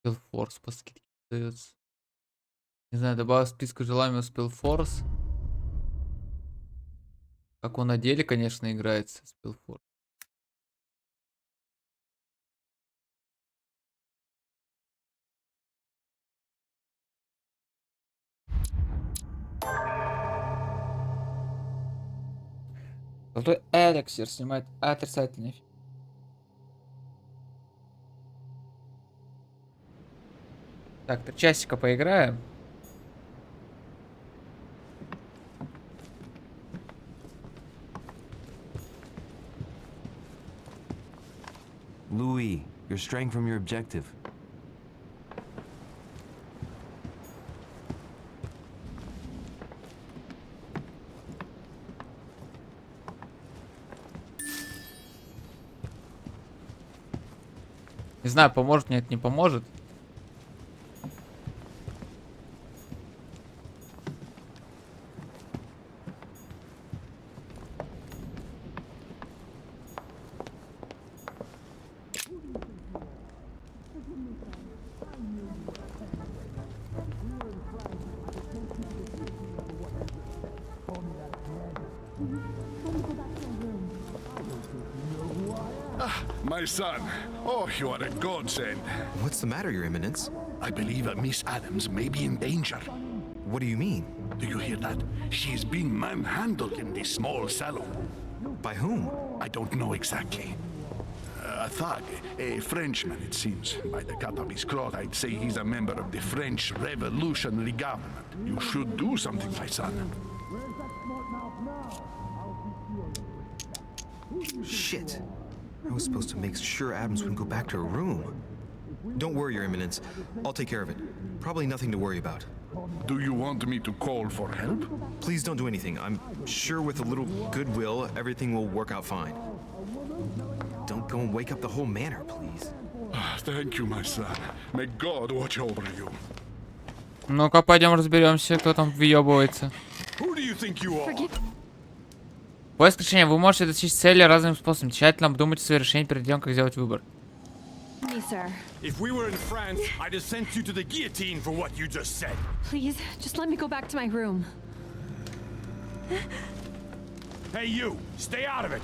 Spellforce по скидке дается. Не знаю, добавил в список желаемого Spellforce. Как он на деле, конечно, играется, Spellforce. Золотой эликсир снимает отрицательный эффект. Так, 3 часика поиграем. Louis, you're straying from your objective. Не знаю, поможет, нет, не поможет. My son. Oh, you are a godsend. What's the matter, Your Eminence? I believe that Miss Adams may be in danger. What do you mean? Do you hear that? She is being manhandled in this small salon. By whom? I don't know exactly. A thug, a Frenchman, it seems. By the cut of his cloth, I'd say he's a member of the French Revolutionary Government. You should do something, my son. Shit. I was supposed to make sure Adams wouldn't go back to her room. Don't worry, Your Eminence. I'll take care of it. Probably nothing to worry about. Do you want me to call for help? Please don't do anything. I'm sure with a little goodwill, everything will work out fine. Don't go and wake up the whole manor, please. Thank you, my son. May God watch over you. Ну-ка, пойдем разберемся, кто там въебывается. Who do you think you are? Поиск решения. Вы можете достичь цели разными способами. Тщательно обдумайте свое решение перед тем, как сделать выбор. Me, sir. If we were in France, I'd have sent you to the guillotine for what you just said. Please, just let me go back to my room. Hey, you, stay out of it.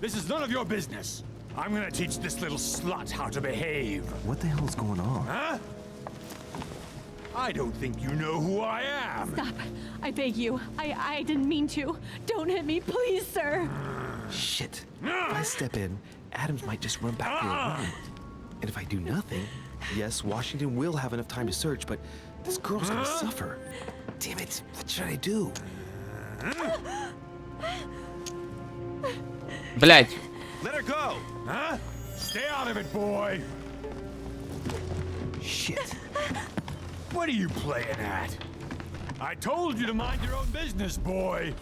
This is none of your business. I'm gonna teach this little slut how to behave. What the hell's going on? Huh? I don't think you know who I am. Stop. I beg you. I didn't mean to. Don't hit me, please, sir. Shit. If I step in, Adams might just run back to her room. And if I do nothing, yes, Washington will have enough time to search, but this girl's gonna suffer. Damn it, what should I do? Блять. Let her go! Huh? Stay out of it, boy. Shit. What are you playing at? I told you to mind your own business, boy.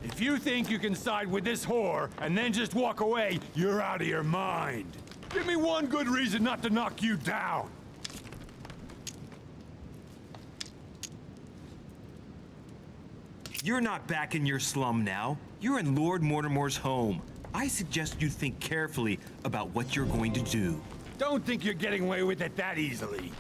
If you think you can side with this whore and then just walk away, you're out of your mind. Give me one good reason not to knock you down. You're not back in your slum now. You're in Lord Mortimer's home. I suggest you think carefully about what you're going to do. Don't think you're getting away with it that easily.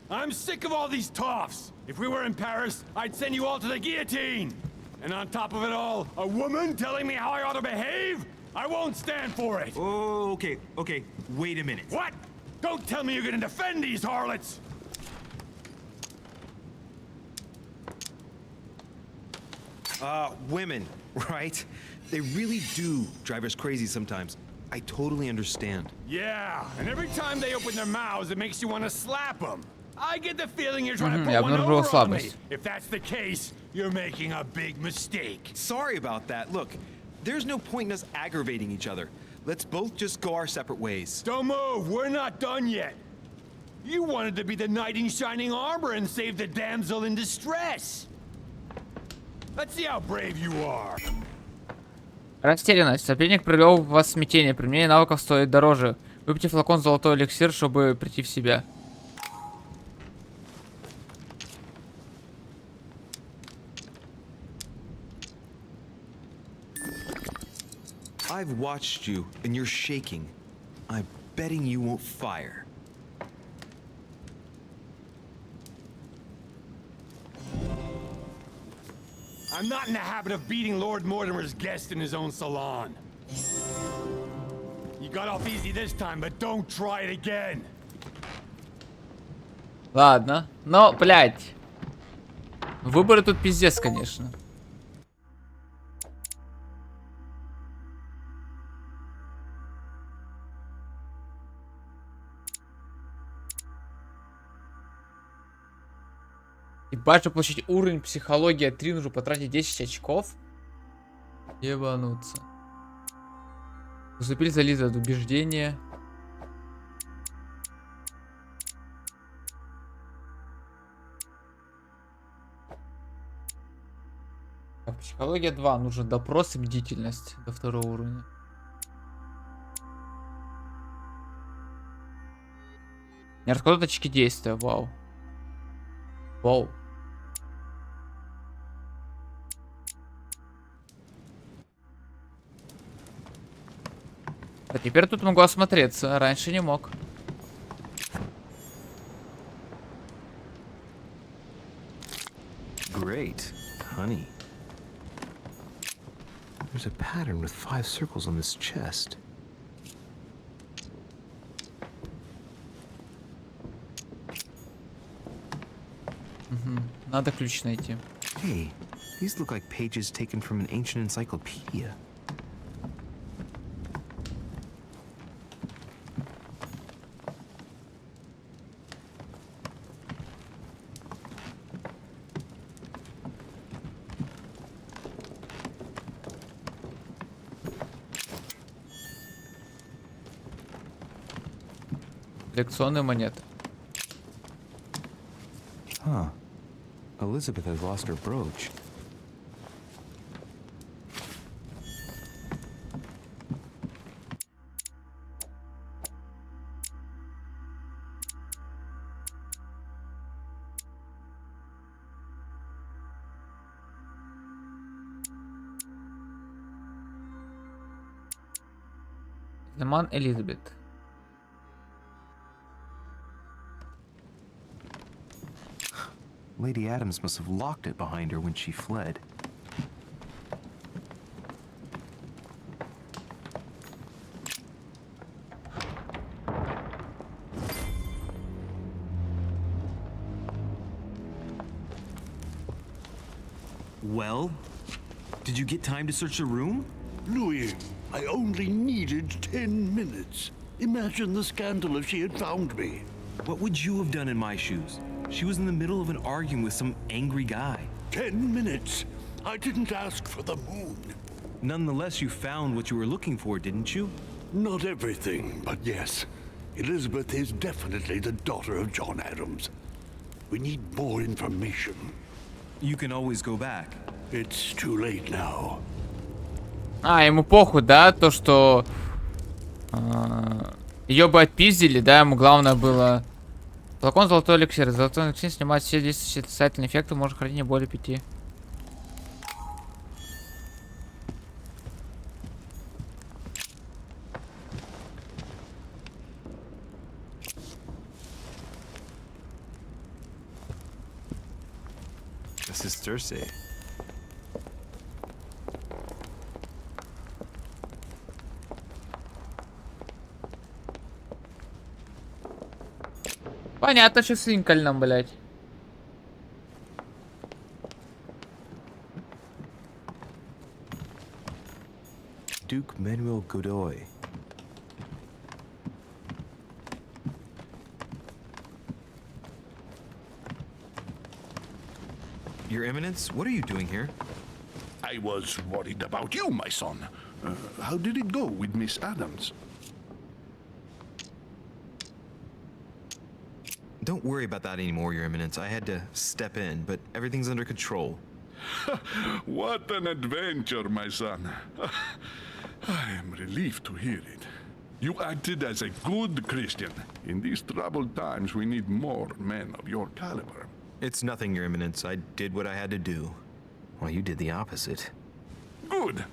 I'm sick of all these toffs. If we were in Paris, I'd send you all to the guillotine. And on top of it all, a woman telling me how I ought to behave? I won't stand for it. Oh, okay. Wait a minute. What? Don't tell me you're gonna defend these harlots. Women, right? They really do drive us crazy sometimes. I totally understand. Yeah, and every time they open their mouths, it makes you want to slap them. I get the feeling you're trying to Я put one обнаружил over on me. слабость. If that's the case, you're making a big mistake. Sorry about that. Look, there's no point in us aggravating each other. Let's both just go our separate ways. Don't move, we're not done yet. You wanted to be the knight in shining armor and save the damsel in distress. Let's see how brave you are. Растерянность. Соперник привел в вас смятение. Применение навыков стоит дороже. Выпейте флакон золотой эликсир, чтобы прийти в себя. I've watched you, and you're shaking. I'm betting you won't fire. I'm not in the habit of beating Lord Mortimer's guest in his own salon. You got off easy this time, but don't try it again. Ладно. Но, блядь. Выборы тут пиздец, конечно. Ебать, чтобы получить уровень психология 3, нужно потратить 10 очков. Ебануться. Уступили за Лиза убеждение. Так, психология 2. Нужен допрос и бдительность до 2 уровня. Не раскладывают очки действия. Вау. Вау. А теперь тут могу осмотреться. Раньше не мог. Great, honey. There's a pattern with 5 circles on this chest. Надо ключ найти. Hey, these look like pages taken from an ancient encyclopedia. Коллекционные монеты. Huh. Elizabeth has lost her brooch. Леман Элизабет. Lady Adams must have locked it behind her when she fled. Well, did you get time to search the room? Louis, I only needed 10 minutes. Imagine the scandal if she had found me. What would you have done in my shoes? She was in the middle of an argument with some angry guy. 10 minutes. I didn't ask for the moon. Nonetheless, you found what you were looking for, didn't you? Not everything, but yes. Elizabeth is definitely the daughter of John Adams. We need more information. You can always go back. It's too late now. А, ему похуй, да, то, что ее бы отпиздили, да, ему главное было... Флакон золотой эликсир. Золотой эликсир снимает все действующие отрицательные эффекты, может хранить не более 5. This is Cersei. Понятно, что с Линкольном, блядь. Duke Manuel Godoy. Your Eminence, what are you doing here? I was worried about you, my son. How did it go with Miss Adams? Don't worry about that anymore, Your Eminence. I had to step in, but everything's under control. What an adventure, my son. I am relieved to hear it. You acted as a good Christian. In these troubled times, we need more men of your caliber. It's nothing, Your Eminence. I did what I had to do. Well, you did the opposite. Good.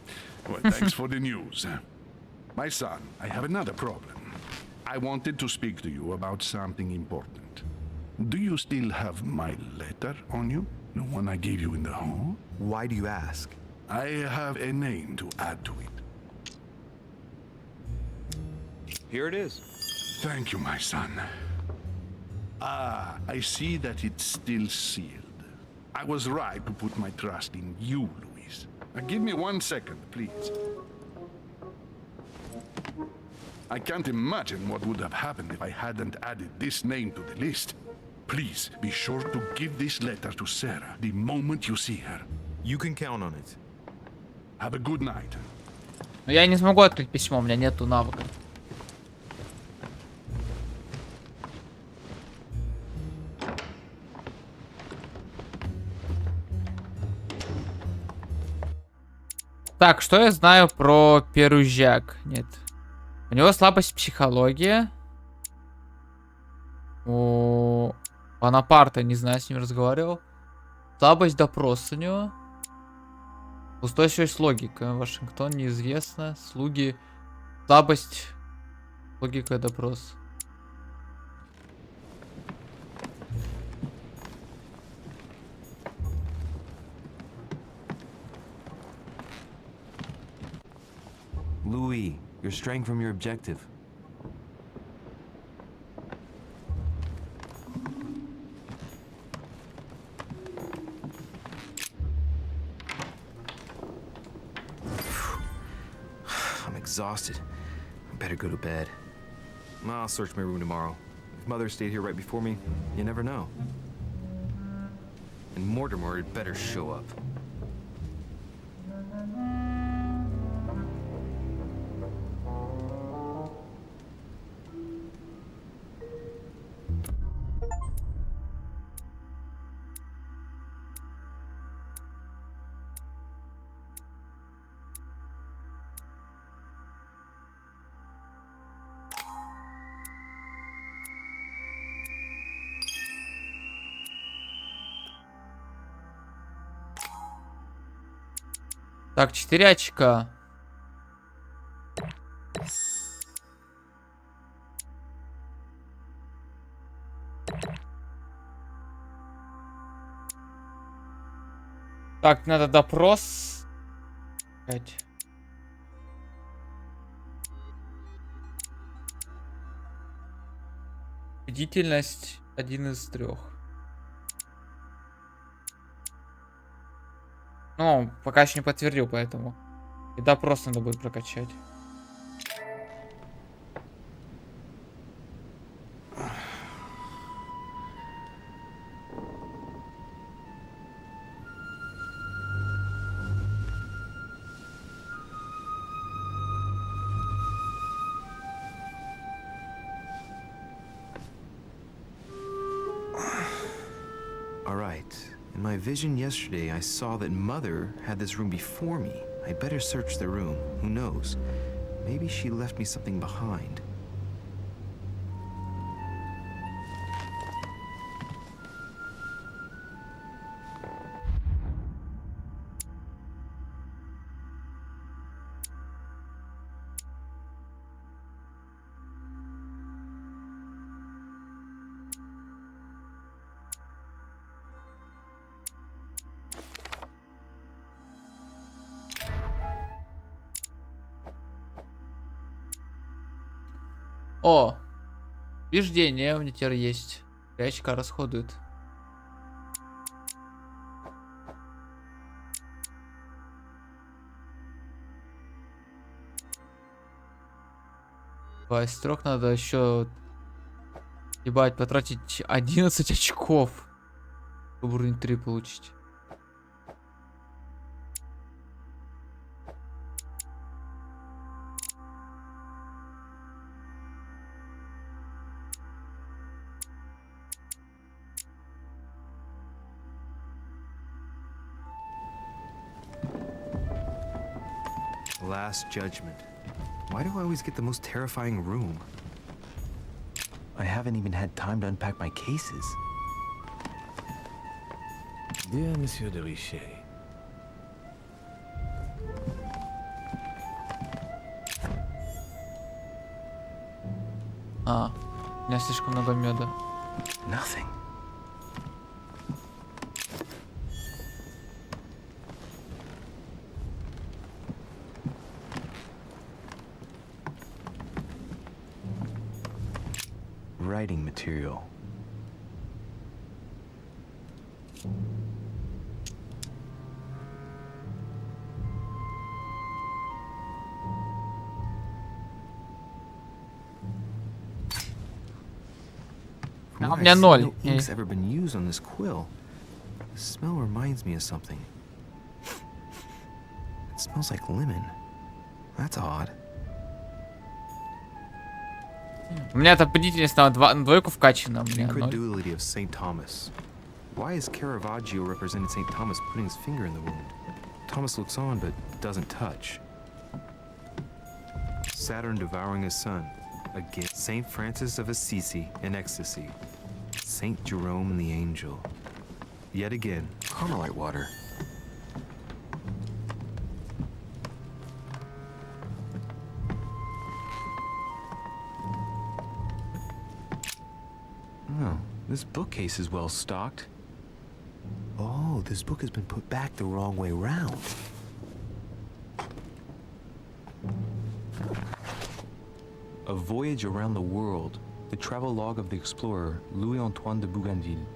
Well, thanks for the news. My son, I have another problem. I wanted to speak to you about something important. Do you still have my letter on you? The one I gave you in the hall? Why do you ask? I have a name to add to it. Here it is. Thank you, my son. Ah, I see that it's still sealed. I was right to put my trust in you, Luis. Now give me 1 second, please. I can't imagine what would have happened if I hadn't added this name to the list. Please be sure to give this letter to Sarah the moment you see her. You can count on it. Have a good night. Но я не смогу открыть письмо, у меня нету навыка. Так, что я знаю про Перужак? Нет. У него слабость психология. У Бонапарта, не знаю, с ним разговаривал. Слабость допрос у него. Устойчивость логика. Вашингтон неизвестно. Слуги. Слабость. Логика допрос. Louis, you're straying from your objective. I'm exhausted. I better go to bed. I'll search my room tomorrow. If Mother stayed here right before me, you never know. And Mortimer had better show up. Так, 4 очка. Так, надо допрос. 5. Бдительность 1 из 3. Ну, пока еще не подтвердил, поэтому. И допрос надо будет прокачать. All right. In my vision yesterday, I saw that Mother had this room before me. I'd better search the room. Who knows? Maybe she left me something behind. О! Убеждение у меня теперь есть. 3 очка расходует. По строк надо еще, ебать, потратить 11 очков, чтобы уровень 3 получить. Last Judgment. Why do I always get the most terrifying room? I haven't even had time to unpack my cases. Dear Monsieur de Richet. А, у меня слишком много меда. Nothing. writing material. А у From меня what I see, 0. no ink's ever been used on this quill. The smell reminds me of something. It smells like lemon. That's odd. У меня там бдительность на двойку вкачана. У меня 0. Incredulity of St. Thomas. Why is Caravaggio representing St. Thomas putting his finger in the wound? Thomas looks on but doesn't touch. Saturn devouring his son. Again, St. Francis of Assisi in ecstasy. St. Jerome and the angel. Yet again, Carmelite water. Oh, this bookcase is well stocked. Oh, this book has been put back the wrong way round. A Voyage Around the World, the travel log of the explorer Louis-Antoine de Bougainville.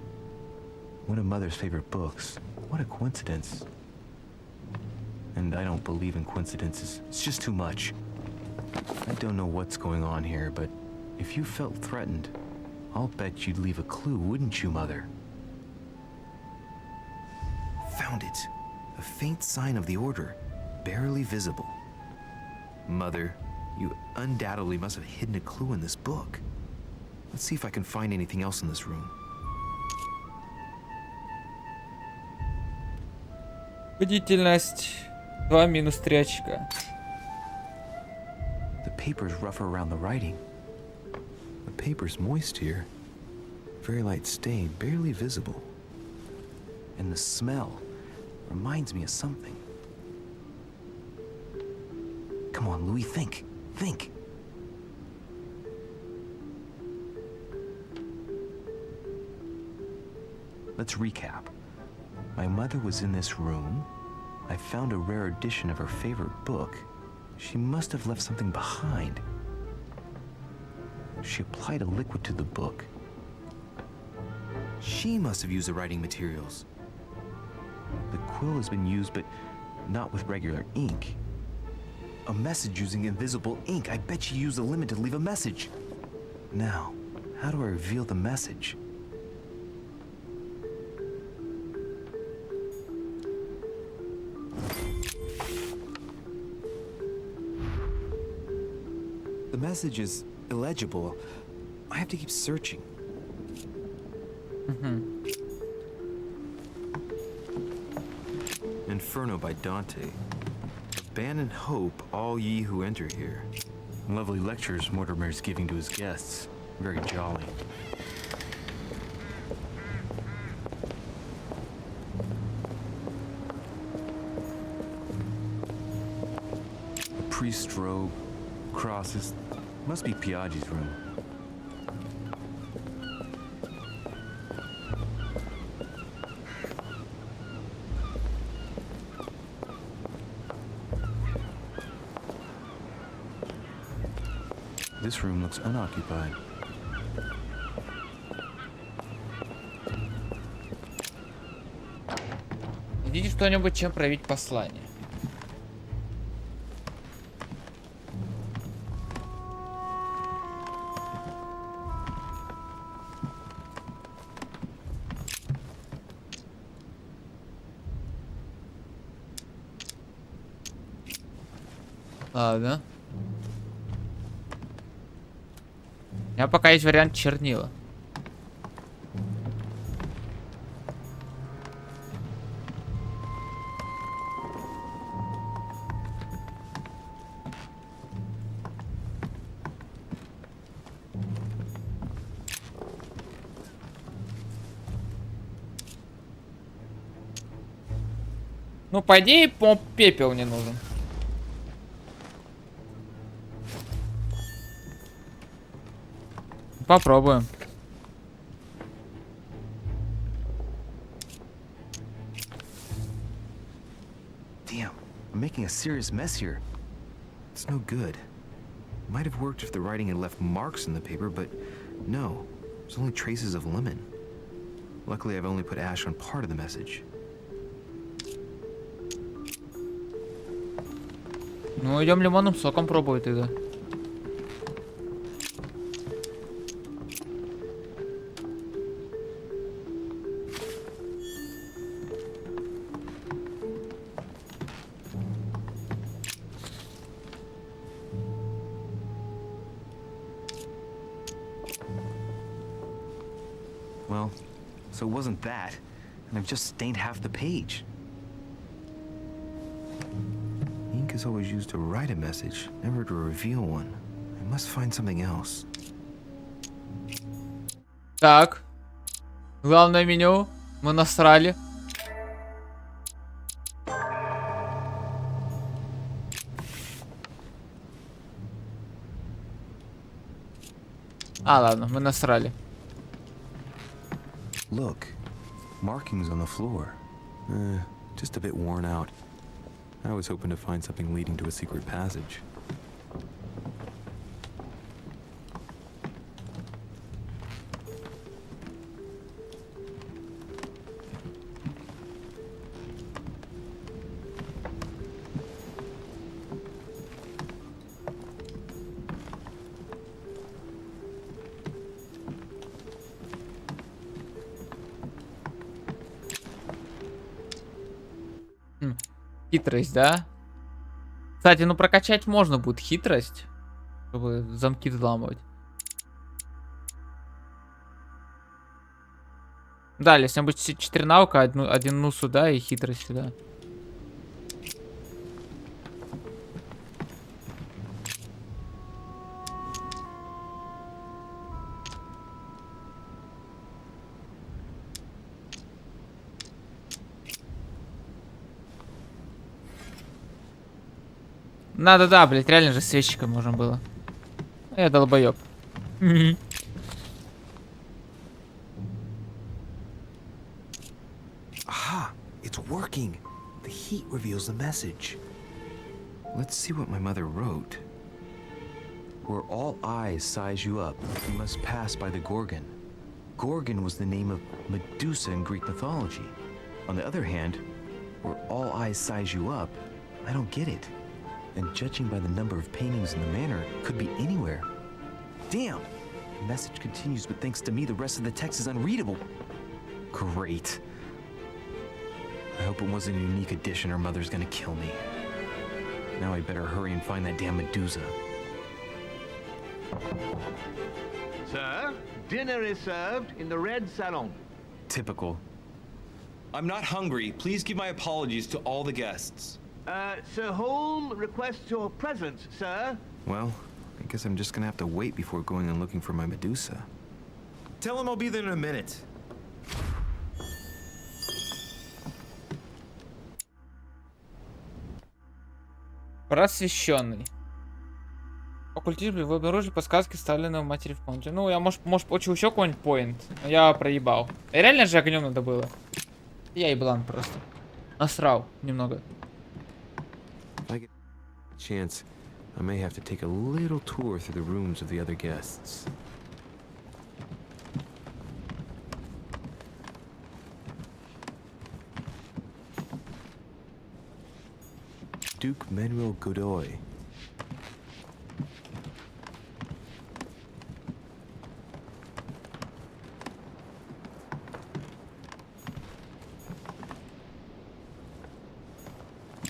One of Mother's favorite books. What a coincidence. And I don't believe in coincidences. It's just too much. I don't know what's going on here, but if you felt threatened, I'll bet you'd leave a clue, wouldn't you, Mother? Found it. A faint sign of the order, barely visible. Mother, you undoubtedly must have hidden a clue in this book. Let's see if I can find anything else in this room. Бдительность 2 минус 3 очка. The paper's rougher around the writing. The paper's moist here. Very light stain, barely visible. And the smell reminds me of something. Come on, Louis, think. Think. Let's recap. My mother was in this room. I found a rare edition of her favorite book. She must have left something behind. She applied a liquid to the book. She must have used the writing materials. The quill has been used, but not with regular ink. A message using invisible ink. I bet she used the limit to leave a message. Now, how do I reveal the message? The message is illegible. I have to keep searching. Inferno by Dante. Abandon hope, all ye who enter here. Lovely lectures Mortimer's giving to his guests. Very jolly. A priest's robe, crosses. Must be Piaggi's room. This room looks unoccupied. Найдите что-нибудь, чем проявить послание. Ладно. У меня пока есть вариант чернила. Ну, по идее, пепел не нужен. Попробуем. Damn, I'm making a serious mess here. It's no good. Might have worked if the writing had left marks in the paper, but No, there's only traces of lemon. Luckily, I've only put ash on part of the message. Ну, идем лимонным соком пробовать тогда. Well, so it wasn't that, and I've just stained half the page. Ink is always used to write a message, never to reveal one. I must find something else. Так. Главное меню. Мы насрали. А, ладно, мы насрали. Look, markings on the floor. Just a bit worn out. I was hoping to find something leading to a secret passage. Хитрость, да? Кстати, ну прокачать можно будет хитрость, чтобы замки взламывать. Да, если будет 4 навыка, один ну сюда и хитрость сюда. Надо, да, блять, реально же свечиком можно было. Я долбоёб. Aha! It's working! The heat reveals the message. Let's see what my mother wrote. Where all eyes size you up, you must pass by the Gorgon. Gorgon was the name of Medusa in Greek mythology. On the other hand, where all eyes size you up, I don't get it. And judging by the number of paintings in the manor, it could be anywhere. Damn! The message continues, but thanks to me, the rest of the text is unreadable. Great. I hope it wasn't a unique edition or Mother's gonna kill me. Now I better hurry and find that damn Medusa. Sir, dinner is served in the red salon. Typical. I'm not hungry. Please give my apologies to all the guests. Sir Holm requests your presence, sir. Well, I guess I'm just gonna have to wait before going and looking for my Medusa. Tell him I'll be there in a minute. Просвещенный. Оккультизм, вы обнаружили подсказки, вставленные в матери в комнате. Ну, я, может получил еще какой-нибудь поинт. Я проебал. И реально же огнем надо было. Я еблан просто. Насрал немного. If I get a chance, I may have to take a little tour through the rooms of the other guests. Duke Manuel Godoy.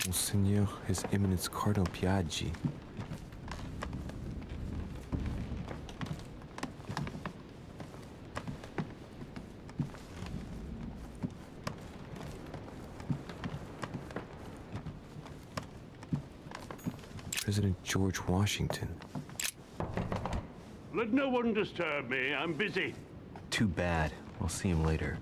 Monseigneur, His Eminence Cardinal Piaggi. President George Washington. Let no one disturb me. I'm busy. Too bad. I'll see him later.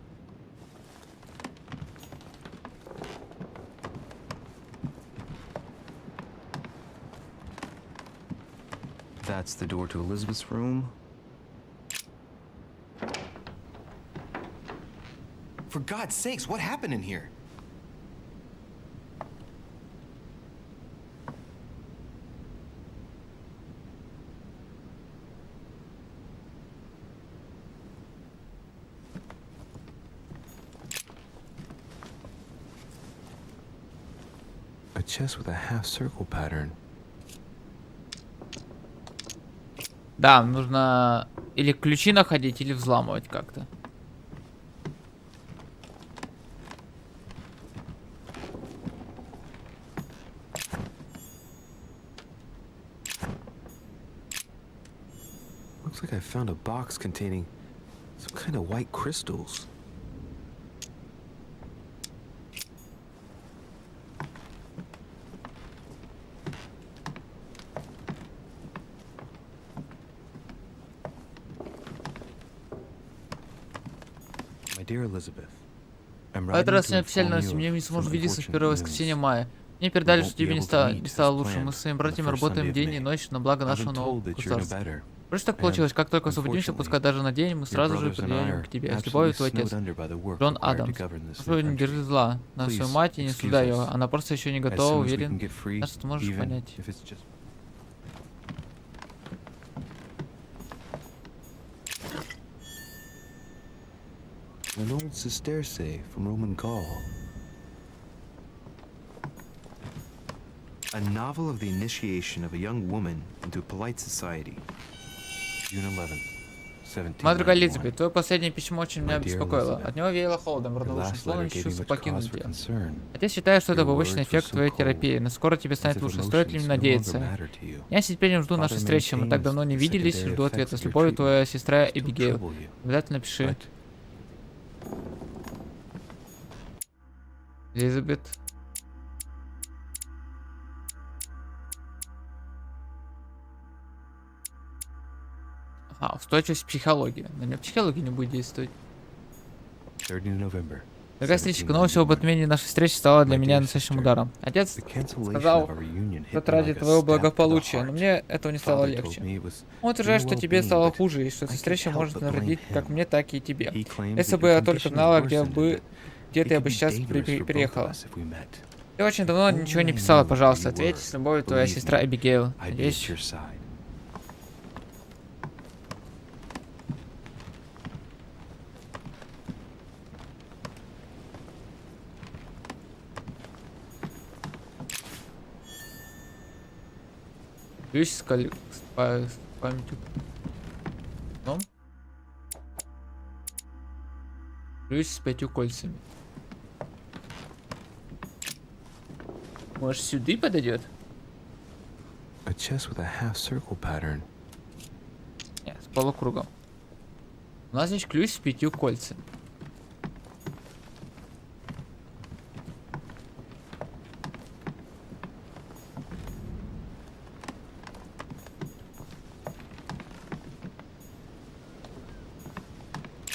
That's the door to Elizabeth's room. For God's sakes, what happened in here? A chest with a half circle pattern. Да, нужно или ключи находить, или взламывать как-то. Looks like I found a box containing some kind of white crystals. My dear Elizabeth, I'm В этот writing раз to неофициально inform you мне не of some сможем видеться в unfortunate первое news. воскресенье мая. Мне We передали, won't что be тебе able не to стало, meet не стало as лучше. Мы planned с своими on the братьями first работаем Sunday of день и May. ночь на благо I've нашего been нового told that you're no государства. better. Просто так And, получилось, как только освободимся, unfortunately, пускай даже на день, мы your сразу же brothers and I приедем are к тебе. С absolutely любовью, твой отец, snowed under by the work Джон required to Адамс. govern this Прошу, new не держи country. зла на свою Please мать и не excuse осуждай ее. us. Она просто еще не As готова, soon as we уверен. can get free, Значит, ты можешь even понять. if it's just... An old sesterce from Roman Gaul. A novel of the initiation of a young woman into polite society. June 11th, Матушка 1791. Элизабет, твое последнее письмо очень меня My dear беспокоило. Elizabeth, От него веяло холодом, Your равнодушным, last словно letter gave me чувство much покинуть cause for тебя. concern. Отец считает, что это Your побочный words were эффект so твоей cold, терапии, но скоро тебе as станет if лучше. Стоит ли emotions мне no longer надеяться? matter to you. Я с нетерпением жду нашей Father встречи. Мы так maintains давно не the виделись. secondary Жду effects ответа. of С your любовью, твоя сестра still Эбигейл. trouble you. Обязательно пиши. But Элизабет. Устойчивость психологии. На нее психология не будет действовать. 30 November, Дорогая встречка, новость об 1791. отмене нашей встречи стала для My меня dear настоящим sister, ударом. Отец The cancellation сказал, of our union что hit это me ради like a твоего stab to the благополучия, но heart. мне этого не стало Father told легче. me it was Он утверждает, your что тебе well-being, стало but хуже, и что I эта can't встреча help может but blame навредить как him. мне, так и тебе. He claims Если that бы your я только condition знала, is где worsened and бы that где it ты could бы be сейчас dangerous for both of переехала. us if we met. Я очень давно If ничего не only I писала, knew пожалуйста, where you ответь were. с любовью, твоя Believe сестра me, Эбигейл. I'd be at Надеюсь, your side. Ключ с памятью. Ну? Ключ с 5 кольцами. Может, сюда подойдет? A chest with a half circle pattern. Нет, с полукругом. У нас есть ключ с 5 кольцами.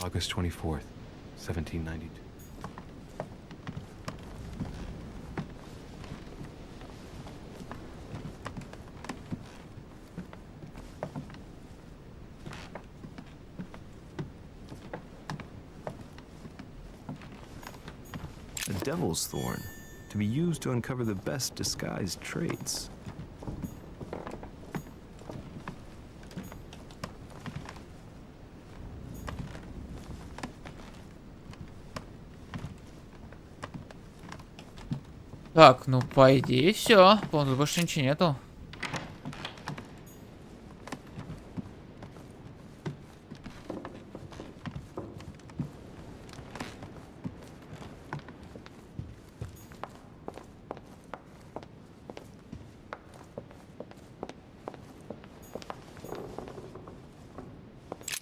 August 24th, 1792. A devil's thorn, to be used to uncover the best disguised traits. Так, ну по идее все. По-моему, больше ничего нету.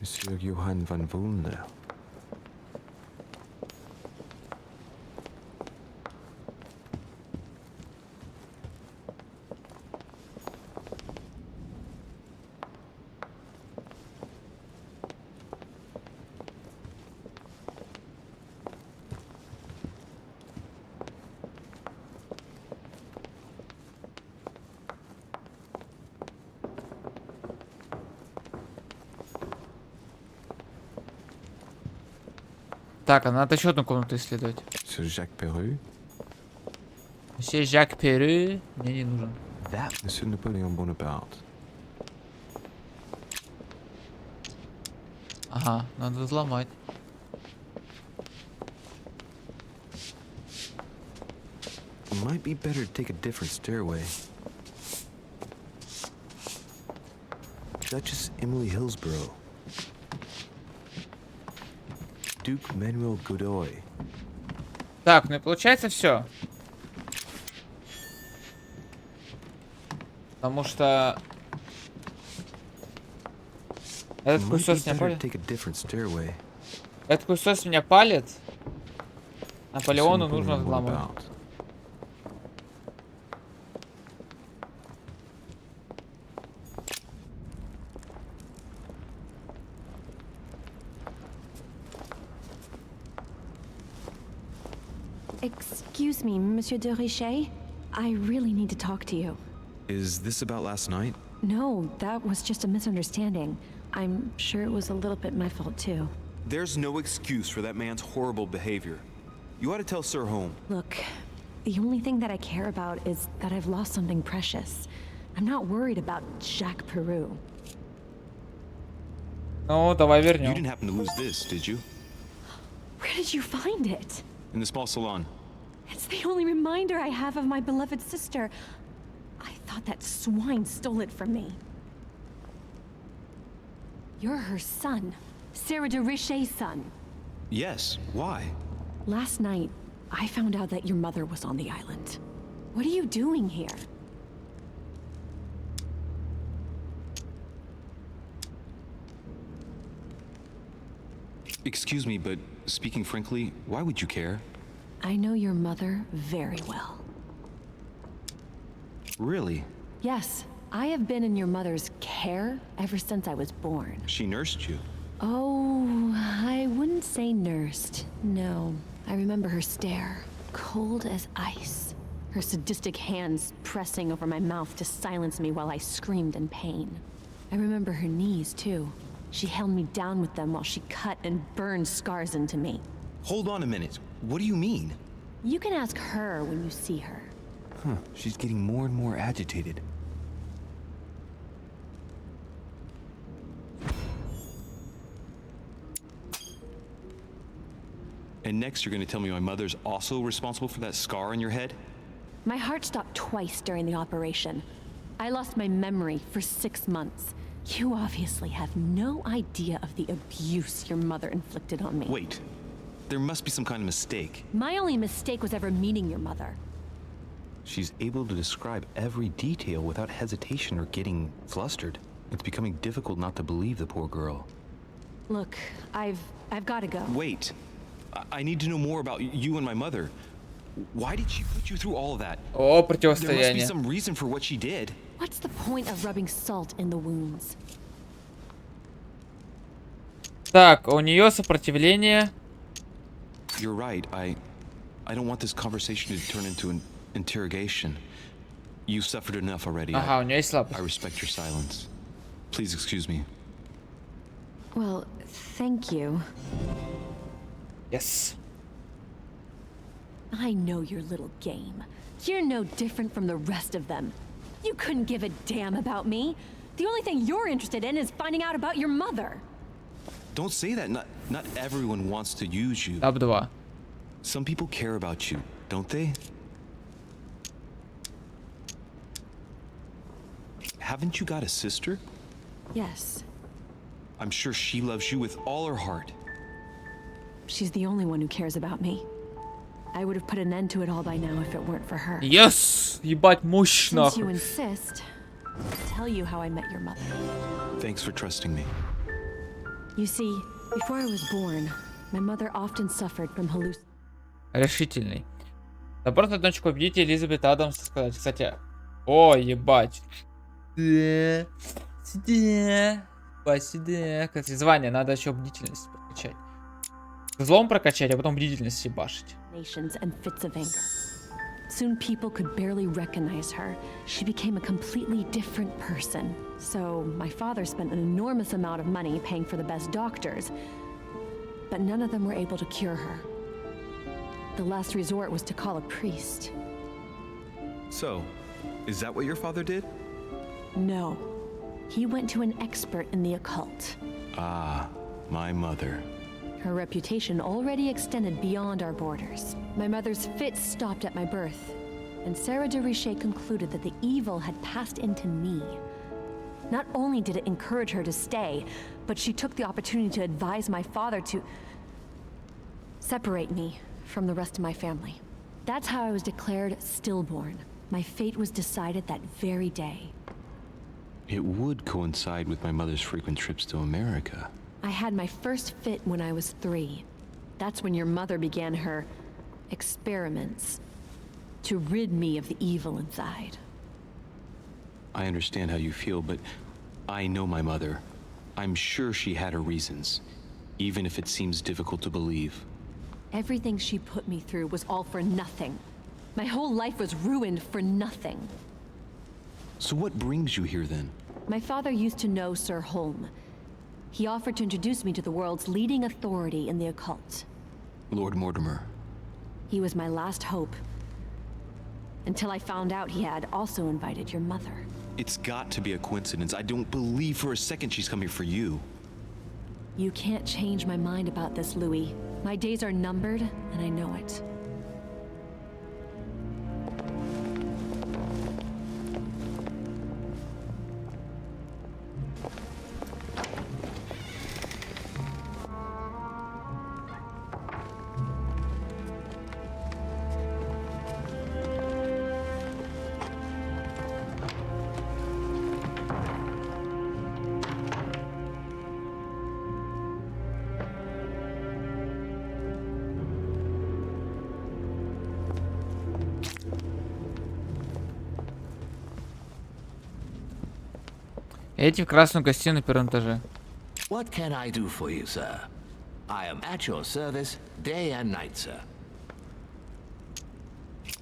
Monsieur Johann van Vulner. Так, а надо еще одну комнату исследовать. Monsieur Jacques Perru. Monsieur Жак Перу мне не нужен. That Monsieur Napoleon Bonaparte. Ага, надо взломать. Might be better to take a different stairway. Duchess Emily Hillsborough. Duke Manuel Godoy. Так, ну и получается все. Потому что... Этот Might be хуесос меня better to палит. take a different stairway. Этот хуесос меня палит. Наполеону Something нужно what взламывать. about? Excuse me, Monsieur de Richet. I really need to talk to you. Is this about last night? No, that was just a misunderstanding. I'm sure it was a little bit my fault too. There's no excuse for that man's horrible behavior. You ought to tell Sir Home. Look, the only thing that I care about is that I've lost something precious. I'm not worried about Jacques Peru. Ну, давай You вернем. didn't happen to lose this, did you? Where did you find it? In the small salon. It's the only reminder I have of my beloved sister. I thought that swine stole it from me. You're her son. Sarah de Richet's son. Yes. Why? Last night, I found out that your mother was on the island. What are you doing here? Excuse me, but speaking frankly, why would you care? I know your mother very well. Really? Yes, I have been in your mother's care ever since I was born. She nursed you. Oh, I wouldn't say nursed. No, I remember her stare, cold as ice. Her sadistic hands pressing over my mouth to silence me while I screamed in pain. I remember her knees, too. She held me down with them while she cut and burned scars into me. Hold on a minute. What do you mean? You can ask her when you see her. Huh, she's getting more and more agitated. And next you're gonna tell me my mother's also responsible for that scar on your head? My heart stopped twice during the operation. I lost my memory for 6 months. You obviously have no idea of the abuse your mother inflicted on me. Wait. There must be some kind of mistake. My only mistake was ever meeting your mother. She's able to describe every detail without hesitation or getting flustered. It's becoming difficult not to believe the poor girl. Look, I've got to go. Wait. I need to know more about you and my mother. Why did she put you through all of that? О, There must be противостояние. some reason for what she did. What's the point of rubbing salt in the wounds? Так, у нее сопротивление. You're right. I don't want this conversation to turn into an interrogation. You suffered enough already. Ага, у нее есть I слабость. respect your silence. Please excuse me. Well, thank you. Yes. I know your little game. You're no different from the rest of them. You couldn't give a damn about me. The only thing you're interested in is finding out about your mother. Don't say that. Not everyone wants to use you. Топ 2. Some people care about you, don't they? Haven't you got a sister? Yes, I'm sure she loves you with all her heart. she's the only one who cares about me. I would have put an end to it all by now if it weren't for her. Yes! Ебать, мощь, Since you нахуй. insist, I'll tell you how I met your mother. Thanks for trusting me. You see, before I was born, my mother often suffered from hallucinations. Решительный. Наоборот, одночку победите Элизабет Адамс сказать. Кстати. О, ебать. Да. Сюда. Сюда. Кстати, звание. Надо еще бдительность прокачать. Злом прокачать, а потом бдительность ебашить. And fits of anger. Soon people could barely recognize her. She became a completely different person. So my father spent an enormous amount of money paying for the best doctors, but none of them were able to cure her. The last resort was to call a priest. So, is that what your father did? No. He went to an expert in the occult. Ah, my mother. Her reputation already extended beyond our borders. My mother's fits stopped at my birth. and Sarah de Richet concluded that the evil had passed into me. Not only did it encourage her to stay, but she took the opportunity to advise my father to separate me from the rest of my family. That's how I was declared stillborn. My fate was decided that very day. It would coincide with my mother's frequent trips to America. I had my first fit when I was 3. That's when your mother began her experiments to rid me of the evil inside. I understand how you feel, but I know my mother. I'm sure she had her reasons, even if it seems difficult to believe. Everything she put me through was all for nothing. My whole life was ruined for nothing. So what brings you here then? My father used to know Sir Holm. He offered to introduce me to the world's leading authority in the occult. Lord Mortimer. He was my last hope. Until I found out he had also invited your mother. It's got to be a coincidence. I don't believe for a second she's come here for you. You can't change my mind about this, Louis. My days are numbered, and I know it. Эти в красную гостиную на первом этаже. What can I do for you, sir? I am at your service day and night, sir.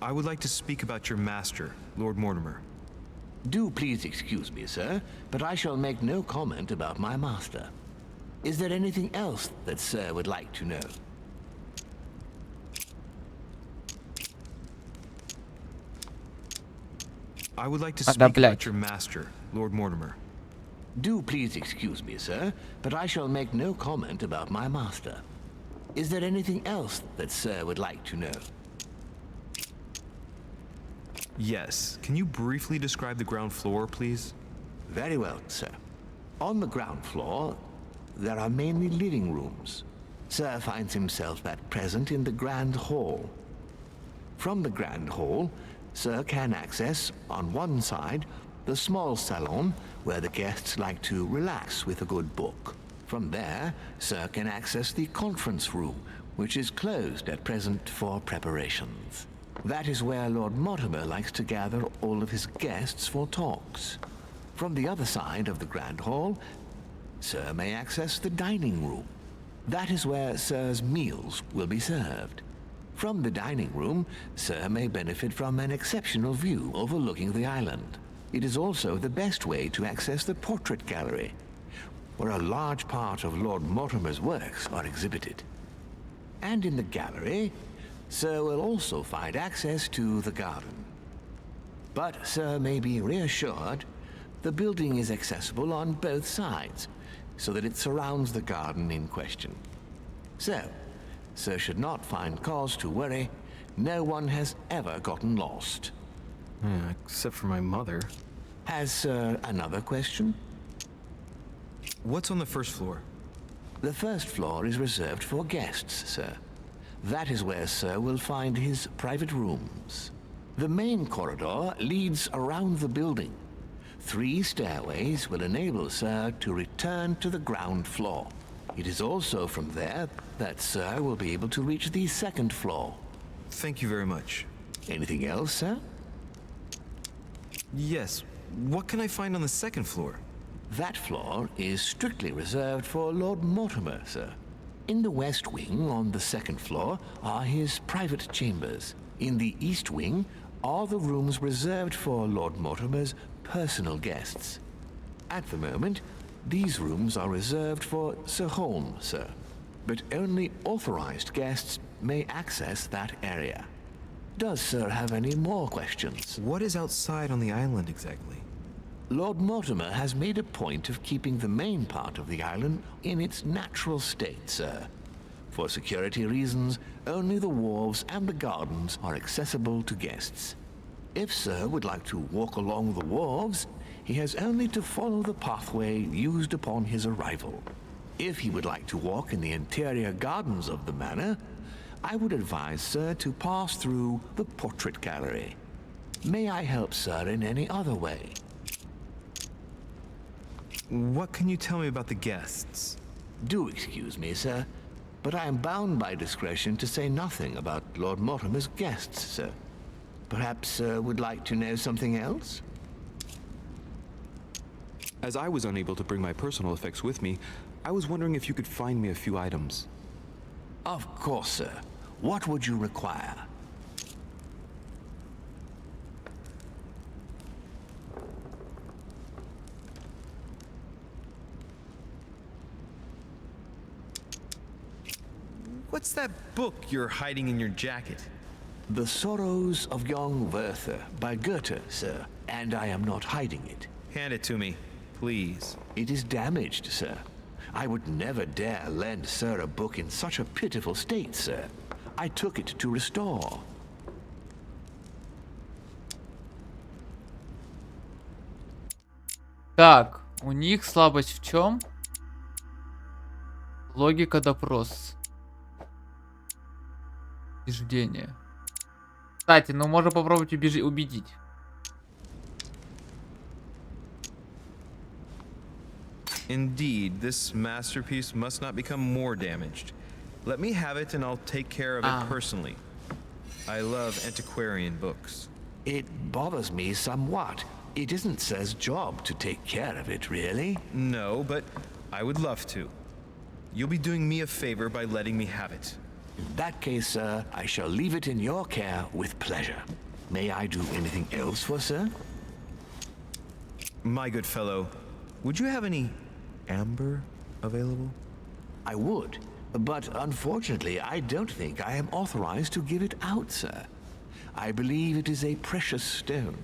I would like to speak about your master, Lord Mortimer. Do please excuse me, sir, but I shall make no comment about my master. Is there anything else that sir would like to know? I would like to Да, speak блядь. about your master, Lord Mortimer. Do please excuse me, sir, but I shall make no comment about my master. Is there anything else that sir would like to know? Yes. Can you briefly describe the ground floor, please? Very well, sir. On the ground floor, there are mainly living rooms. Sir finds himself at present in the Grand Hall. From the Grand Hall, sir can access, on one side, the small salon where the guests like to relax with a good book. From there, sir can access the conference room, which is closed at present for preparations. That is where Lord Mortimer likes to gather all of his guests for talks. From the other side of the Grand Hall, sir may access the dining room. That is where sir's meals will be served. From the dining room, sir may benefit from an exceptional view overlooking the island. It is also the best way to access the portrait gallery, where a large part of Lord Mortimer's works are exhibited. And in the gallery, sir will also find access to the garden. But sir may be reassured, the building is accessible on both sides, so that it surrounds the garden in question. So, sir should not find cause to worry. No one has ever gotten lost. Yeah, except for my mother. Has sir another question? What's on the first floor? The first floor is reserved for guests, sir. That is where sir will find his private rooms. The main corridor leads around the building. 3 stairways will enable sir to return to the ground floor. It is also from there that sir will be able to reach the second floor. Thank you very much. Anything else, sir? Yes. What can I find on the second floor? That floor is strictly reserved for Lord Mortimer, sir. In the west wing on the second floor are his private chambers. In the east wing are the rooms reserved for Lord Mortimer's personal guests. At the moment, these rooms are reserved for Sir Holm, sir. But only authorized guests may access that area. Does sir have any more questions? What is outside on the island exactly? Lord Mortimer has made a point of keeping the main part of the island in its natural state, sir. For security reasons, only the wharves and the gardens are accessible to guests. If Sir would like to walk along the wharves, he has only to follow the pathway used upon his arrival. If he would like to walk in the interior gardens of the manor, I would advise Sir to pass through the portrait gallery. May I help Sir in any other way? What can you tell me about the guests? Do excuse me, sir, but I am bound by discretion to say nothing about Lord Mortimer's guests, sir. Perhaps Sir would like to know something else? As I was unable to bring my personal effects with me, I was wondering if you could find me a few items. Of course, sir. What would you require? What's that book you're hiding in your jacket? The Sorrows of Young Werther by Goethe, sir, and I am not hiding it. Hand it to me, please. It is damaged, sir. I would never dare lend Sir a book in such a pitiful state, sir. I took it to restore. Так, у них слабость в чем? Логика допрос. Убеждение. Кстати, ну можно попробовать убедить. Indeed, this masterpiece must not become more damaged. Let me have it and I'll take care of it personally. I love antiquarian books. It bothers me somewhat. It isn't Sir's job to take care of it, really. No, but I would love to. You'll be doing me a favor by letting me have it. In that case, sir, I shall leave it in your care with pleasure. May I do anything else for Sir? My good fellow, would you have any amber available? I would, but unfortunately, I don't think I am authorized to give it out, sir. I believe it is a precious stone.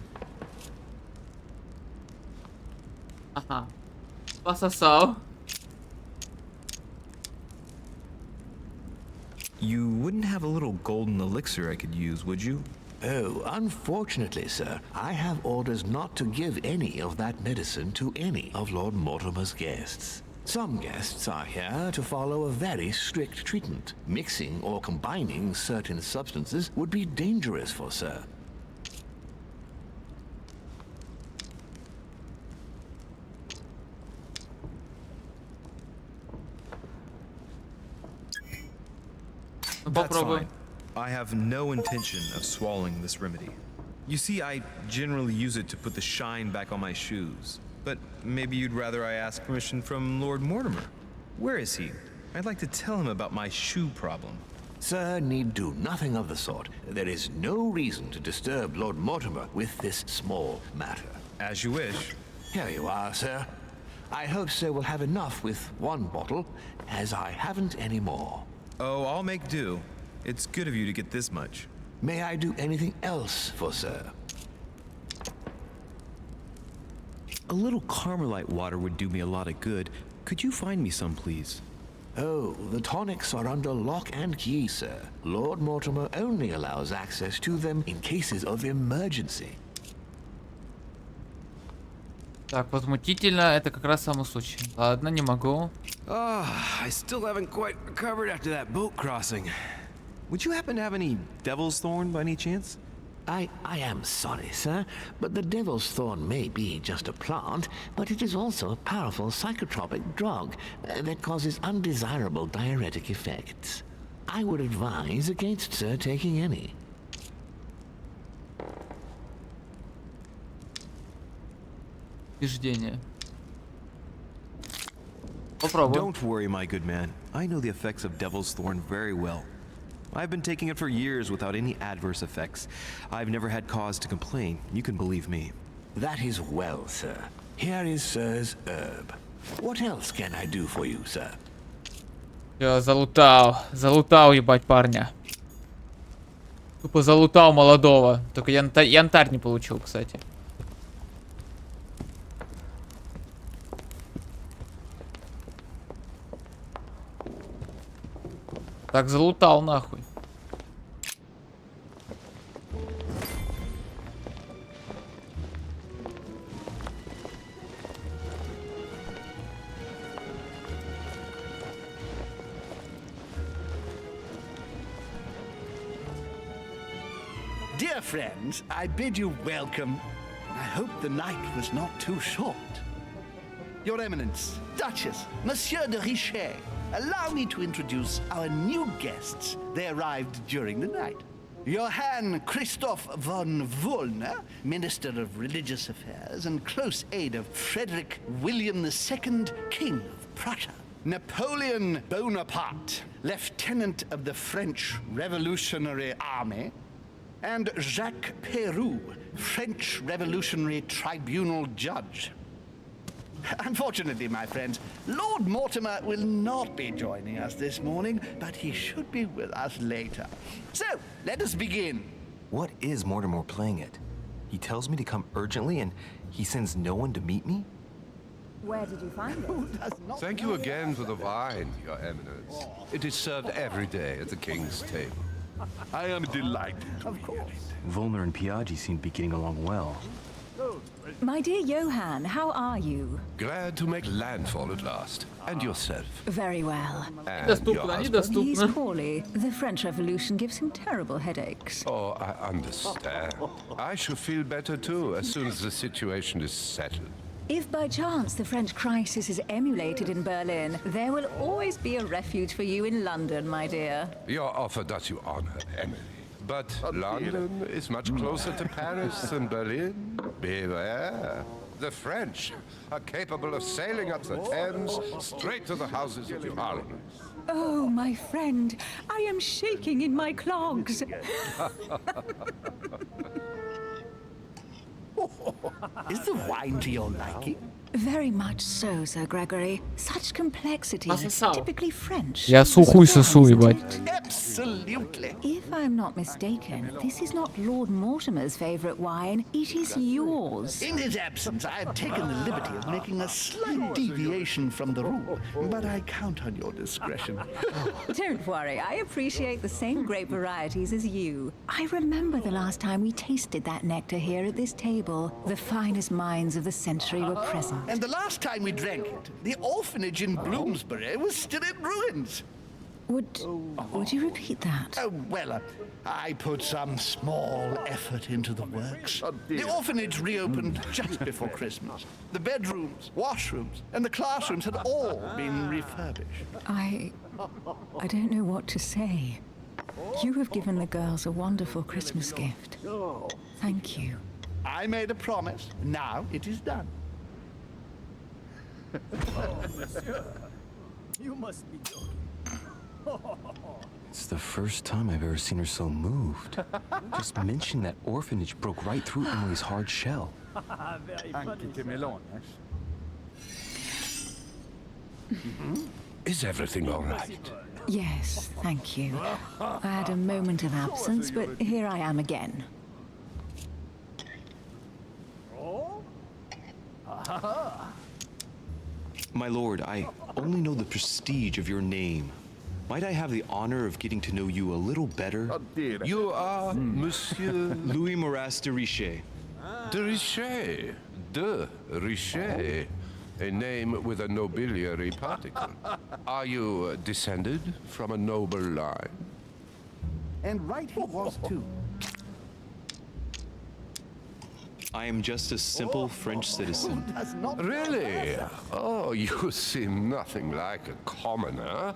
Ага. Пососал. You wouldn't have a little golden elixir I could use, would you? Oh, unfortunately, sir, I have orders not to give any of that medicine to any of Lord Mortimer's guests. Some guests are here to follow a very strict treatment. Mixing or combining certain substances would be dangerous for Sir. That's fine. I have no intention of swallowing this remedy. You see, I generally use it to put the shine back on my shoes. But maybe you'd rather I ask permission from Lord Mortimer. Where is he? I'd like to tell him about my shoe problem. Sir need do nothing of the sort. There is no reason to disturb Lord Mortimer with this small matter. As you wish. Here you are, sir. I hope Sir will have enough with one bottle, as I haven't any more. Oh, I'll make do. It's good of you to get this much. May I do anything else for Sir? A little Carmelite water would do me a lot of good. Could you find me some, please? Oh, the tonics are under lock and key, sir. Lord Mortimer only allows access to them in cases of emergency. Так, возмутительно, это как раз самый случай. Ладно, не могу. I still haven't quite recovered after that boat crossing. Would you happen to have any devil's thorn by any chance? I am sorry, sir, but the devil's thorn may be just a plant, but it is also a powerful psychotropic drug that causes undesirable diuretic effects. I would advise against Sir taking any. Убеждение. Попробуем. Don't worry, my good man. I know the effects of devil's thorn very well. I've been taking it for years without any adverse effects. I've never had cause to complain. You can believe me. That is well, sir. Here is Sir's herb. What else can I do for you, sir? Я залутал. Залутал, ебать, парня. Тупо залутал молодого. Только янтарь не получил, кстати. Так, залутал нахуй. Dear friends, I bid you welcome. I hope the night was not too short. Your Eminence, Duchess, Monsieur de Richet, allow me to introduce our new guests. They arrived during the night. Johann Christoph von Wollner, Minister of Religious Affairs and close aide of Frederick William II, King of Prussia. Napoleon Bonaparte, Lieutenant of the French Revolutionary Army. And Jacques Peroux, French Revolutionary Tribunal Judge. Unfortunately, my friends, Lord Mortimer will not be joining us this morning, but he should be with us later. So, let us begin. What is Mortimer playing at? He tells me to come urgently and he sends no one to meet me? Where did you find it? Thank you again for the wine, Your Eminence. It is served every day at the King's table. I am delighted to hear it. Volner and Piaggi seem to be getting along well. My dear Johann, how are you? Glad to make landfall at last. And yourself. Very well. And your husband. He's poorly. The French Revolution gives him terrible headaches. Oh, I understand. I should feel better too, as soon as the situation is settled. If by chance the French crisis is emulated in Berlin, there will always be a refuge for you in London, my dear. Your offer does you honor, Emily. But London is much closer to Paris than Berlin. Beware. The French are capable of sailing up the Thames straight to the Houses of Parliament. Oh, my friend, I am shaking in my clogs. Is the wine to your liking? Very much so, Sir Gregory. Such complexity, typically French. Я сухой сосу, ебать. Absolutely. If I'm not mistaken, this is not Lord Mortimer's favorite wine. It is yours. In his absence, I have taken the liberty of making a slight deviation from the rule, but I count on your discretion. Don't worry, I appreciate the same grape varieties as you. I remember the last time we tasted that nectar here at this table. The finest minds of the century were present. And the last time we drank it, the orphanage in Bloomsbury was still in ruins. Would you repeat that? Oh, well, I put some small effort into the works. The orphanage reopened just before Christmas. The bedrooms, washrooms, and the classrooms had all been refurbished. I don't know what to say. You have given the girls a wonderful Christmas gift. Thank you. I made a promise. Now it is done. You must be joking. It's the first time I've ever seen her so moved. Just mentioning that orphanage broke right through Emily's hard shell. Is everything all right? Yes, thank you. I had a moment of absence, but here I am again. My lord, I only know the prestige of your name. Might I have the honor of getting to know you a little better? You are Monsieur Louis Moras de Richet. de Richet. De Richet. A name with a nobiliary particle. Are you descended from a noble line? And right he was, too. I am just a simple French citizen. Really? Oh, you seem nothing like a commoner.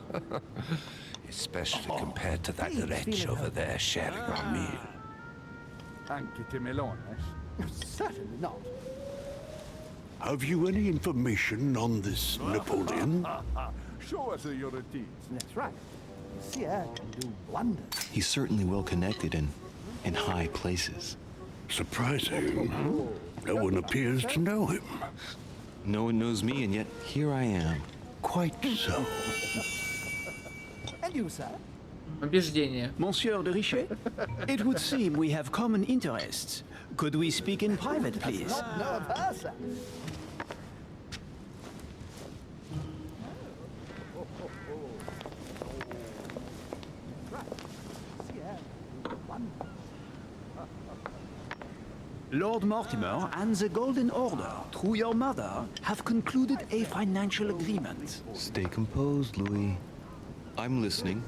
Especially compared to that wretch over there sharing our meal. Certainly not. Have you any information on this Napoleon? Show us your routines. That's right. Monsieur can do wonders. He's certainly well connected and in high places. Surprising. No one appears to know him. No one knows me, and yet here I am. Quite so. And you, sir? Убеждение. Monsieur de Richet, it would seem we have common interests. Could we speak in private, please? No, of her, sir. Lord Mortimer and the Golden Order, through your mother, have concluded a financial agreement. Stay composed, Louis. I'm listening.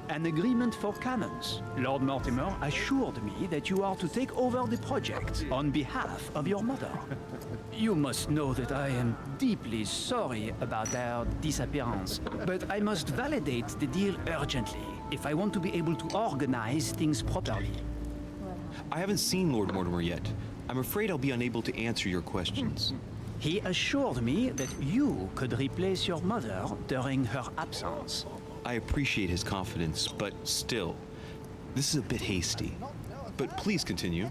An agreement for cannons. Lord Mortimer assured me that you are to take over the project on behalf of your mother. You must know that I am deeply sorry about their disappearance, but I must validate the deal urgently if I want to be able to organize things properly. I haven't seen Lord Mortimer yet. I'm afraid I'll be unable to answer your questions. He assured me that you could replace your mother during her absence. I appreciate his confidence, but still, this is a bit hasty. But please continue.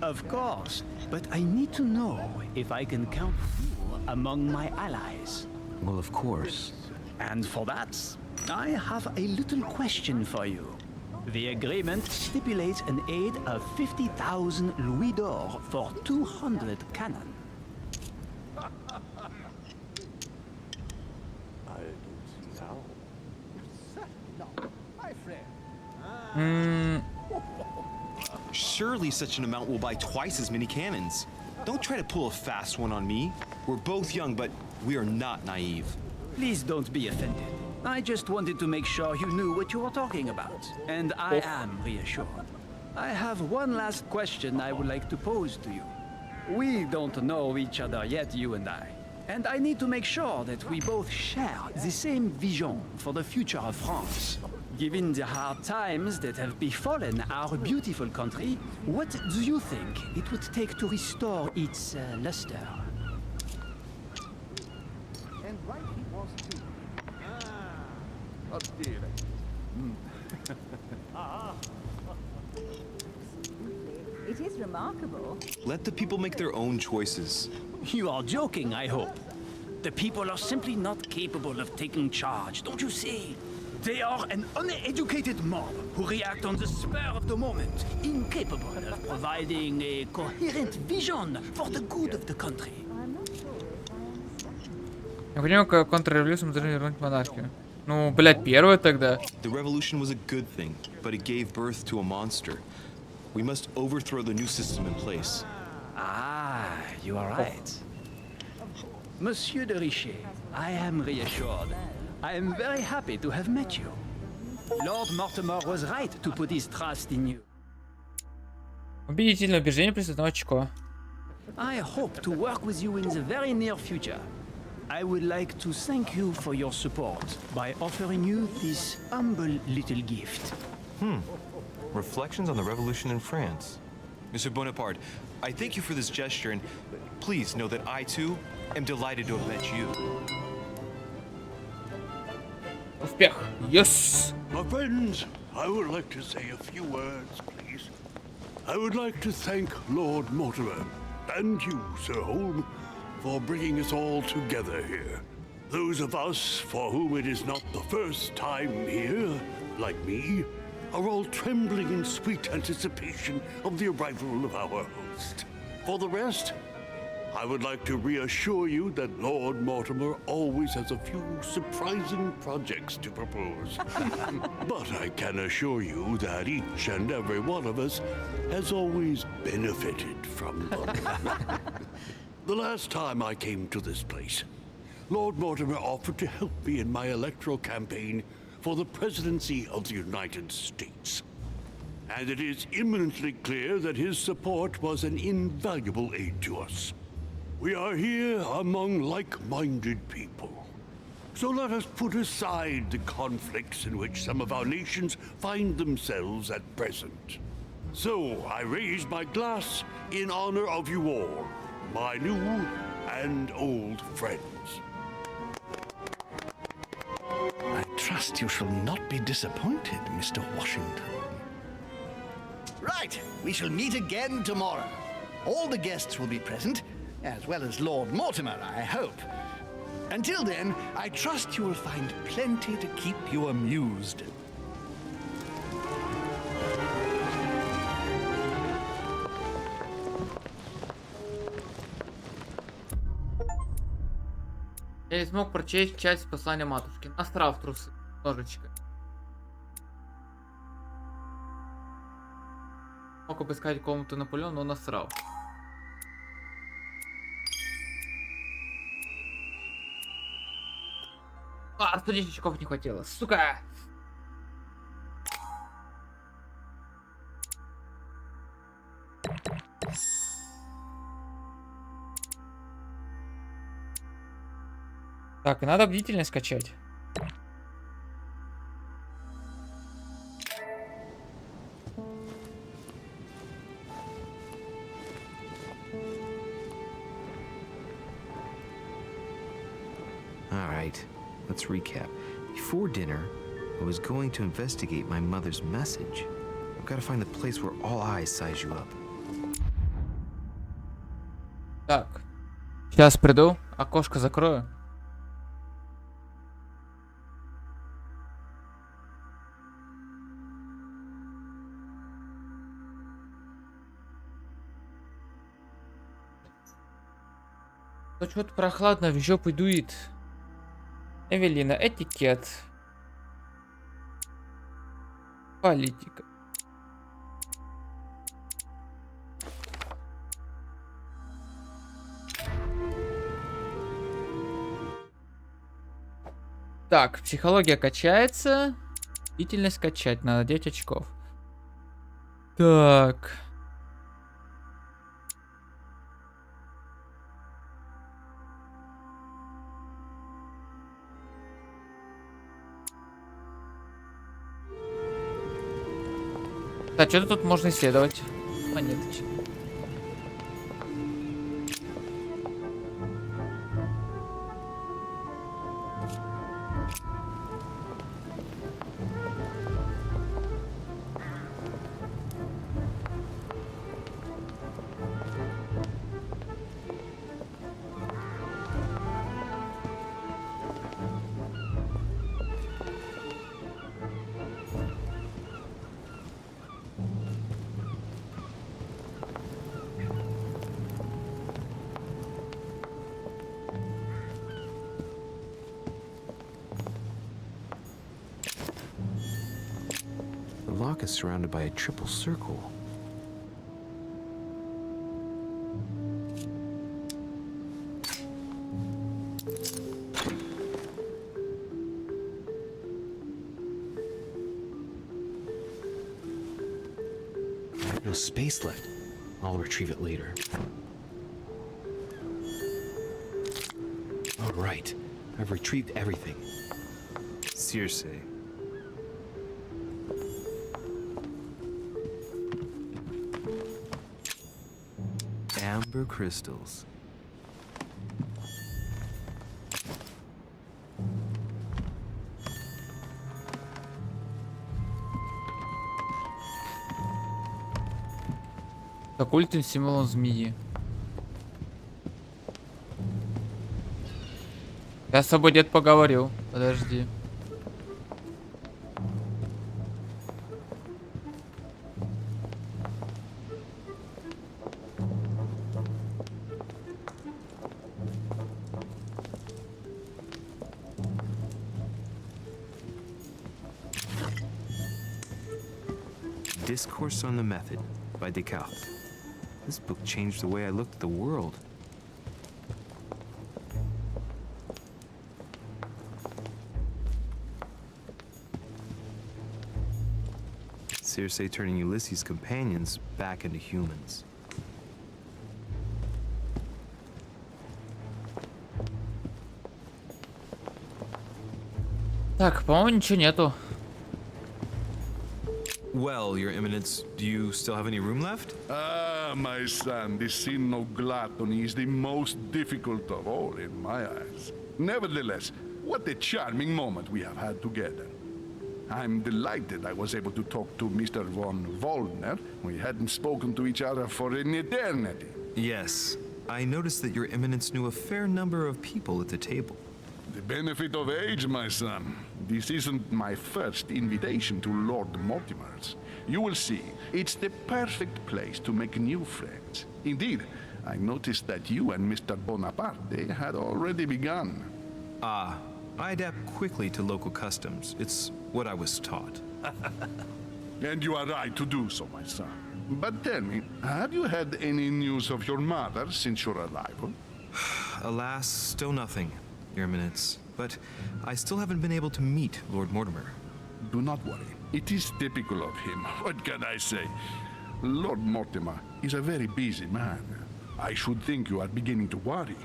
Of course, but I need to know if I can count you among my allies. Well, of course. And for that, I have a little question for you. The agreement stipulates an aid of 50,000 louis d'or for 200 cannon. Surely such an amount will buy twice as many cannons. Don't try to pull a fast one on me. We're both young, but we are not naive. Please don't be offended. I just wanted to make sure you knew what you were talking about, and I am reassured. I have one last question I would like to pose to you. We don't know each other yet, you and I need to make sure that we both share the same vision for the future of France. Given the hard times that have befallen our beautiful country, what do you think it would take to restore its luster? And right he was too. Oh dear. It is remarkable. Let the people make their own choices. You are joking, I hope. The people are simply not capable of taking charge, don't you see? They are an uneducated mob who react on the spur of the moment, incapable of providing a coherent vision for the good of the country. Необходимо контрреволюцию, мы должны вернуть монархию. Ну, блядь, первый тогда. The revolution was a good thing, but it gave birth to a monster. We must overthrow the new system in place. Ah, you are right. Monsieur de Richet, I am reassured. I am very happy to have met you. Lord Mortimer was right to put his trust in you. Убедительное убеждение плюс 1 очко. I hope to work with you in the very near future. I would like to thank you for your support by offering you this humble little gift. Reflections on the revolution in France. Mr. Bonaparte, I thank you for this gesture, and please know that I, too, am delighted to have met you. Успех. Yes. My friends, I would like to say a few words, please. I would like to thank Lord Mortimer and you, Sir Holm, for bringing us all together here. Those of us for whom it is not the first time here, like me, are all trembling in sweet anticipation of the arrival of our host. For the rest, I would like to reassure you that Lord Mortimer always has a few surprising projects to propose. But I can assure you that each and every one of us has always benefited from them. The last time I came to this place, Lord Mortimer offered to help me in my electoral campaign for the presidency of the United States. And it is imminently clear that his support was an invaluable aid to us. We are here among like-minded people. So let us put aside the conflicts in which some of our nations find themselves at present. So I raise my glass in honor of you all, my new and old friends. I trust you shall not be disappointed, Mr. Washington. Right, we shall meet again tomorrow. All the guests will be present, as well as Lord Mortimer, I hope. Until then, I trust you will find plenty to keep you amused. Я не смог прочесть часть послания матушки. Насрал в трусы. Ножичка. Мог обыскать комнату Наполеона, но насрал. А, 110 очков не хватило. Сука! Так, и надо бдительность качать. All right, let's recap. Before dinner, I was going to investigate my mother's message. I've got to find the place where all eyes size you up. Так. Сейчас приду, окошко закрою. То что-то прохладно, в жопу дует. Эвелина, этикет. Политика. Так, психология качается. Бдительность качать надо, 9 очков. Так. Так, что-то тут можно исследовать. Монеточки. The lock is surrounded by a triple circle. No space left. I'll retrieve it later. All right, I've retrieved everything. Circe. Amber crystals. Оккультным символом змеи. Я с тобой, дед, поговорил. Подожди. Discourse on the Method by Descartes. This book changed the way I looked at the world. Circe turning Ulysses' companions back into humans. Так, по-моему, ничего нету. Well, Your Eminence, do you still have any room left? Ah, my son, the sin of gluttony is the most difficult of all in my eyes. Nevertheless, what a charming moment we have had together. I'm delighted I was able to talk to Mr. von Wollner. We hadn't spoken to each other for an eternity. Yes. I noticed that Your Eminence knew a fair number of people at the table. The benefit of age, my son. This isn't my first invitation to Lord Mortimer's. You will see, it's the perfect place to make new friends. Indeed, I noticed that you and Mr. Bonaparte had already begun. Ah, I adapt quickly to local customs. It's what I was taught. And you are right to do so, my son. But tell me, have you had any news of your mother since your arrival? Alas, still nothing, Your Eminence. But I still haven't been able to meet Lord Mortimer. Do not worry. It is typical of him. What can I say? Lord Mortimer is a very busy man. I should think you are beginning to worry.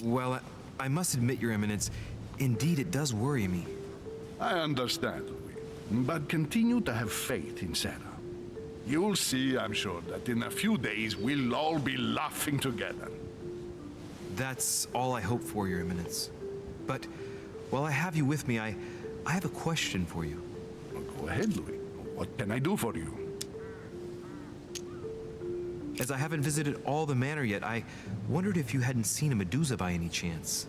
Well, I must admit, Your Eminence, indeed it does worry me. I understand, Louis, but continue to have faith in Sarah. You'll see, I'm sure, that in a few days we'll all be laughing together. That's all I hope for, Your Eminence. But while I have you with me, I have a question for you. Well, go ahead, Louis. What can I do for you? As I haven't visited all the manor yet, I wondered if you hadn't seen a Medusa by any chance.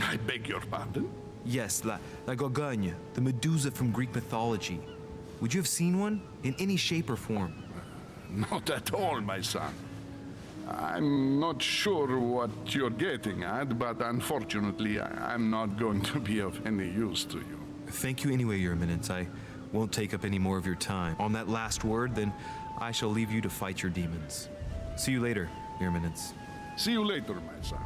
I beg your pardon? Yes, la Gorgogne, the Medusa from Greek mythology. Would you have seen one in any shape or form? Not at all, my son. I'm not sure what you're getting at, but unfortunately, I'm not going to be of any use to you. Thank you anyway, Your Eminence. I won't take up any more of your time. On that last word, then I shall leave you to fight your demons. See you later, Your Eminence. See you later, my son.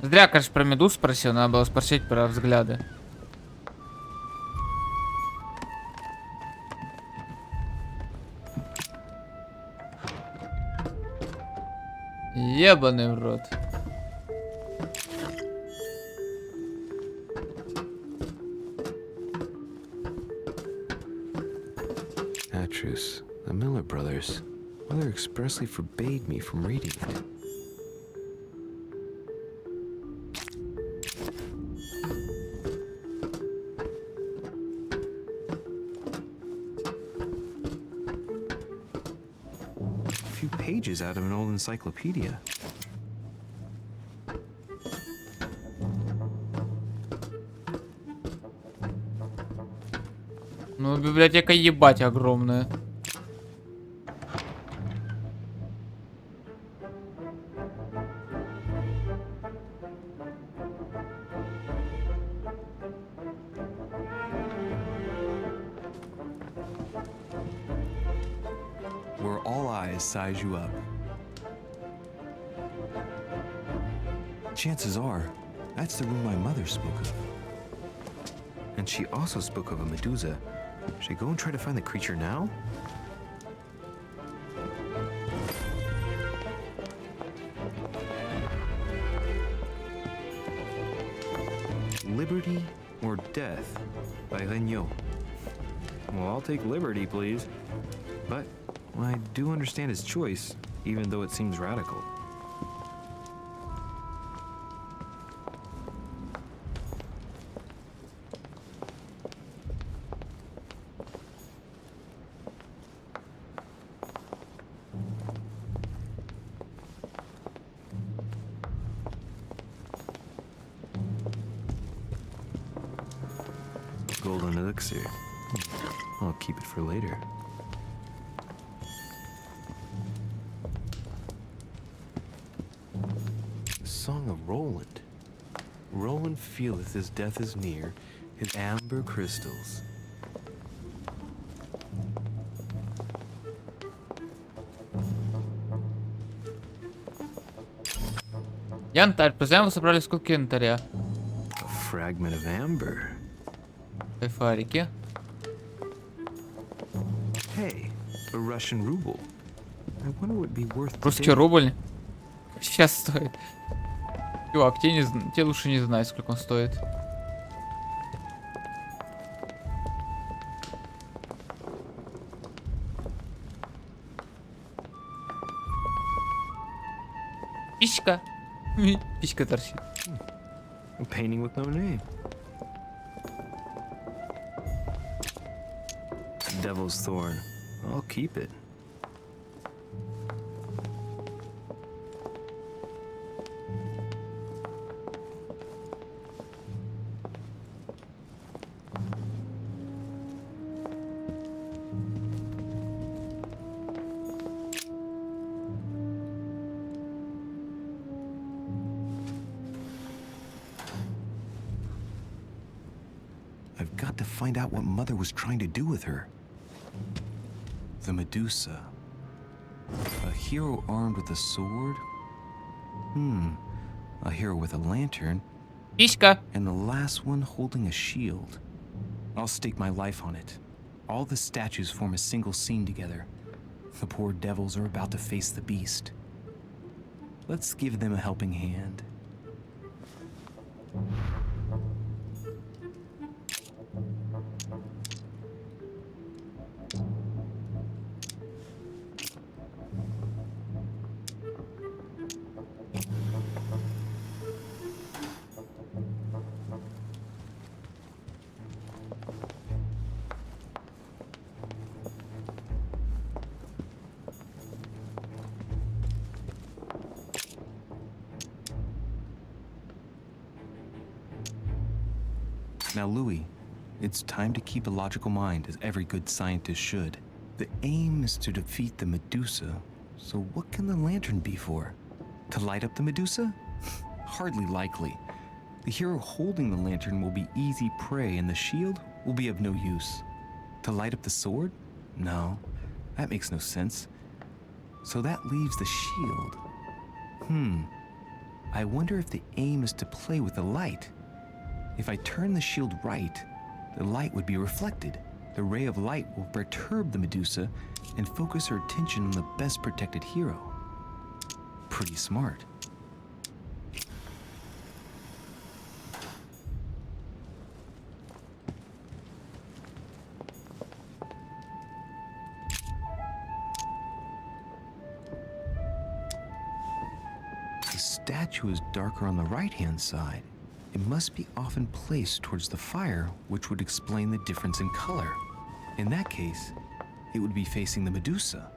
Зря, конечно, про Медуз спросил, надо было спросить про взгляды. Ебаный в рот. Atrus, the Miller brothers. Mother expressly forbade me from reading it. A few pages out of an old encyclopedia. Ну, библиотека ебать огромная. Where all eyes size you up. Chances are, that's the room my mother spoke of. And she also spoke of a Medusa. Should I go and try to find the creature now? Liberty or Death by Regnault. Well, I'll take liberty, please. But I do understand his choice, even though it seems radical. Golden elixir. I'll keep it for later. Song of Roland. Roland feeleth his death is near, his amber crystals. Янтарь. Познаем, вы собрали сколько янтаря? A fragment of amber. Кайфарики. Hey, a Russian ruble. I wonder what would be worth Русский today. рубль. Сейчас стоит. Чувак, тебе лучше не знать, сколько он стоит. Писька. Писька торчит. A painting with no name. Devil's Thorn. I'll keep it. I've got to find out what Mother was trying to do with her. The Medusa. A hero armed with a sword? A hero with a lantern. Писька. And the last one holding a shield. I'll stake my life on it. All the statues form a single scene together. The poor devils are about to face the beast. Let's give them a helping hand. Now, Louis, it's time to keep a logical mind, as every good scientist should. The aim is to defeat the Medusa, so what can the lantern be for? To light up the Medusa? Hardly likely. The hero holding the lantern will be easy prey, and the shield will be of no use. To light up the sword? No, that makes no sense. So that leaves the shield. I wonder if the aim is to play with the light. If I turn the shield right, the light would be reflected. The ray of light will perturb the Medusa and focus her attention on the best protected hero. Pretty smart. The statue is darker on the right-hand side. It must be often placed towards the fire, which would explain the difference in color. In that case, it would be facing the Medusa.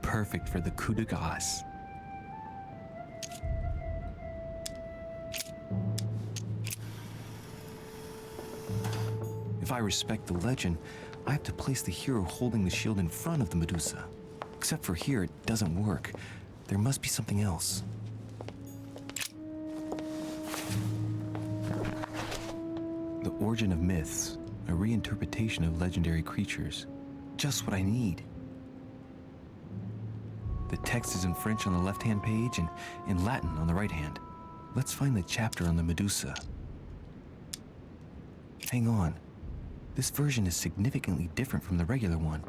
Perfect for the coup de grace. If I respect the legend, I have to place the hero holding the shield in front of the Medusa. Except for here, it doesn't work. There must be something else. The origin of myths, a reinterpretation of legendary creatures. Just what I need. The text is in French on the left-hand page and in Latin on the right hand. Let's find the chapter on the Medusa. Hang on. This version is significantly different from the regular one.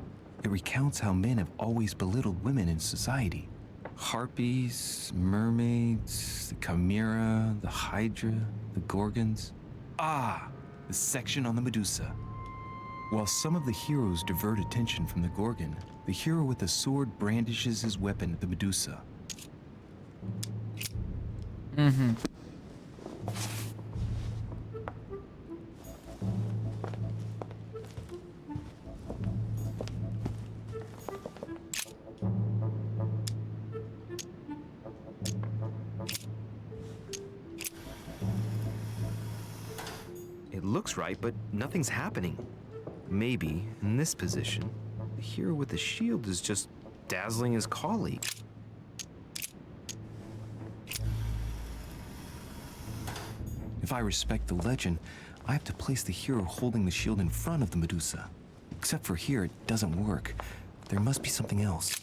It recounts how men have always belittled women in society. Harpies, mermaids, the chimera, the hydra, the gorgons. The section on the Medusa. While some of the heroes divert attention from the Gorgon, the hero with the sword brandishes his weapon at the Medusa. It looks right, but nothing's happening. Maybe, in this position, the hero with the shield is just dazzling his colleague. If I respect the legend, I have to place the hero holding the shield in front of the Medusa. Except for here, it doesn't work. There must be something else.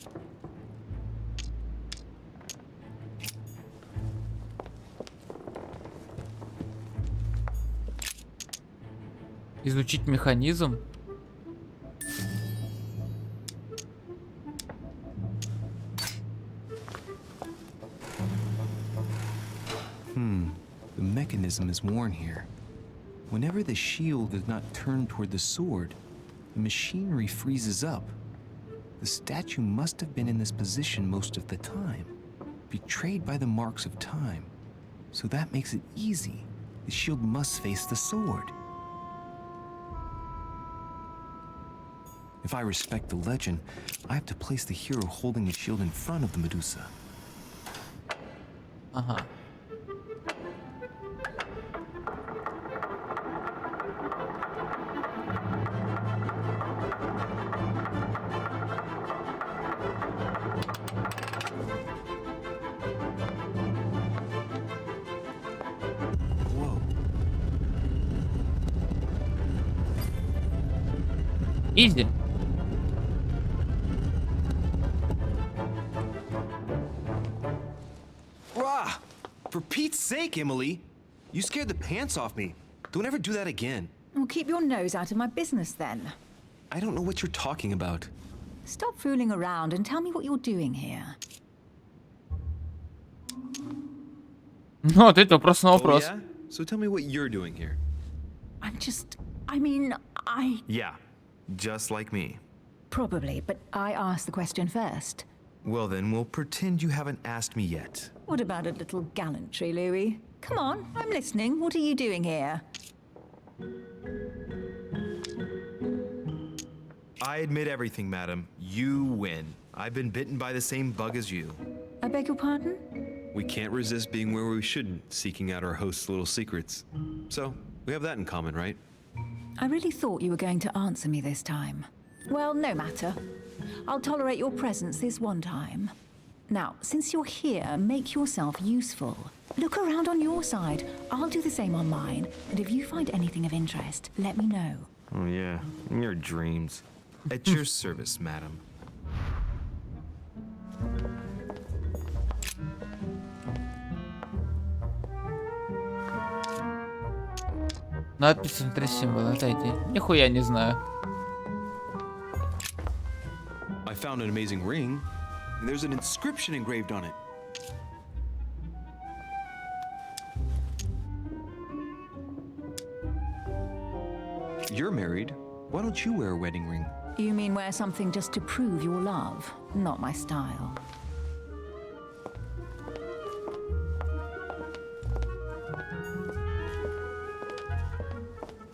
Изучить механизм. The mechanism is worn here. Whenever the shield is not turned toward the sword, the machinery freezes up. The statue must have been in this position most of the time, betrayed by the marks of time. So that makes it easy. The shield must face the sword. If I respect the legend, I have to place the hero holding the shield in front of the Medusa. Whoa. Easy. Rah! For Pete's sake, Emily! You scared the pants off me. Don't ever do that again. Well, keep your nose out of my business then. I don't know what you're talking about. Stop fooling around and tell me what you're doing here. Ну, ответь вопрос на вопрос. Oh, yeah? So tell me what you're doing here. I mean, Yeah, just like me. Probably, but I asked the question first. Well, then we'll pretend you haven't asked me yet. What about a little gallantry, Louis? Come on, I'm listening. What are you doing here? I admit everything, madam. You win. I've been bitten by the same bug as you. I beg your pardon? We can't resist being where we shouldn't, seeking out our host's little secrets. So, we have that in common, right? I really thought you were going to answer me this time. Well, no matter. I'll tolerate your presence this one time. Now, since you're here, make yourself useful. Look around on your side. I'll do the same on mine. And if you find anything of interest, let me know. Oh, yeah. In your dreams. At your service, madam. Надпись внутри символа. Отойди. Нихуя не знаю. I found an amazing ring, and there's an inscription engraved on it. You're married. Why don't you wear a wedding ring? You mean wear something just to prove your love? Not my style.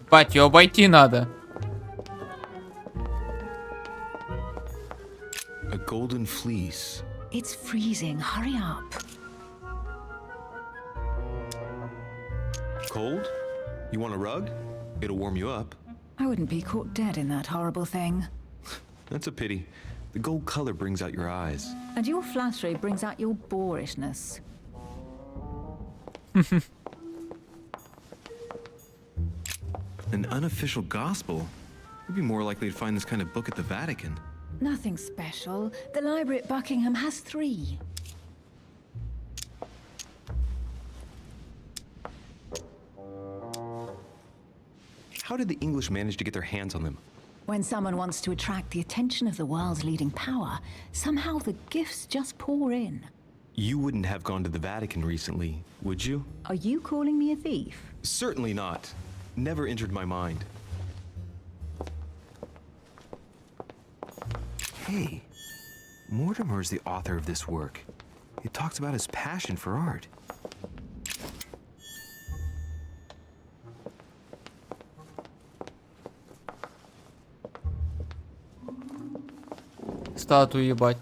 Бать, ее обойти надо. A golden fleece. It's freezing. Hurry up. Cold? You want a rug? It'll warm you up. I wouldn't be caught dead in that horrible thing. That's a pity. The gold color brings out your eyes. And your flattery brings out your boorishness. An unofficial gospel? You'd be more likely to find this kind of book at the Vatican. Nothing special. The library at Buckingham has 3. How did the English manage to get their hands on them? When someone wants to attract the attention of the world's leading power, somehow the gifts just pour in. You wouldn't have gone to the Vatican recently, would you? Are you calling me a thief? Certainly not. Never entered my mind. Hey, Mortimer's the author of this work. It talks about his passion for art. Статую ебать.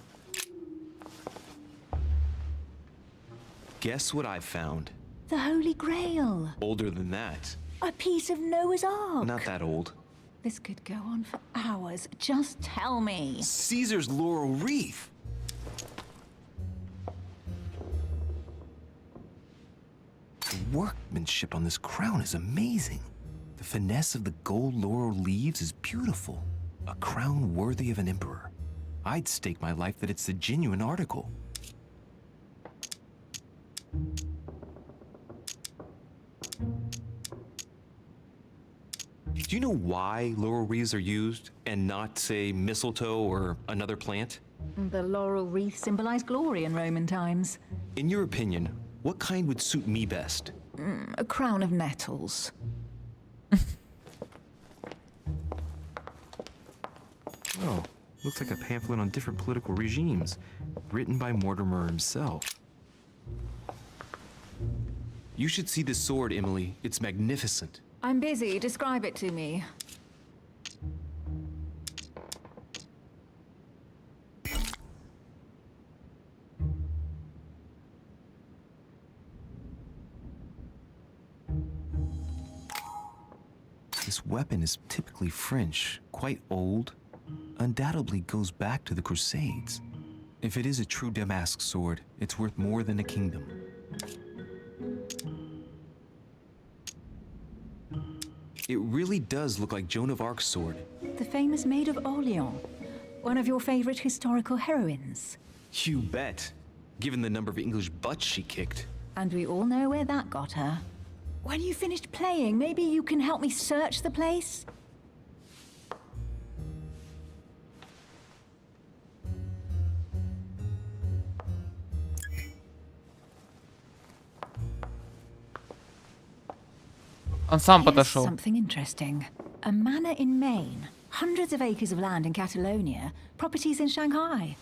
Guess what I found? The Holy Grail. Older than that. A piece of Noah's Ark. Not that old. This could go on for hours. Just tell me. Caesar's laurel wreath. The workmanship on this crown is amazing. The finesse of the gold laurel leaves is beautiful. A crown worthy of an emperor. I'd stake my life that it's the genuine article. Do you know why laurel wreaths are used and not, say, mistletoe or another plant? The laurel wreath symbolized glory in Roman times. In your opinion, what kind would suit me best? A crown of nettles. Oh, looks like a pamphlet on different political regimes, written by Mortimer himself. You should see this sword, Emily. It's magnificent. I'm busy. Describe it to me. This weapon is typically French, quite old, undoubtedly goes back to the Crusades. If it is a true Damask sword, it's worth more than a kingdom. It really does look like Joan of Arc's sword. The famous Maid of Orleans. One of your favorite historical heroines. You bet, given the number of English butts she kicked. And we all know where that got her. When you finished playing, maybe you can help me search the place? Он сам Here's подошел. something interesting. A manor in Maine, hundreds of acres of land in Catalonia, properties in Shanghai.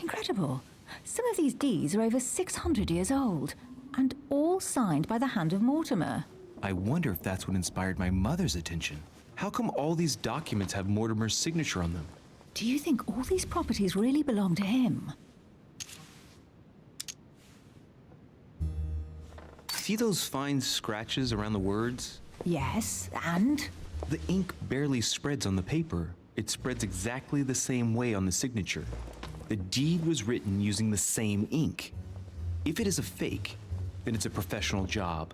Incredible. Some of these deeds are over 600 years old, and all signed by the hand of Mortimer. I wonder if that's what inspired my mother's attention. How come all these documents have Mortimer's signature on them? Do you think all these properties really belong to him? See those fine scratches around the words? Yes, and? The ink barely spreads on the paper. It spreads exactly the same way on the signature. The deed was written using the same ink. If it is a fake, then it's a professional job.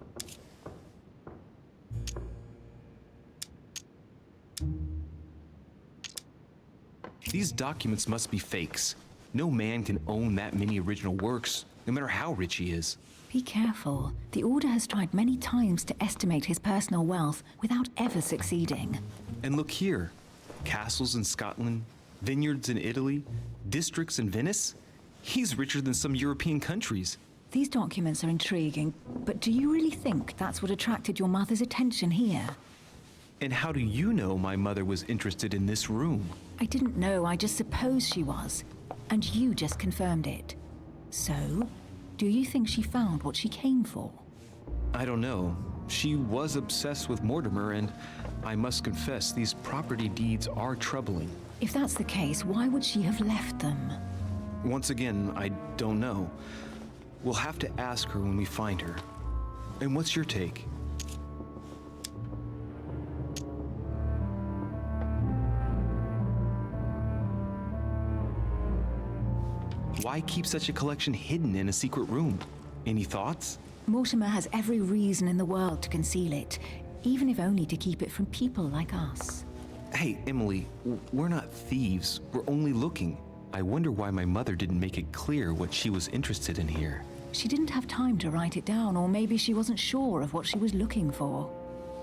These documents must be fakes. No man can own that many original works, no matter how rich he is. Be careful. The Order has tried many times to estimate his personal wealth without ever succeeding. And look here. Castles in Scotland, vineyards in Italy, districts in Venice. He's richer than some European countries. These documents are intriguing, but do you really think that's what attracted your mother's attention here? And how do you know my mother was interested in this room? I didn't know, I just supposed she was. And you just confirmed it. So, do you think she found what she came for? I don't know. She was obsessed with Mortimer, and I must confess, these property deeds are troubling. If that's the case, why would she have left them? Once again, I don't know. We'll have to ask her when we find her. And what's your take? Why keep such a collection hidden in a secret room? Any thoughts? Mortimer has every reason in the world to conceal it, even if only to keep it from people like us. Hey, Emily, we're not thieves. We're only looking. I wonder why my mother didn't make it clear what she was interested in here. She didn't have time to write it down, or maybe she wasn't sure of what she was looking for.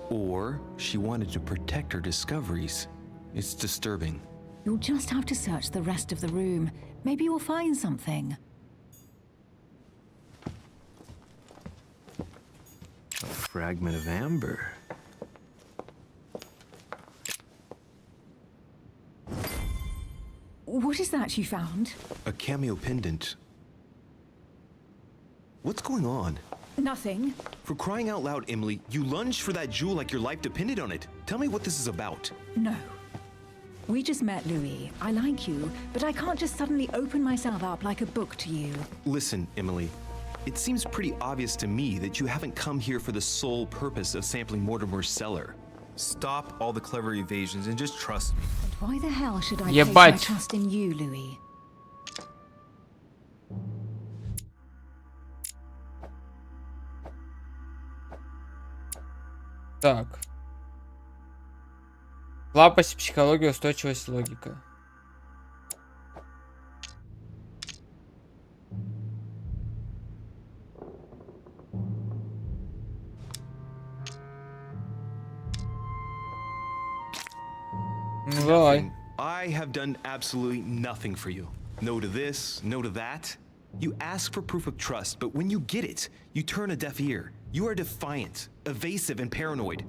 Or she wanted to protect her discoveries. It's disturbing. You'll just have to search the rest of the room. Maybe you'll find something. A fragment of amber. What is that you found? A cameo pendant. What's going on? Nothing. For crying out loud, Emily, you lunged for that jewel like your life depended on it. Tell me what this is about. No. We just met, Louis. I like you, but I can't just suddenly open myself up like a book to you. Listen, Emily. It seems pretty obvious to me that you haven't come here for the sole purpose of sampling Mortimer's cellar. Stop all the clever evasions and just trust me. And why the hell should I place my Ебать. trust in you, Louis? Так. Слабость, психология, устойчивость, логика. Ну давай. I have done absolutely nothing for you. No to this, no to that. You ask for proof of trust, but when you get it, you turn a deaf ear. You are defiant, evasive, and paranoid.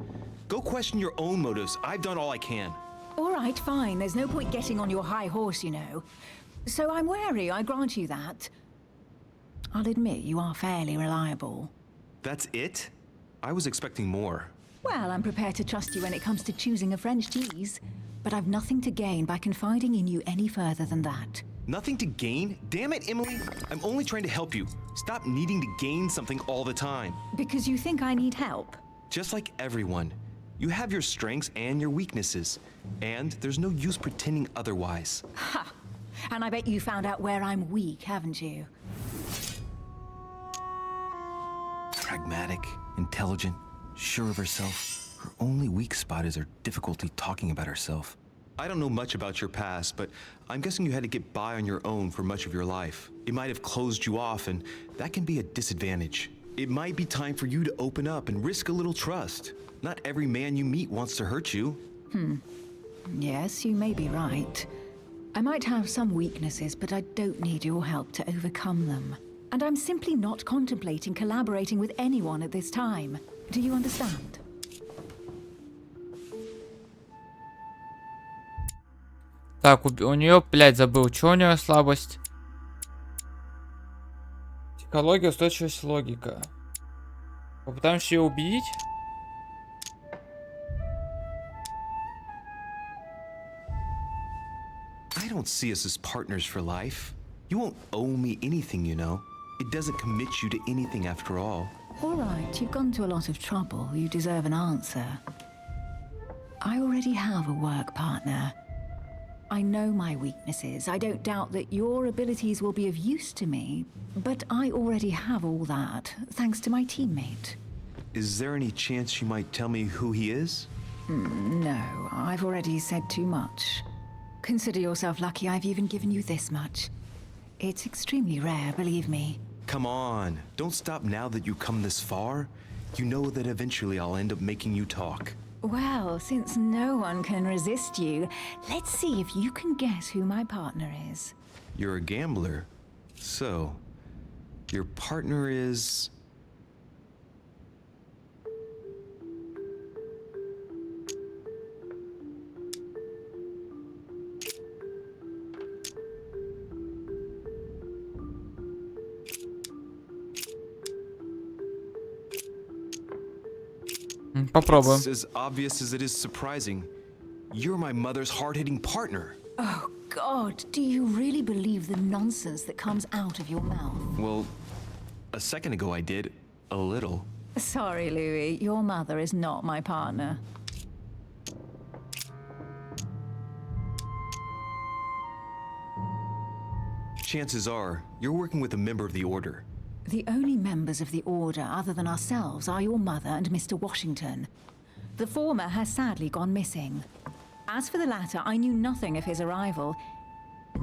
Go question your own motives. I've done all I can. All right, fine. There's no point getting on your high horse, you know. So I'm wary, I grant you that. I'll admit you are fairly reliable. That's it? I was expecting more. Well, I'm prepared to trust you when it comes to choosing a French cheese. But I've nothing to gain by confiding in you any further than that. Nothing to gain? Damn it, Emily! I'm only trying to help you. Stop needing to gain something all the time. Because you think I need help? Just like everyone. You have your strengths and your weaknesses. And there's no use pretending otherwise. Ha! And I bet you found out where I'm weak, haven't you? Pragmatic, intelligent, sure of herself. Her only weak spot is her difficulty talking about herself. I don't know much about your past, but I'm guessing you had to get by on your own for much of your life. It might have closed you off, and that can be a disadvantage. It might be time for you to open up and risk a little trust. Not every man you meet wants to hurt you. Yes, you may be right. I might have some weaknesses, but I don't need your help to overcome them. And I'm simply not contemplating collaborating with anyone at this time. Do you understand? Так, у нее, блядь, забыл, что у нее слабость? Психология, устойчивость, логика. Попытаемся ее убедить. I don't see us as partners for life. You won't owe me anything, you know. It doesn't commit you to anything after all. All right, you've gone to a lot of trouble. You deserve an answer. I already have a work partner. I know my weaknesses. I don't doubt that your abilities will be of use to me, but I already have all that, thanks to my teammate. Is there any chance you might tell me who he is? No, I've already said too much. Consider yourself lucky I've even given you this much. It's extremely rare, believe me. Come on, don't stop now that you've come this far. You know that eventually I'll end up making you talk. Well, since no one can resist you, let's see if you can guess who my partner is. You're a gambler. So, your partner is... Попробуем. It's as obvious as it is surprising. You're my mother's hard-hitting partner. Oh, God, do you really believe the nonsense that comes out of your mouth? Well, a second ago I did. A little. Sorry, Louis, your mother is not my partner. Chances are, you're working with a member of the Order. The only members of the Order other than ourselves are your mother and Mr. Washington. The former has sadly gone missing. As for the latter, I knew nothing of his arrival.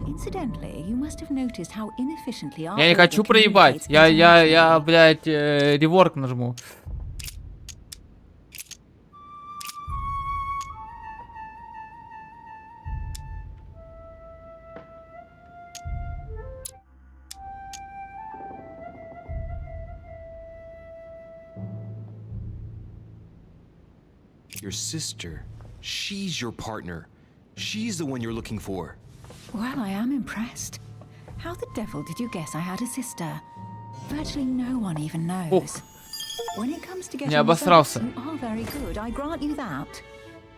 Incidentally, you must have noticed how inefficiently our Я не хочу проебать. Я, блядь, реворк нажму. Your sister. She's your partner. She's the one you're looking for. Well, I am impressed. How the devil did you guess I had a sister? Virtually no one even knows. When it comes to getting results, you are very good, I grant you that.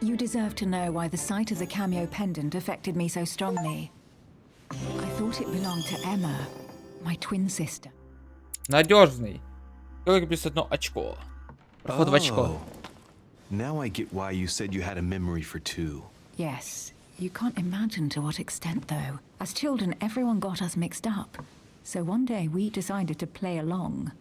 You deserve to know why the sight of the cameo pendant affected me so strongly. I thought it belonged to Emma, my twin sister. Надежный. Только плюс одно очко. Проход в очко. Now I get why you said you had a memory for two. Yes. You can't imagine to what extent, though. As children, everyone got us mixed up. So one day we decided to play along.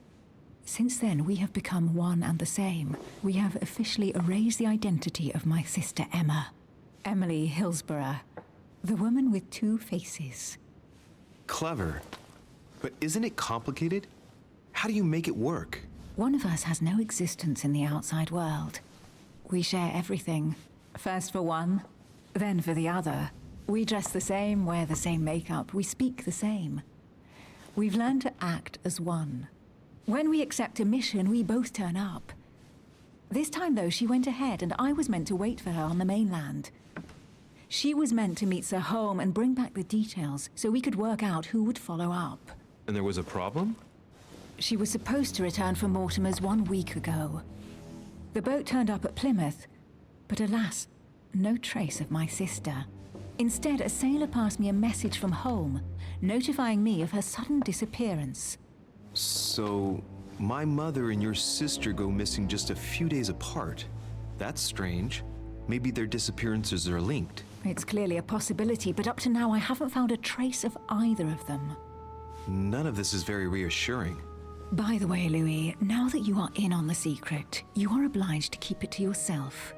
Since then, we have become one and the same. We have officially erased the identity of my sister Emma. Emily Hillsborough. The woman with two faces. Clever. But isn't it complicated? How do you make it work? One of us has no existence in the outside world. We share everything. First for one, then for the other. We dress the same, wear the same makeup, we speak the same. We've learned to act as one. When we accept a mission, we both turn up. This time, though, she went ahead and I was meant to wait for her on the mainland. She was meant to meet Sir Home and bring back the details so we could work out who would follow up. And there was a problem? She was supposed to return from Mortimer's 1 week ago. The boat turned up at Plymouth, but alas, no trace of my sister. Instead, a sailor passed me a message from home, notifying me of her sudden disappearance. So, my mother and your sister go missing just a few days apart. That's strange. Maybe their disappearances are linked. It's clearly a possibility, but up to now I haven't found a trace of either of them. None of this is very reassuring. By the way, Louis, now that you are in on the secret, you are obliged to keep it to yourself,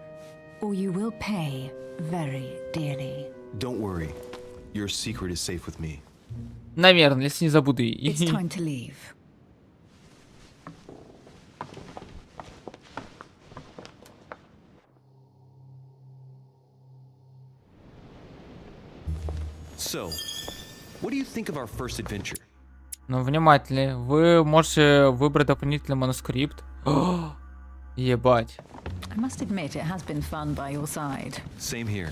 or you will pay very dearly. Don't worry. Your secret is safe with me. Наверное, если не забуду. It's time to leave. So, what do you think of our first adventure? Ну, внимательнее. Вы можете выбрать дополнительный манускрипт. О, ебать. I must admit, it has been fun by your side. Same here.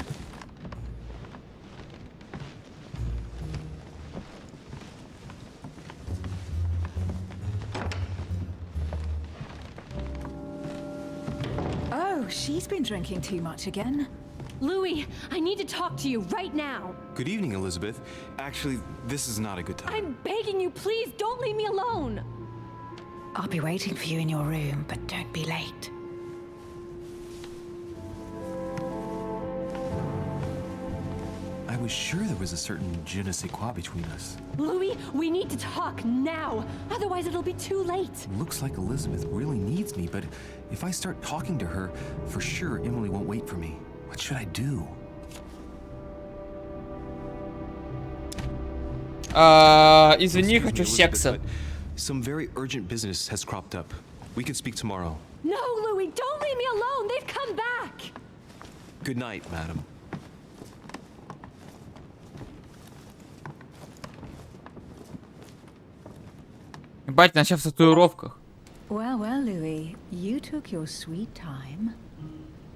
she's been drinking too much again. Louis, I need to talk to you right now. Good evening, Elizabeth. Actually, this is not a good time. I'm begging you, please don't leave me alone. I'll be waiting for you in your room, but don't be late. I was sure there was a certain je ne sais quoi between us. Louis, we need to talk now. Otherwise, it'll be too late. Looks like Elizabeth really needs me, but if I start talking to her, for sure Emily won't wait for me. What should I do? Извини, хочу секса. Some very urgent business has cropped up. We can speak tomorrow. No, Louis, don't leave me alone. They've come back. Good night, madam. Ебать, начав в татуировках. Well, well, Louis, you took your sweet time.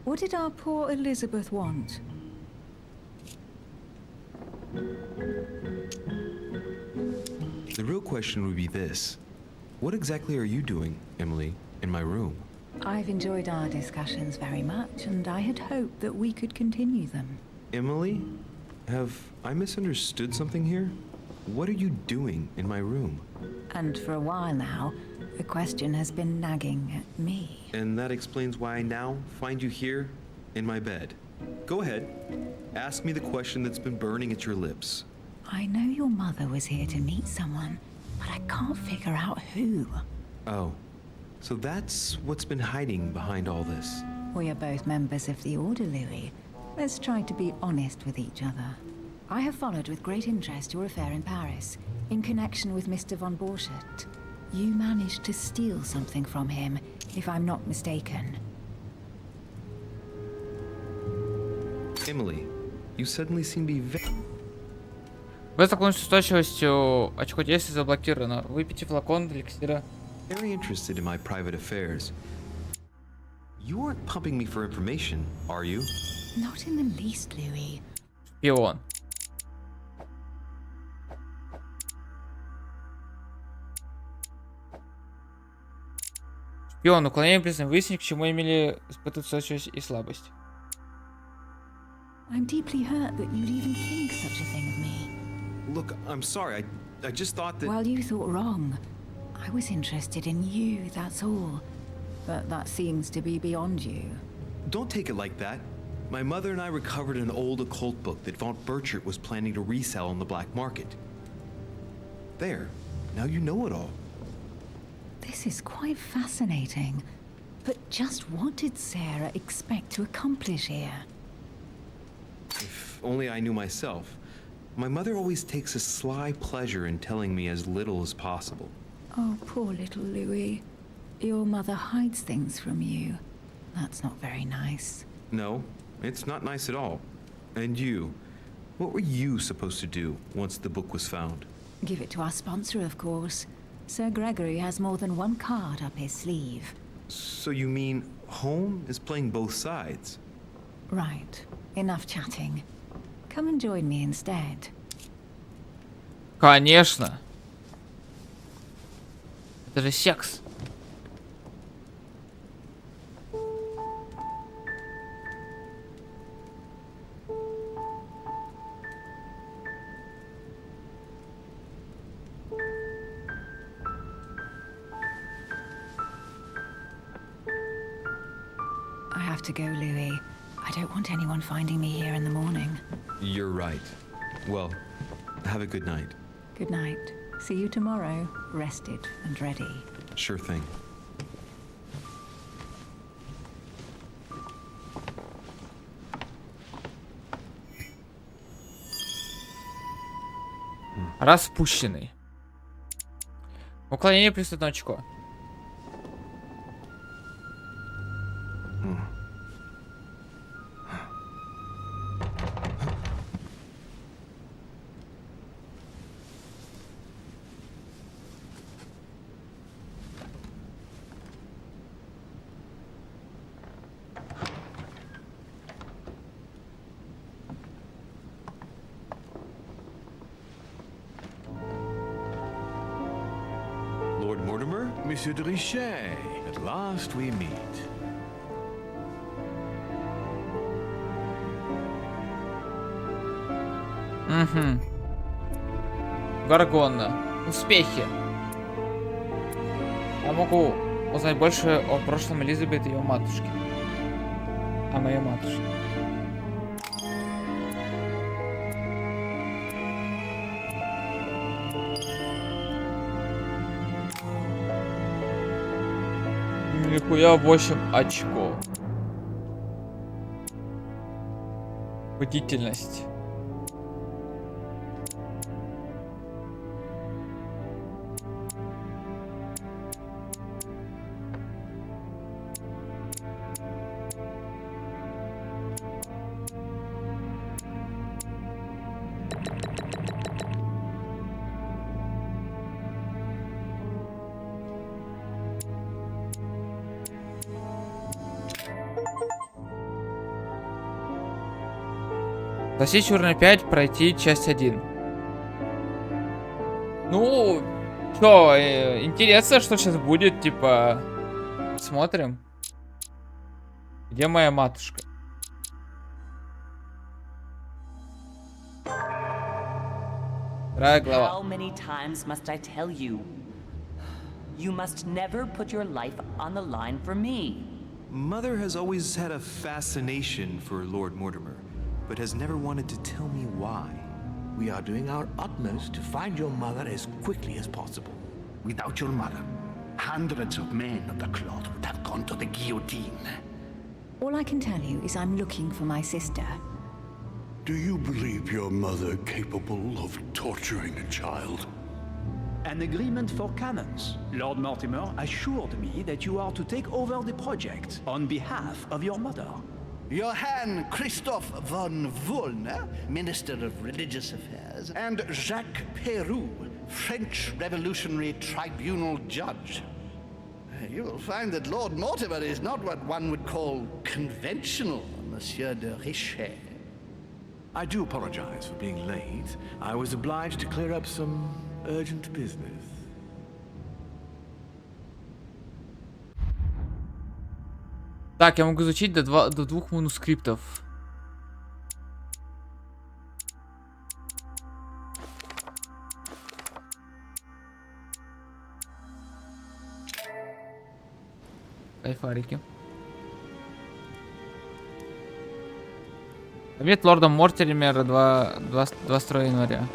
What did our poor Elizabeth want? The real question would be this. What exactly are you doing, Emily, in my room? I've enjoyed our discussions very much, and I had hoped that we could continue them. Emily? Have I misunderstood something here? What are you doing in my room? And for a while now, the question has been nagging at me. And that explains why I now find you here in my bed. Go ahead. Ask me the question that's been burning at your lips. I know your mother was here to meet someone, but I can't figure out who. Oh, so that's what's been hiding behind all this. We are both members of the Order, Louis. Let's try to be honest with each other. I have followed with great interest your affair in Paris, in connection with Mr. von Borchardt. You managed to steal something from him, if I'm not mistaken. Emily, you suddenly seem to be Вы столкнулись с устойчивостью, очко действия заблокировано. Выпейте флакон эликсира. very interested in my private affairs. You aren't pumping me for information, are you? Not in the least, Louis. Шпион. Шпион, уклонение признан. Выяснить, к чему имели испытывать устойчивость и слабость. I'm deeply hurt that you'd even think such a thing of me. Look, I'm sorry. I just thought that... Well, you thought wrong. I was interested in you, that's all. But that seems to be beyond you. Don't take it like that. My mother and I recovered an old occult book that von Borchardt was planning to resell on the black market. There. Now you know it all. This is quite fascinating. But just what did Sarah expect to accomplish here? If only I knew myself. My mother always takes a sly pleasure in telling me as little as possible. Oh, poor little Louis. Your mother hides things from you. That's not very nice. No, it's not nice at all. And you? What were you supposed to do once the book was found? Give it to our sponsor, of course. Sir Gregory has more than one card up his sleeve. So you mean Home is playing both sides? Right. Enough chatting. Come and join me instead. Конечно. Это же секс. I have to go, Louis. I don't want anyone finding me here in the morning. You're right. Well, have a good night. Good night. See you tomorrow, rested and ready. Sure thing. Распущенный. Уклонение плюс 1 очко. Lord Mortimer, Monsieur de Richet, at last we meet. Угу. Гаргона. Успехи. Я могу узнать больше о прошлом Элизабет и ее матушке. О моей матушке. Нихуя 8 очков. Бдительность. Достичь уровня 5, пройти часть 1. Ну, чё, интересно, что сейчас будет, типа, смотрим. Где моя матушка? Вторая глава. How many times must I tell you? You must never put your life on the line for me. Mother has always had a fascination for Lord Mortimer, but has never wanted to tell me why. We are doing our utmost to find your mother as quickly as possible. Without your mother, hundreds of men of the cloth would have gone to the guillotine. All I can tell you is I'm looking for my sister. Do you believe your mother capable of torturing a child? An agreement for cannons. Lord Mortimer assured me that you are to take over the project on behalf of your mother. Johann Christoph von Wollner, Minister of Religious Affairs, and Jacques Peroux, French Revolutionary Tribunal Judge. You will find that Lord Mortimer is not what one would call conventional, Monsieur de Richet. I do apologize for being late. I was obliged to clear up some urgent business. Так, я могу изучить до 2 манускриптов. Кайфарики. Обед лорда Мортимера 22 января.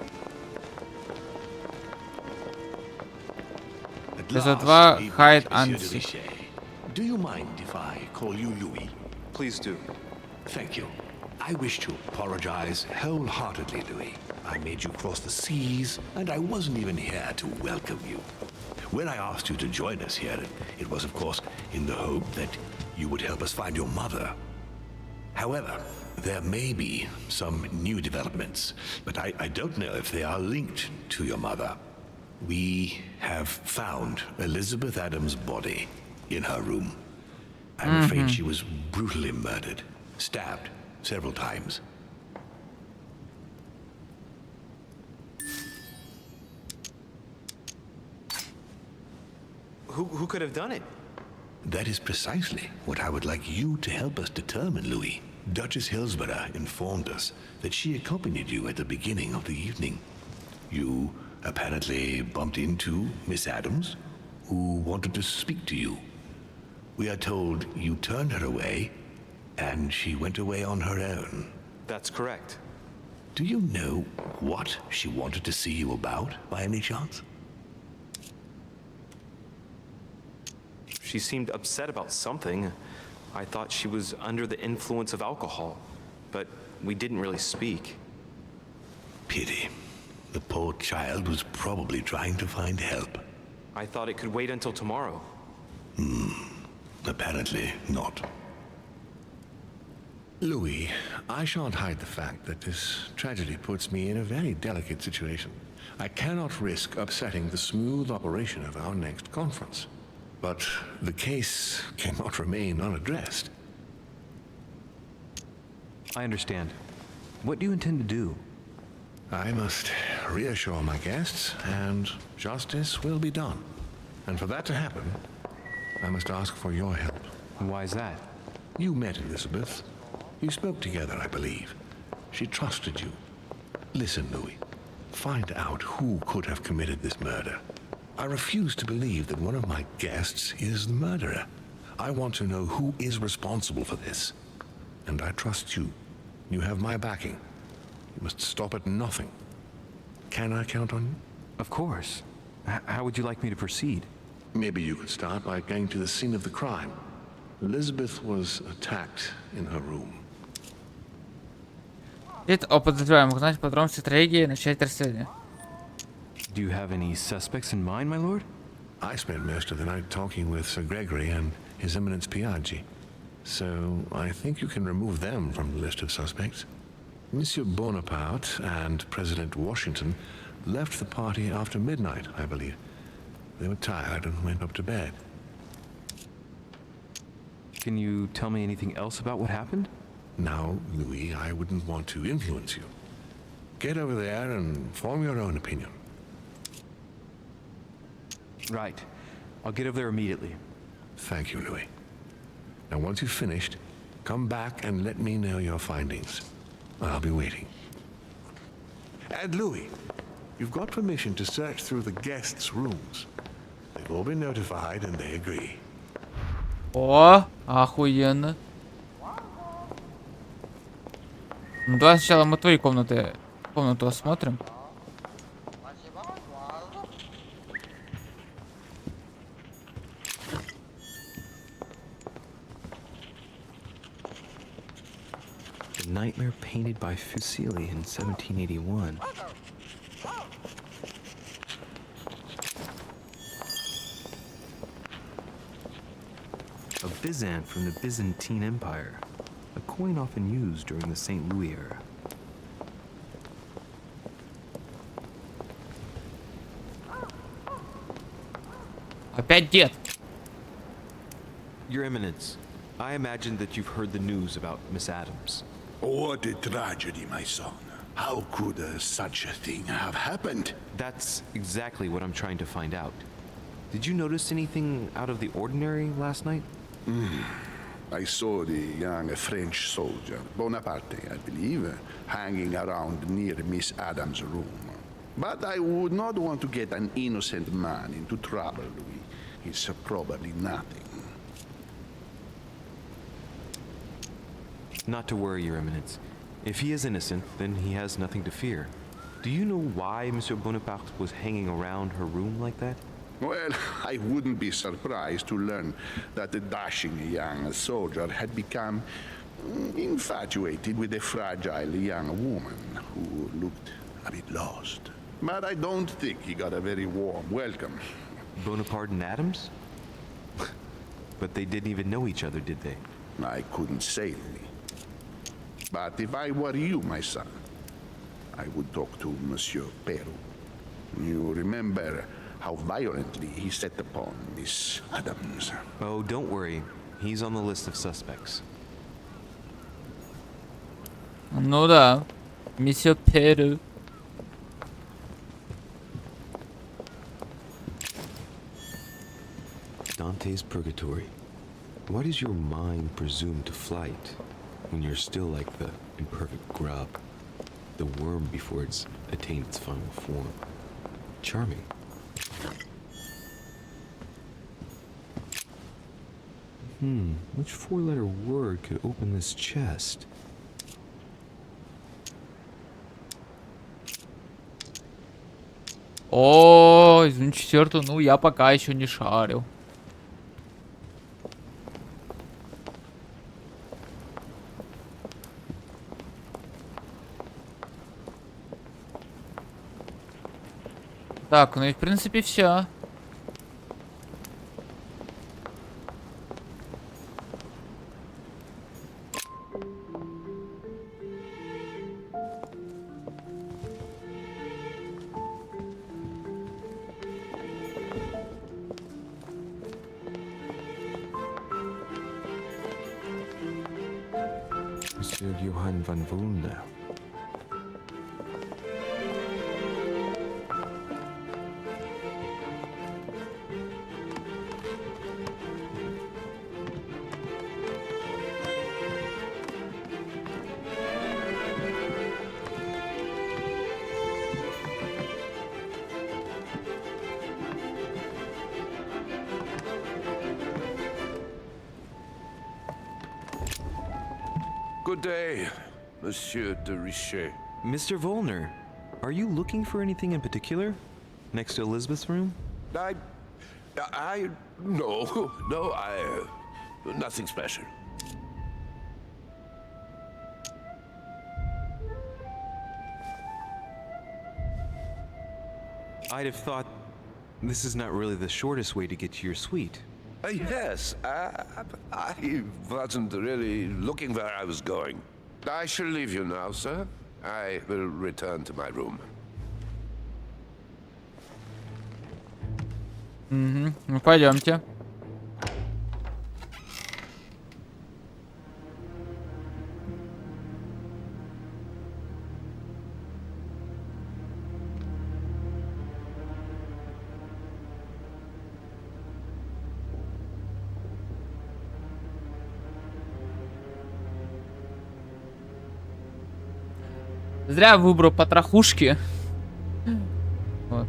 За 2 Hide and Seek. Do you mind if I call you Louis? Please do. Thank you. I wish to apologize wholeheartedly, Louis. I made you cross the seas, and I wasn't even here to welcome you. When I asked you to join us here, it was, of course, in the hope that you would help us find your mother. However, there may be some new developments, but I don't know if they are linked to your mother. We have found Elizabeth Adams' body in her room. I'm afraid she was brutally murdered, stabbed several times. Who could have done it? That is precisely what I would like you to help us determine, Louis. Duchess Hillsborough informed us that she accompanied you at the beginning of the evening. You apparently bumped into Miss Adams, who wanted to speak to you. We are told you turned her away, and she went away on her own. That's correct. Do you know what she wanted to see you about, by any chance? She seemed upset about something. I thought she was under the influence of alcohol, but we didn't really speak. Pity. The poor child was probably trying to find help. I thought it could wait until tomorrow. Apparently not. Louis, I shan't hide the fact that this tragedy puts me in a very delicate situation. I cannot risk upsetting the smooth operation of our next conference. But the case cannot remain unaddressed. I understand. What do you intend to do? I must reassure my guests, and justice will be done. And for that to happen, I must ask for your help. Why is that? You met Elizabeth. You spoke together, I believe. She trusted you. Listen, Louis. Find out who could have committed this murder. I refuse to believe that one of my guests is the murderer. I want to know who is responsible for this. And I trust you. You have my backing. You must stop at nothing. Can I count on you? Of course. How would you like me to proceed? Maybe you could start by going to the scene of the crime. Elizabeth was attacked in her room. Подозреваемых узнать подробности трагедии и начать расследование. Do you have any suspects in mind, my lord? I spent most of the night talking with Sir Gregory and His Eminence Piaggi, so I think you can remove them from the list of suspects. Monsieur Bonaparte and President Washington left the party after midnight, I believe. They were tired and went up to bed. Can you tell me anything else about what happened? Now, Louis, I wouldn't want to influence you. Get over there and form your own opinion. Right. I'll get over there immediately. Thank you, Louis. Now, once you've finished, come back and let me know your findings. I'll be waiting. And Louis, you've got permission to search through the guests' rooms. They've all been notified and they agree. О, охуенно. Ну, давай сначала мы твои комнату осмотрим. The nightmare painted by Fuseli in 1781. A Byzant from the Byzantine Empire. A coin often used during the St. Louis era. Опять дед. Your Eminence, I imagine that you've heard the news about Miss Adams. What a tragedy, my son. How could such a thing have happened? That's exactly what I'm trying to find out. Did you notice anything out of the ordinary last night? I saw the young French soldier, Bonaparte, I believe, hanging around near Miss Adams' room. But I would not want to get an innocent man into trouble, Louis. It's probably nothing. Not to worry, Your Eminence. If he is innocent, then he has nothing to fear. Do you know why Monsieur Bonaparte was hanging around her room like that? Well, I wouldn't be surprised to learn that the dashing young soldier had become infatuated with a fragile young woman who looked a bit lost. But I don't think he got a very warm welcome. Bonaparte and Adams? But they didn't even know each other, did they? I couldn't say, Louis. But if I were you, my son, I would talk to Monsieur Peru. You remember how violently he set upon Miss Adams. Oh, don't worry. He's on the list of suspects. Ну да. Monsieur Peru. Dante's Purgatory. Why does your mind presume to flight when you're still like the imperfect grub, the worm before it's attained its final form? Charming. Which four-letter word could open this chest? О, извини, четвертую, ну я пока еще не шарил. Так, ну и в принципе все. Monsieur Johann van Volnau. Good day, Monsieur de Richet. Mr. Volner, are you looking for anything in particular? Next to Elizabeth's room? No, nothing special. I'd have thought this is not really the shortest way to get to your suite. Yes, I wasn't really looking where I was going. I shall leave you now, sir. I will return to my room. Угу. Ну пойдемте. Зря выбрал потрохушки. Вот.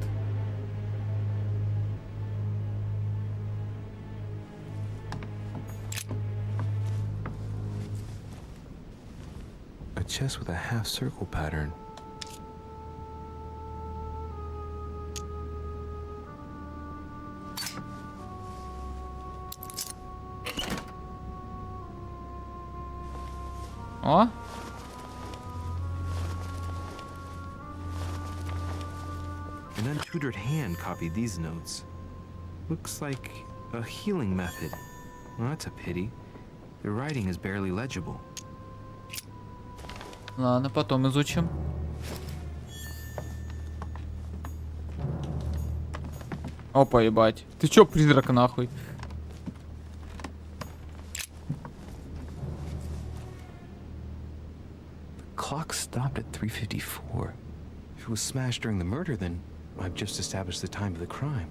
A chest with a half circle pattern. О! An untutored hand copied these notes. Looks like a healing method. Well, that's a pity. The writing is barely legible. Ладно, потом изучим. Опа, ебать. Ты чё, призрак, нахуй? The clock stopped at 3:54. If it was smashed during the murder, then I've just established the time of the crime.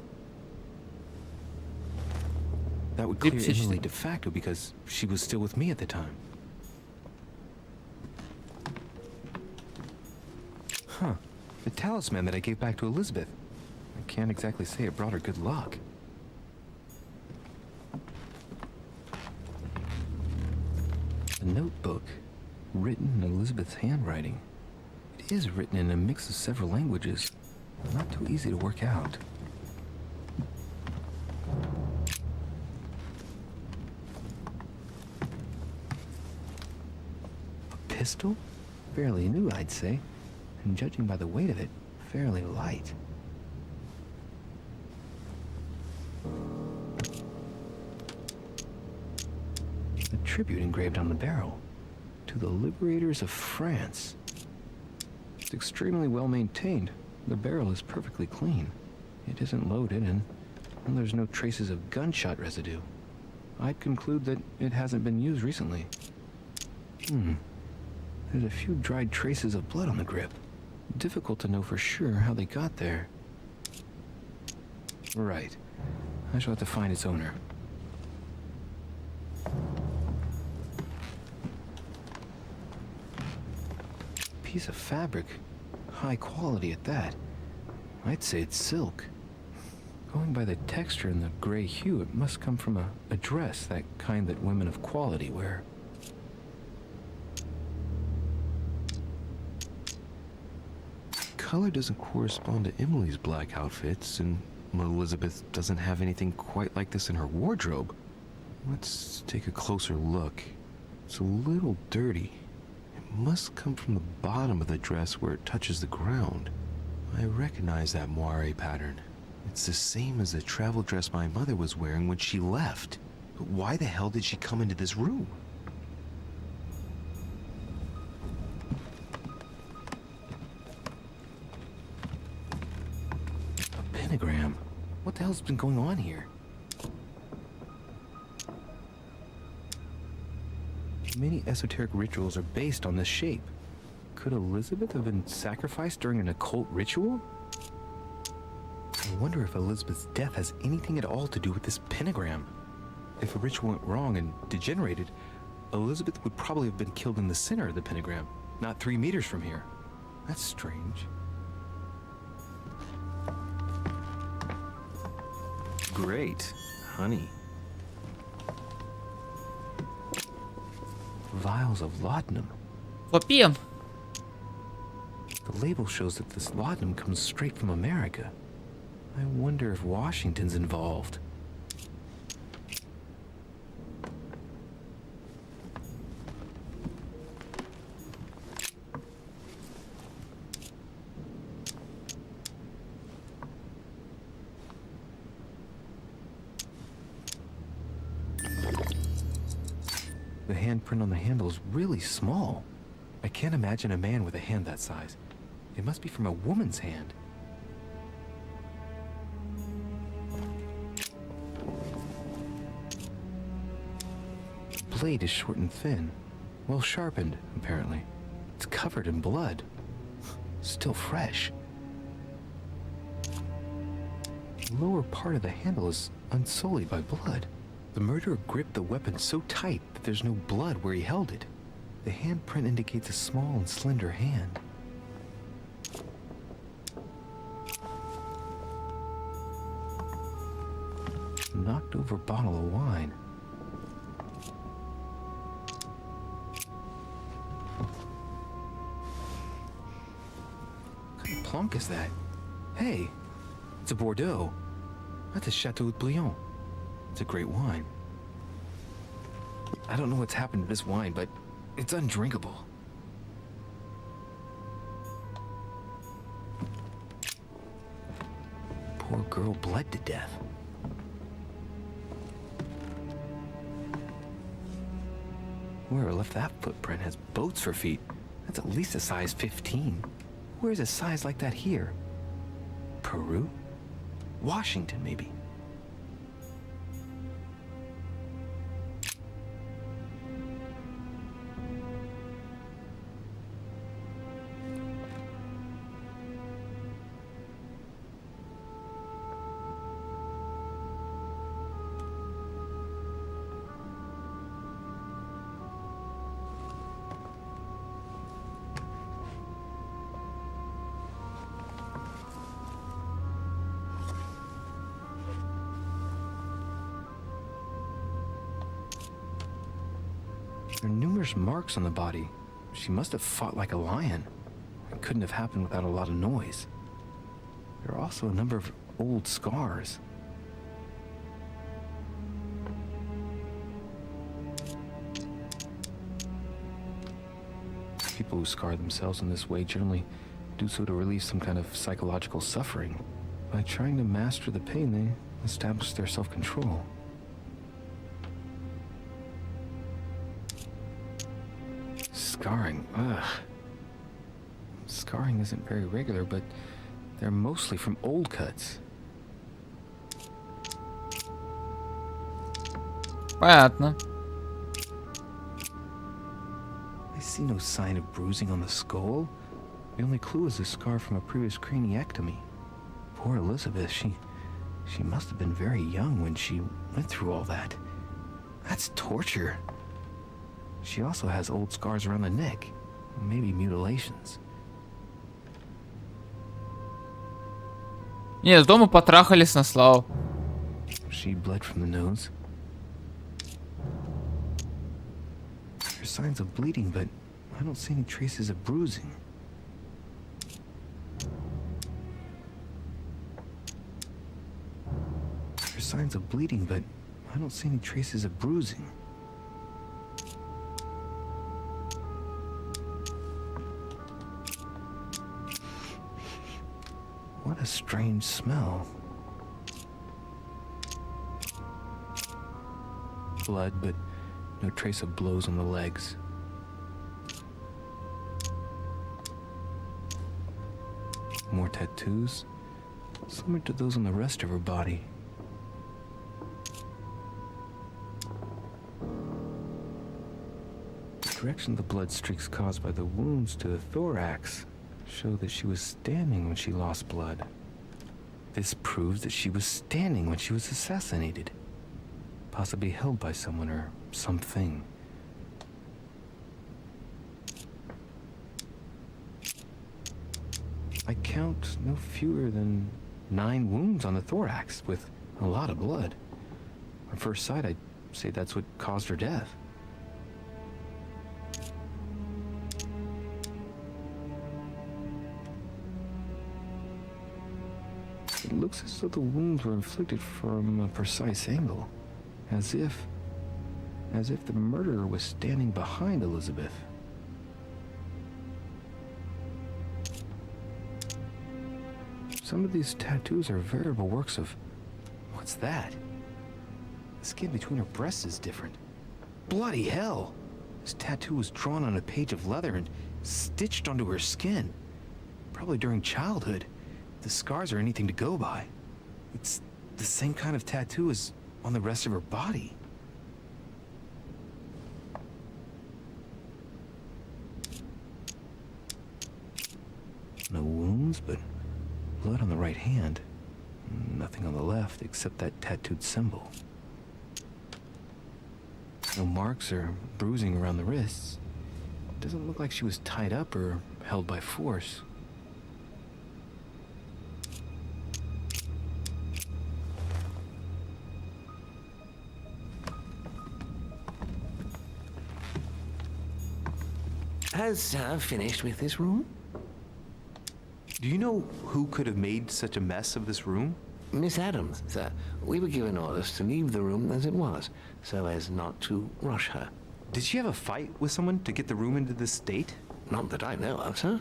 That would clear Emily de facto because she was still with me at the time. Huh. The talisman that I gave back to Elizabeth. I can't exactly say it brought her good luck. A notebook, written in Elizabeth's handwriting. It is written in a mix of several languages. Not too easy to work out. A pistol? Fairly new, I'd say. And judging by the weight of it, fairly light. A tribute engraved on the barrel. To the liberators of France. It's extremely well maintained. The barrel is perfectly clean. It isn't loaded, and there's no traces of gunshot residue. I'd conclude that it hasn't been used recently. There's a few dried traces of blood on the grip. Difficult to know for sure how they got there. Right. I shall have to find its owner. Piece of fabric. High quality at that. I'd say it's silk. Going by the texture and the gray hue, it must come from a dress, that kind that women of quality wear. Color doesn't correspond to Emily's black outfits, and Elizabeth doesn't have anything quite like this in her wardrobe. Let's take a closer look. It's a little dirty. It must come from the bottom of the dress where it touches the ground. I recognize that moire pattern. It's the same as the travel dress my mother was wearing when she left. But why the hell did she come into this room? A pentagram? What the hell's been going on here? Many esoteric rituals are based on this shape. Could Elizabeth have been sacrificed during an occult ritual? I wonder if Elizabeth's death has anything at all to do with this pentagram. If a ritual went wrong and degenerated, Elizabeth would probably have been killed in the center of the pentagram, not 3 meters from here. That's strange. Great. Honey. Vials of laudanum. Попьем. The label shows that this laudanum comes straight from America. I wonder if Washington's involved. The handprint on the handle is really small. I can't imagine a man with a hand that size. It must be from a woman's hand. The blade is short and thin. Well sharpened, apparently. It's covered in blood. Still fresh. The lower part of the handle is unsullied by blood. The murderer gripped the weapon so tight that there's no blood where he held it. The handprint indicates a small and slender hand. Knocked over bottle of wine. What kind of plonk is that? Hey, it's a Bordeaux. That's a Chateau de Brion. It's a great wine. I don't know what's happened to this wine, but it's undrinkable. Poor girl bled to death. Whoever left that footprint has boats for feet. That's at least a size 15. Where's a size like that here? Peru? Washington, maybe. There are numerous marks on the body. She must have fought like a lion. It couldn't have happened without a lot of noise. There are also a number of old scars. People who scar themselves in this way generally do so to relieve some kind of psychological suffering. By trying to master the pain, they establish their self-control. Scarring, ugh. Scarring isn't very regular, but they're mostly from old cuts. Понятно. I see no sign of bruising on the skull. The only clue is a scar from a previous craniectomy. Poor Elizabeth, she must have been very young when she went through all that. That's torture. She also has old scars around the neck, maybe mutilations. Не, с дома потрахались на славу. She bled from the nose. There's signs of bleeding, but I don't see any traces of bruising. There's signs of bleeding, but I don't see any traces of bruising. What a strange smell. Blood, but no trace of blows on the legs. More tattoos, similar to those on the rest of her body. The direction of the blood streaks caused by the wounds to the thorax show that she was standing when she lost blood. This proves that she was standing when she was assassinated, possibly held by someone or something. I count no fewer than 9 wounds on the thorax with a lot of blood. On first sight, I'd say that's what caused her death. looks as though the wounds were inflicted from a precise angle. As if the murderer was standing behind Elizabeth. Some of these tattoos are veritable works of... What's that? The skin between her breasts is different. Bloody hell! This tattoo was drawn on a page of leather and stitched onto her skin. Probably during childhood. If the scars are anything to go by. It's the same kind of tattoo as on the rest of her body. No wounds, but blood on the right hand. Nothing on the left except that tattooed symbol. No marks or bruising around the wrists. Doesn't look like she was tied up or held by force. Has Sir finished with this room? Do you know who could have made such a mess of this room? Miss Adams, sir. We were given orders to leave the room as it was, so as not to rush her. Did she have a fight with someone to get the room into this state? Not that I know of, sir.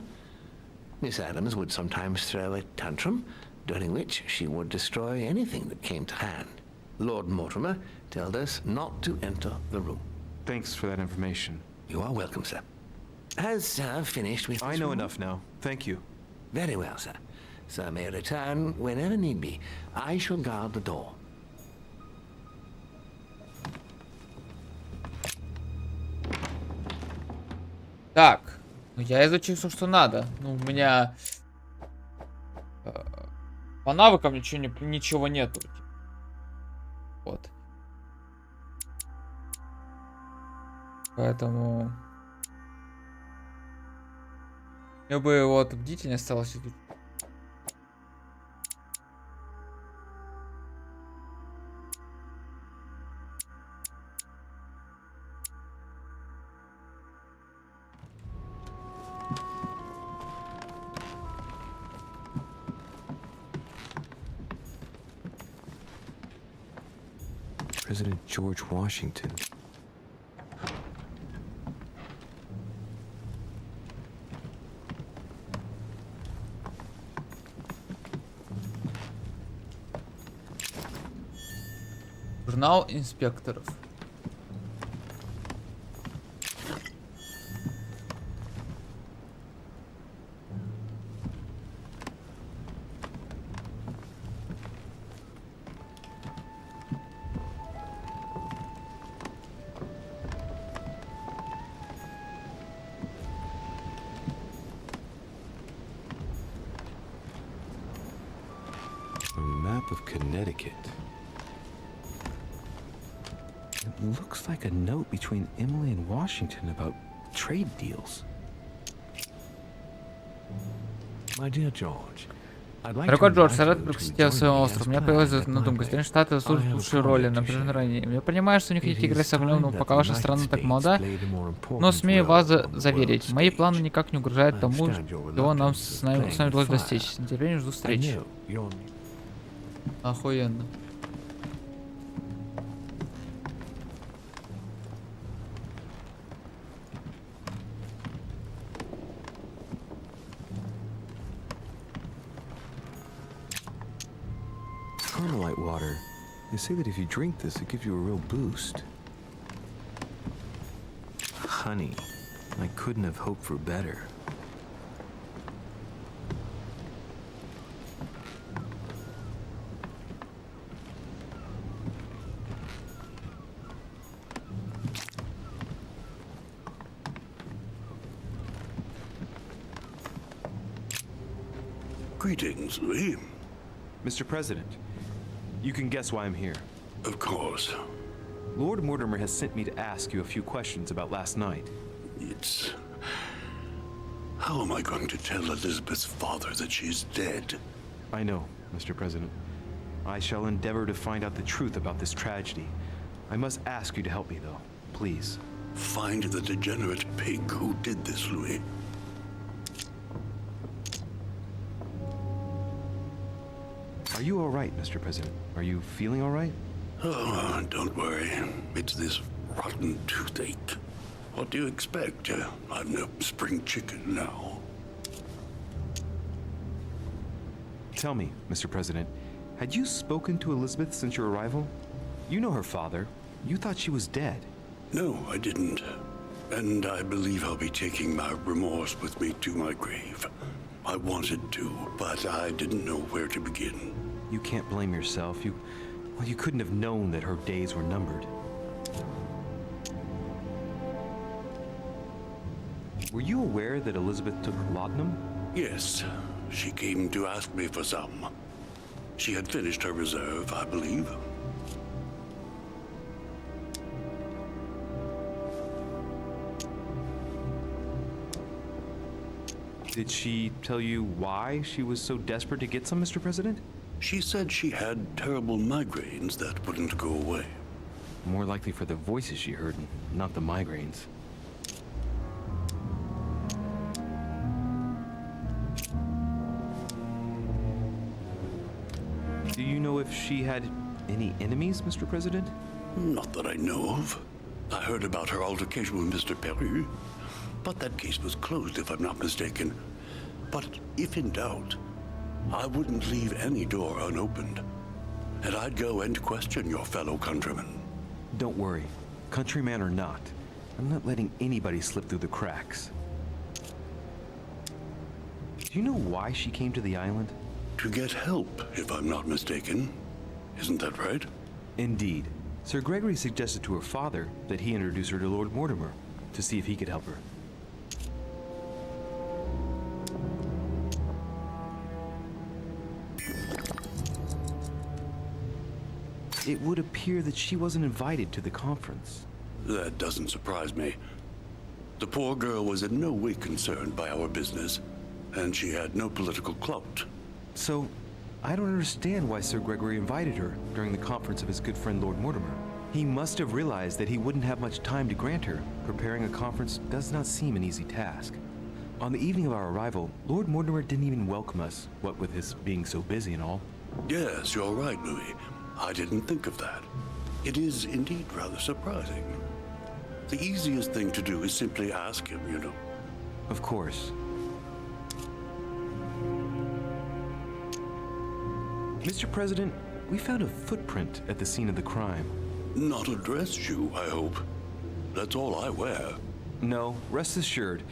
Miss Adams would sometimes throw a tantrum, during which she would destroy anything that came to hand. Lord Mortimer told us not to enter the room. Thanks for that information. You are welcome, sir. Has Sir finished with this I know room? enough now. Thank you. Very well, sir. Sir may return whenever need be. I shall guard the door. Так, ну я изучил все, что надо. Ну, у меня по навыкам ничего нету. Вот. Поэтому... Я бы вот бдительность осталось. President George Washington. Журнал инспекторов. A map of Connecticut. It looks like a note between Emily and Washington about trade deals. My dear George, Дорогой Джордж, я рад присутствовать в своем острове. У меня появилась задумка. Соединенные Штаты служат лучшей роли на протяжении ранее. Я понимаю, что не хотите играть с огнем, но пока ваша страна так молода, но смею вас заверить, мои планы никак не угрожают тому, чего нам с вами удалось достичь. С нетерпением жду встречи. Охуенно. Carmelite water. They say that if you drink this, it gives you a real boost. Honey. I couldn't have hoped for better. Greetings, Louis. Mr. President, you can guess why I'm here. Of course. Lord Mortimer has sent me to ask you a few questions about last night. It's... How am I going to tell Elizabeth's father that she's dead? I know, Mr. President. I shall endeavor to find out the truth about this tragedy. I must ask you to help me, though. Please. Find the degenerate pig who did this, Are you all right, Mr. President? Are you feeling all right? Oh, don't worry. It's this rotten toothache. What do you expect? I'm no spring chicken now. Tell me, Mr. President, had you spoken to Elizabeth since your arrival? You know her father. You thought she was dead. No, I didn't. And I believe I'll be taking my remorse with me to my grave. I wanted to, but I didn't know where to begin. You can't blame yourself. You couldn't have known that her days were numbered. Were you aware that Elizabeth took laudanum? Yes, she came to ask me for some. She had finished her reserve, I believe. Did she tell you why she was so desperate to get some, Mr. President? She said she had terrible migraines that wouldn't go away. More likely for the voices she heard, not the migraines. Do you know if she had any enemies, Mr. President? Not that I know of. I heard about her altercation with Mr. Perry, but that case was closed if I'm not mistaken. But if in doubt, I wouldn't leave any door unopened. And I'd go and question your fellow countrymen. Don't worry, countryman or not, I'm not letting anybody slip through the cracks. Do you know why she came to the island? To get help, if I'm not mistaken. Isn't that right? Indeed. Sir Gregory suggested to her father that he introduce her to Lord Mortimer to see if he could help her. It would appear that she wasn't invited to the conference. That doesn't surprise me. The poor girl was in no way concerned by our business, and she had no political clout. So, I don't understand why Sir Gregory invited her during the conference of his good friend Lord Mortimer. He must have realized that he wouldn't have much time to grant her. Preparing a conference does not seem an easy task. On the evening of our arrival, Lord Mortimer didn't even welcome us, what with his being so busy and all. Yes, you're right, Louis. I didn't think of that. It is indeed rather surprising. The easiest thing to do is simply ask him, you know. Of course. Mr. President, we found a footprint at the scene of the crime. Not a dress shoe, I hope. That's all I wear. No, rest assured.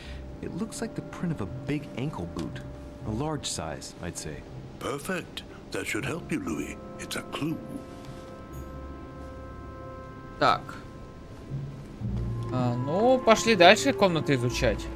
It looks like the print of a big ankle boot. A large size, I'd say. Perfect. That should help you, Louis. It's a clue. Так. Ну, пошли дальше комнаты изучать.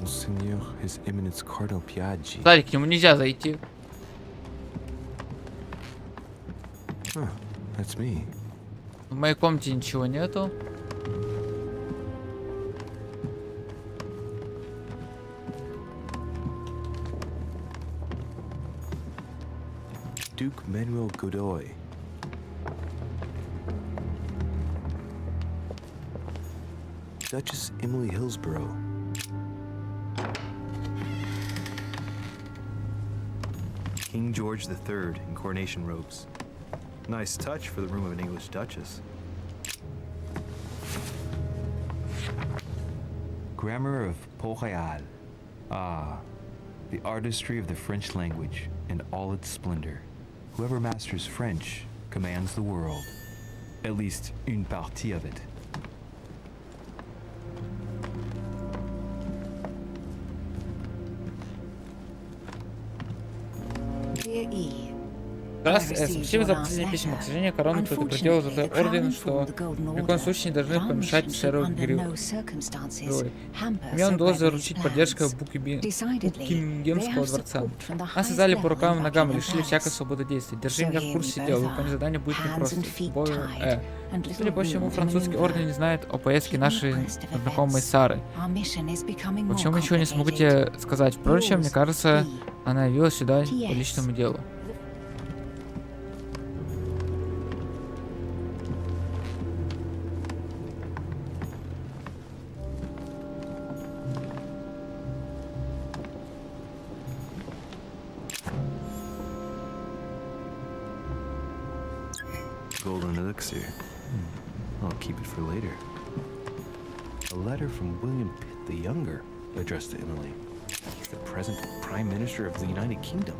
Monseigneur, His Eminence Cardinal Piaggi. Кстати, к нему нельзя зайти. Huh, that's me. В моей комнате ничего нету. Duke Manuel Godoy. Duchess Emily Hillsborough. King George III in coronation robes. Nice touch for the room of an English duchess. Grammar of Port-Royal. Ah, the artistry of the French language and all its splendor. Whoever masters French commands the world. At least une partie of it. Dear E, Здравствуйте, спасибо за последнее письмо. К сожалению, корона предупредила Золотой Орден, что ни в коем случае не должны помешать сэру Грюи. Мне удалось заручить поддержку Букингемского дворца. Нас связали по рукам и ногам и лишили всякой свободы действий. Держи меня в курсе дела, выполнение задания будет непросто. Судя по всему, французский орден не знает о поездке нашей знакомой Сары. Почему ничего не смогу тебе сказать? Впрочем, мне кажется, она явилась сюда по личному делу. Golden elixir. I'll keep it for later. A letter from William Pitt the Younger, addressed to Emily. He's the present Prime Minister of the United Kingdom.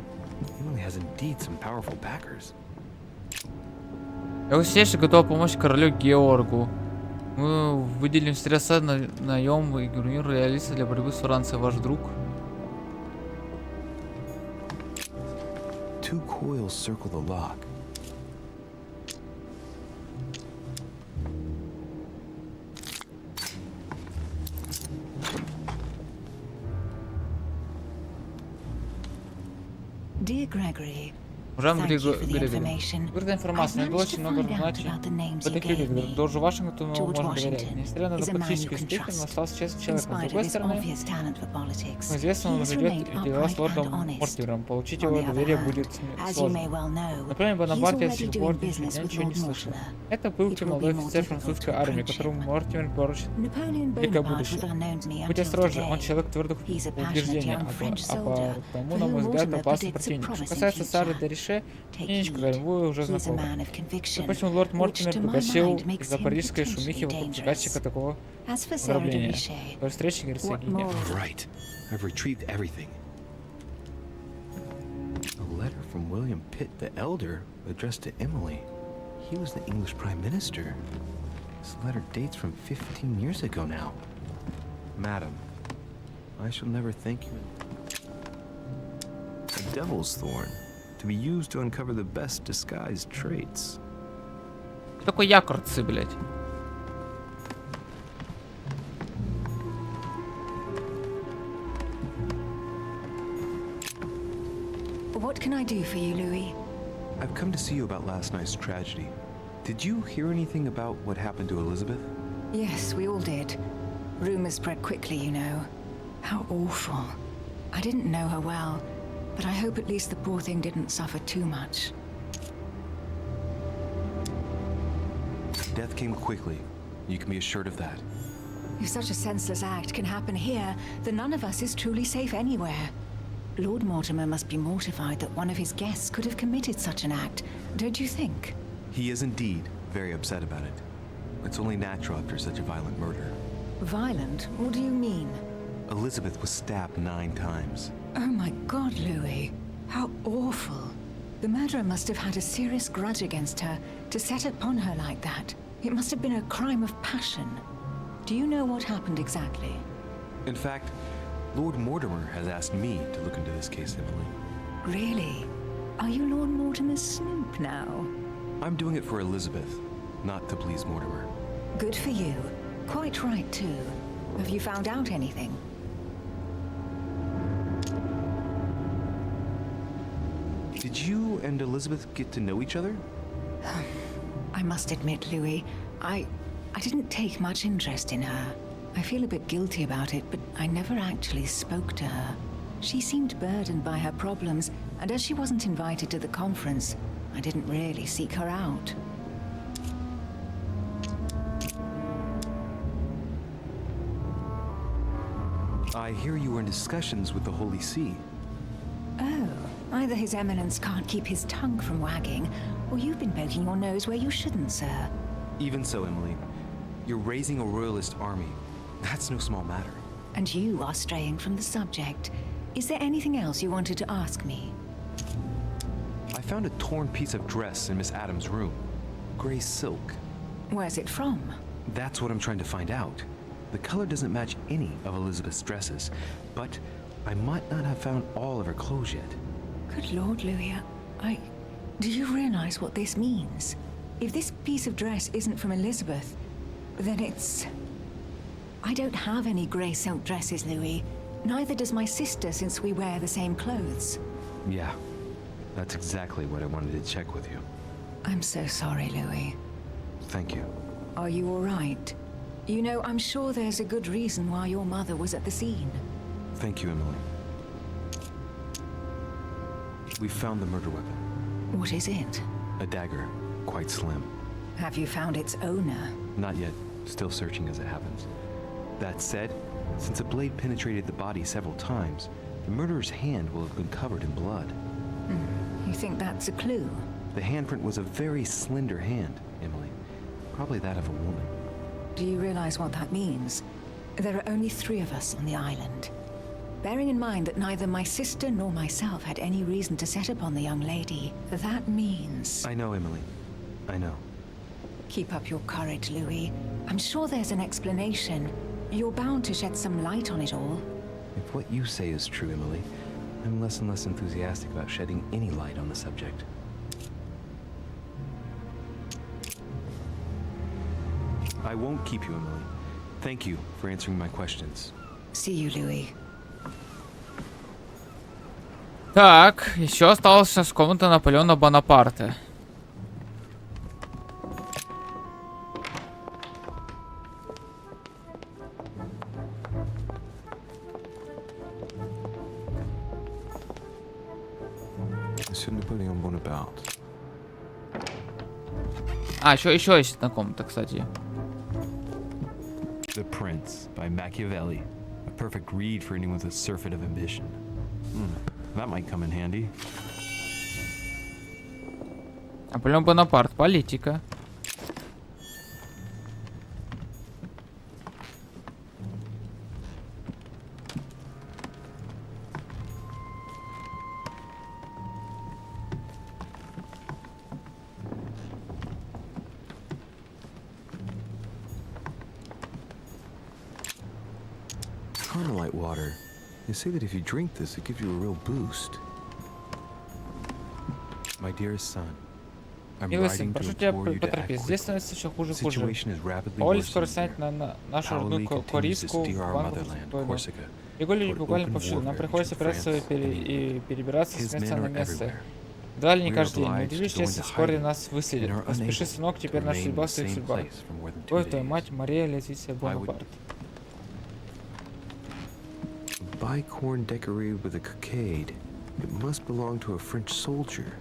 Emily has indeed some powerful backers. Я усиленно готов помочь королю Георгу. Мы выделим средства на наем и гурнир реалиста для борьбы с Францией. Ваш друг. Two coils circle the lock. Dear Gregory, Уважаемый Григорий, выразная информация, надо очень много узнать об этих людях. Джорджу Вашингтону можно доверять. Несмотря на политические успехи, он остался честным человеком. С другой стороны, известно, он ведет дела с лордом Мортимером. Получить его доверие будет сложно. Например, Бонапарте с сих пор ничего не слышал. Это бывший молодой офицер французской армии, которому Мортимер поручит великое будущее. Будь осторожен, он человек твердых убеждений, а потому, на мой взгляд, опасный противник. Что касается Сары Дереше, Нинечка, вы уже знакомы. Допустим, лорд Мортимер погасил из-за парижской шумихи вокруг заказчика такого ограбления. До встречи, герцогиня. I've retrieved everything. A letter from William Pitt the Elder, addressed to Emily. He was the English Prime Minister. This letter dates from 15 years ago now. Madam, I shall never thank you. A devil's thorn, to be used to uncover the best disguised traits. Что такое якорцы, блядь? What can I do for you, Louis? I've come to see you about last night's tragedy. Did you hear anything about what happened to Elizabeth? Yes, we all did. Rumors spread quickly, you know. How awful. I didn't know her well, but I hope at least the poor thing didn't suffer too much. Death came quickly. You can be assured of that. If such a senseless act can happen here, then none of us is truly safe anywhere. Lord Mortimer must be mortified that one of his guests could have committed such an act, don't you think? He is indeed very upset about it. It's only natural after such a violent murder. Violent? What do you mean? Elizabeth was stabbed 9 times. Oh my God, Louis. How awful. The murderer must have had a serious grudge against her to set upon her like that. It must have been a crime of passion. Do you know what happened exactly? In fact, Lord Mortimer has asked me to look into this case, Emily. Really? Are you Lord Mortimer's snoop now? I'm doing it for Elizabeth, not to please Mortimer. Good for you. Quite right, too. Have you found out anything? Did you and Elizabeth get to know each other? I must admit, Louis, I didn't take much interest in her. I feel a bit guilty about it, but I never actually spoke to her. She seemed burdened by her problems, and as she wasn't invited to the conference, I didn't really seek her out. I hear you were in discussions with the Holy See. Oh, either His Eminence can't keep his tongue from wagging, or you've been poking your nose where you shouldn't, sir. Even so, Emily, you're raising a royalist army. That's no small matter. And you are straying from the subject. Is there anything else you wanted to ask me? I found a torn piece of dress in Miss Adams' room. Gray silk. Where's it from? That's what I'm trying to find out. The color doesn't match any of Elizabeth's dresses, but I might not have found all of her clothes yet. Good Lord, Louis, Do you realize what this means? If this piece of dress isn't from Elizabeth, then it's... I don't have any grey silk dresses, Louis. Neither does my sister, since we wear the same clothes. Yeah, that's exactly what I wanted to check with you. I'm so sorry, Louis. Thank you. Are you all right? You know, I'm sure there's a good reason why your mother was at the scene. Thank you, Emily. We found the murder weapon. What is it? A dagger, quite slim. Have you found its owner? Not yet. Still searching as it happens. That said, since the blade penetrated the body several times, the murderer's hand will have been covered in blood. You think that's a clue? The handprint was a very slender hand, Emily. Probably that of a woman. Do you realize what that means? There are only 3 of us on the island. Bearing in mind that neither my sister nor myself had any reason to set upon the young lady, that means... I know, Emily. I know. Keep up your courage, Louis. I'm sure there's an explanation. You're bound to shed some light on it all. If what you say is true, Emily, I'm less and less enthusiastic about shedding any light on the subject. I won't keep you, Emily. Thank you for answering my questions. See you, Louis. Так, еще осталась сейчас комната Наполеона Бонапарта. Monsieur Napoleon Bonaparte. А, еще есть одна комната, кстати. The Prince by Machiavelli. A perfect read for anyone with a surfeit of ambition. That might come in handy. Наполеон Бонапарт, политика. Carmelite water. They say that if you drink this, it gives you a real boost. My dearest son, I'm Милый сын, writing to прошу тебя, implore you to act поторопись. Здесь quickly. становится все хуже и The хуже. situation is rapidly Поволь скоро worsening станет here. на нашу Paoli родную continues to Корейскую steer our банку motherland, войну. Corsica, Его люди toward буквально open повсюду. Нам warfare приходится between прятаться France and и перебираться с His места men на are место. everywhere. Едва ли не We are каждый день. Не obliged удивлюсь, to go если into вскоре hiding нас выследят. and are Поспеши, unable сынок, теперь to наша remain судьба in в the твоих same судьбах. place for more than 2 Ой, твоя days. мать Мария Летиция Бонапарт. Bicorn decorated with a cockade. It must belong to a French soldier.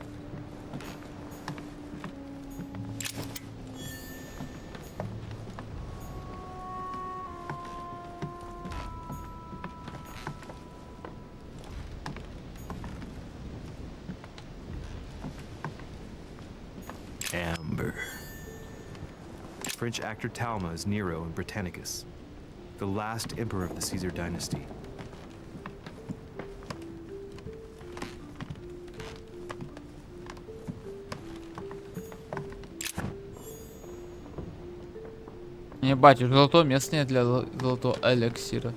Amber. French actor Talma is Nero in Britannicus, the last emperor of the Caesar dynasty. Ебать, золотое место нет для золотого эликсира.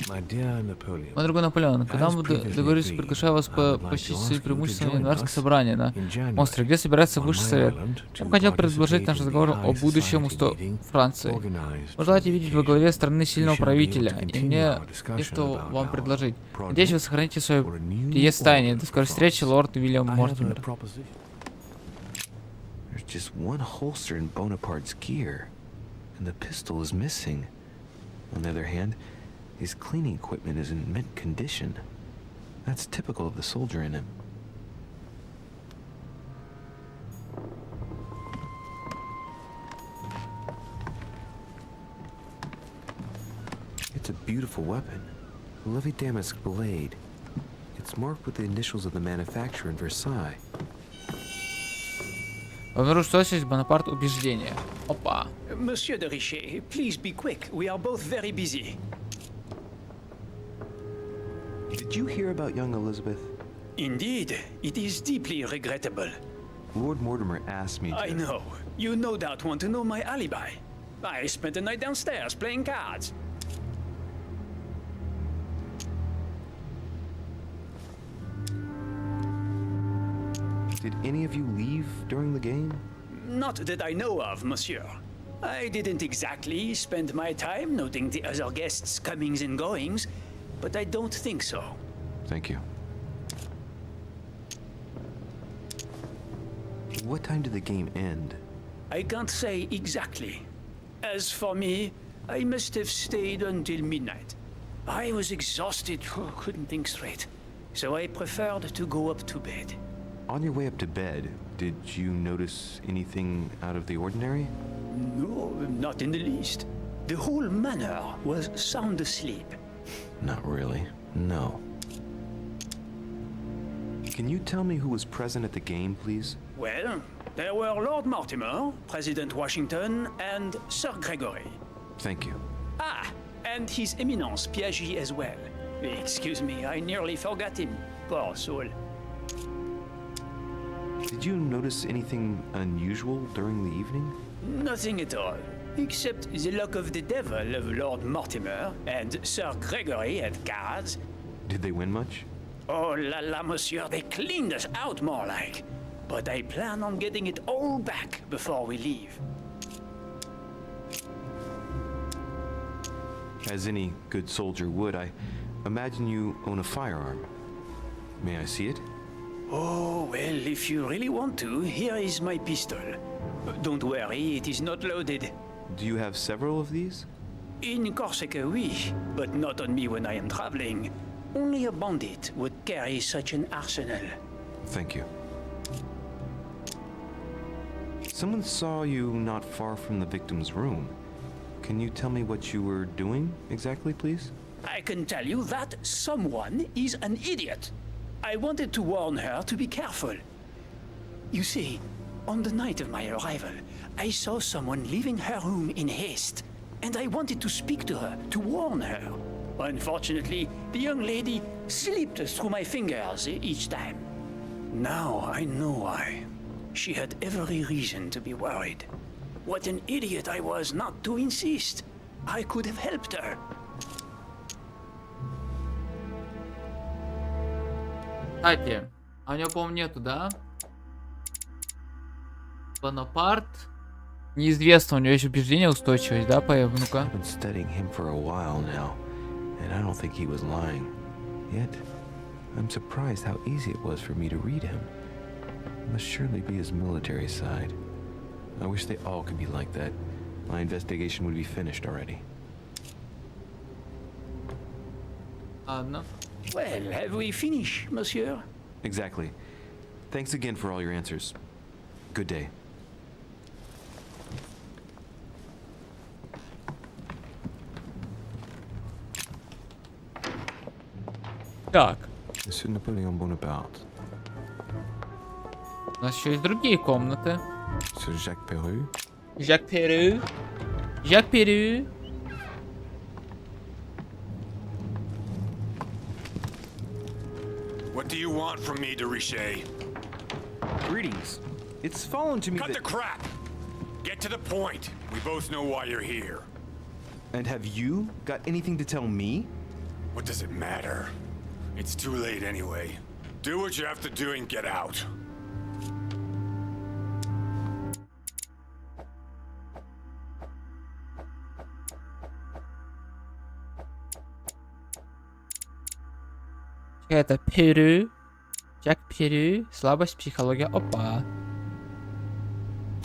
My dear Napoleon, Мой дорогой Наполеон, когда as мы previously договорились, agreed, приглашаю вас I would like to посетить ask свои you to преимущества join январское us собрание на in January острове, где собирается on высший my совет. island Я to бы хотел предложить participate наш in the разговор high о будущем society meeting Франции. organized Вы for желаете the видеть во главе страны сильного We shall be able to правителя, и continue мне our discussion есть что about вам our предложить. project Надеюсь, вы сохраните свой for a new приезд в тайне. order До скорой for встречи, France. лорд Уильям I have a Мортимер. proposition. There's just one holster in Bonaparte's gear, and the pistol is missing. On the other hand, his cleaning equipment is in mint condition. That's typical of the soldier in him. It's a beautiful weapon. A lovely damask blade. It's marked with the initials of the manufacturer in Versailles. Обнаружил, что есть Бонапарт убеждения. Опа. Monsieur de Richet, please be quick. We are both very busy. Did you hear about young Elizabeth? Indeed, it is deeply regrettable. Lord Mortimer asked me to... I know. You no doubt want to know my alibi. I spent the night downstairs playing cards. Did any of you leave during the game? Not that I know of, monsieur. I didn't exactly spend my time noting the other guests' comings and goings, but I don't think so. Thank you. What time did the game end? I can't say exactly. As for me, I must have stayed until midnight. I was exhausted, couldn't think straight, so I preferred to go up to bed. On your way up to bed, did you notice anything out of the ordinary? No, not in the least. The whole manor was sound asleep. Not really, no. Can you tell me who was present at the game, please? Well, there were Lord Mortimer, President Washington, and Sir Gregory. Thank you. Ah, and His Eminence Piaget as well. Excuse me, I nearly forgot him. Poor soul. Did you notice anything unusual during the evening? Nothing at all, except the luck of the devil of Lord Mortimer and Sir Gregory at cards. Did they win much? Oh la la, monsieur, they cleaned us out more like. But I plan on getting it all back before we leave. As any good soldier would, I imagine you own a firearm. May I see it? Oh, well, if you really want to, here is my pistol. Don't worry, it is not loaded. Do you have several of these? In Corsica, oui, but not on me when I am traveling. Only a bandit would carry such an arsenal. Thank you. Someone saw you not far from the victim's room. Can you tell me what you were doing exactly, please? I can tell you that someone is an idiot. I wanted to warn her to be careful. You see, on the night of my arrival, I saw someone leaving her room in haste, and I wanted to speak to her, to warn her. Unfortunately, the young lady slipped through my fingers each time. Now I know why. She had every reason to be worried. What an idiot I was not to insist. I could have helped her. Кстати, а у него, по-моему, нету, да? Бонапарт. Неизвестно, у него есть убеждение, устойчивость, да? Ну-ка. I've been studying him for a while now, and I don't think he was lying. Yet, I'm surprised how easy it was for me to read him. It must surely be his military side. I wish they all could be like that. My investigation would be finished already. Ладно. Well, have we finished, monsieur? Exactly. Thanks again for all your answers. Good day. Так. Monsieur Napoléon Bonaparte. У нас еще есть другие комнаты. Monsieur Jacques Perru. Жак Перу. Жак Перу. What do you want from me, de Richet? Greetings. It's fallen to me Cut the crap! Get to the point. We both know why you're here. And have you got anything to tell me? What does it matter? It's too late anyway. Do what you have to do and get out. Это Перу. Жак Перу. Слабость, психология. Опа.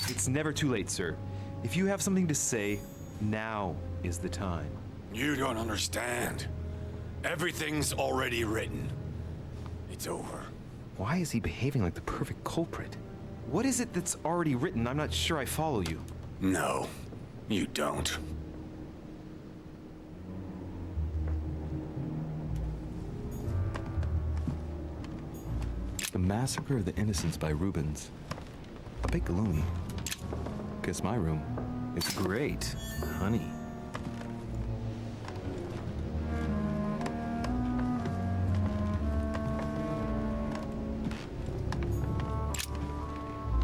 It's never too late, sir. If you have something to say, now is the time. You don't understand. Everything's already written. It's over. Why is he behaving like the perfect culprit? What is it that's already written? I'm not sure I follow you. No, you don't. The Massacre of the Innocents by Rubens. A bit gloomy. Guess my room is great, honey.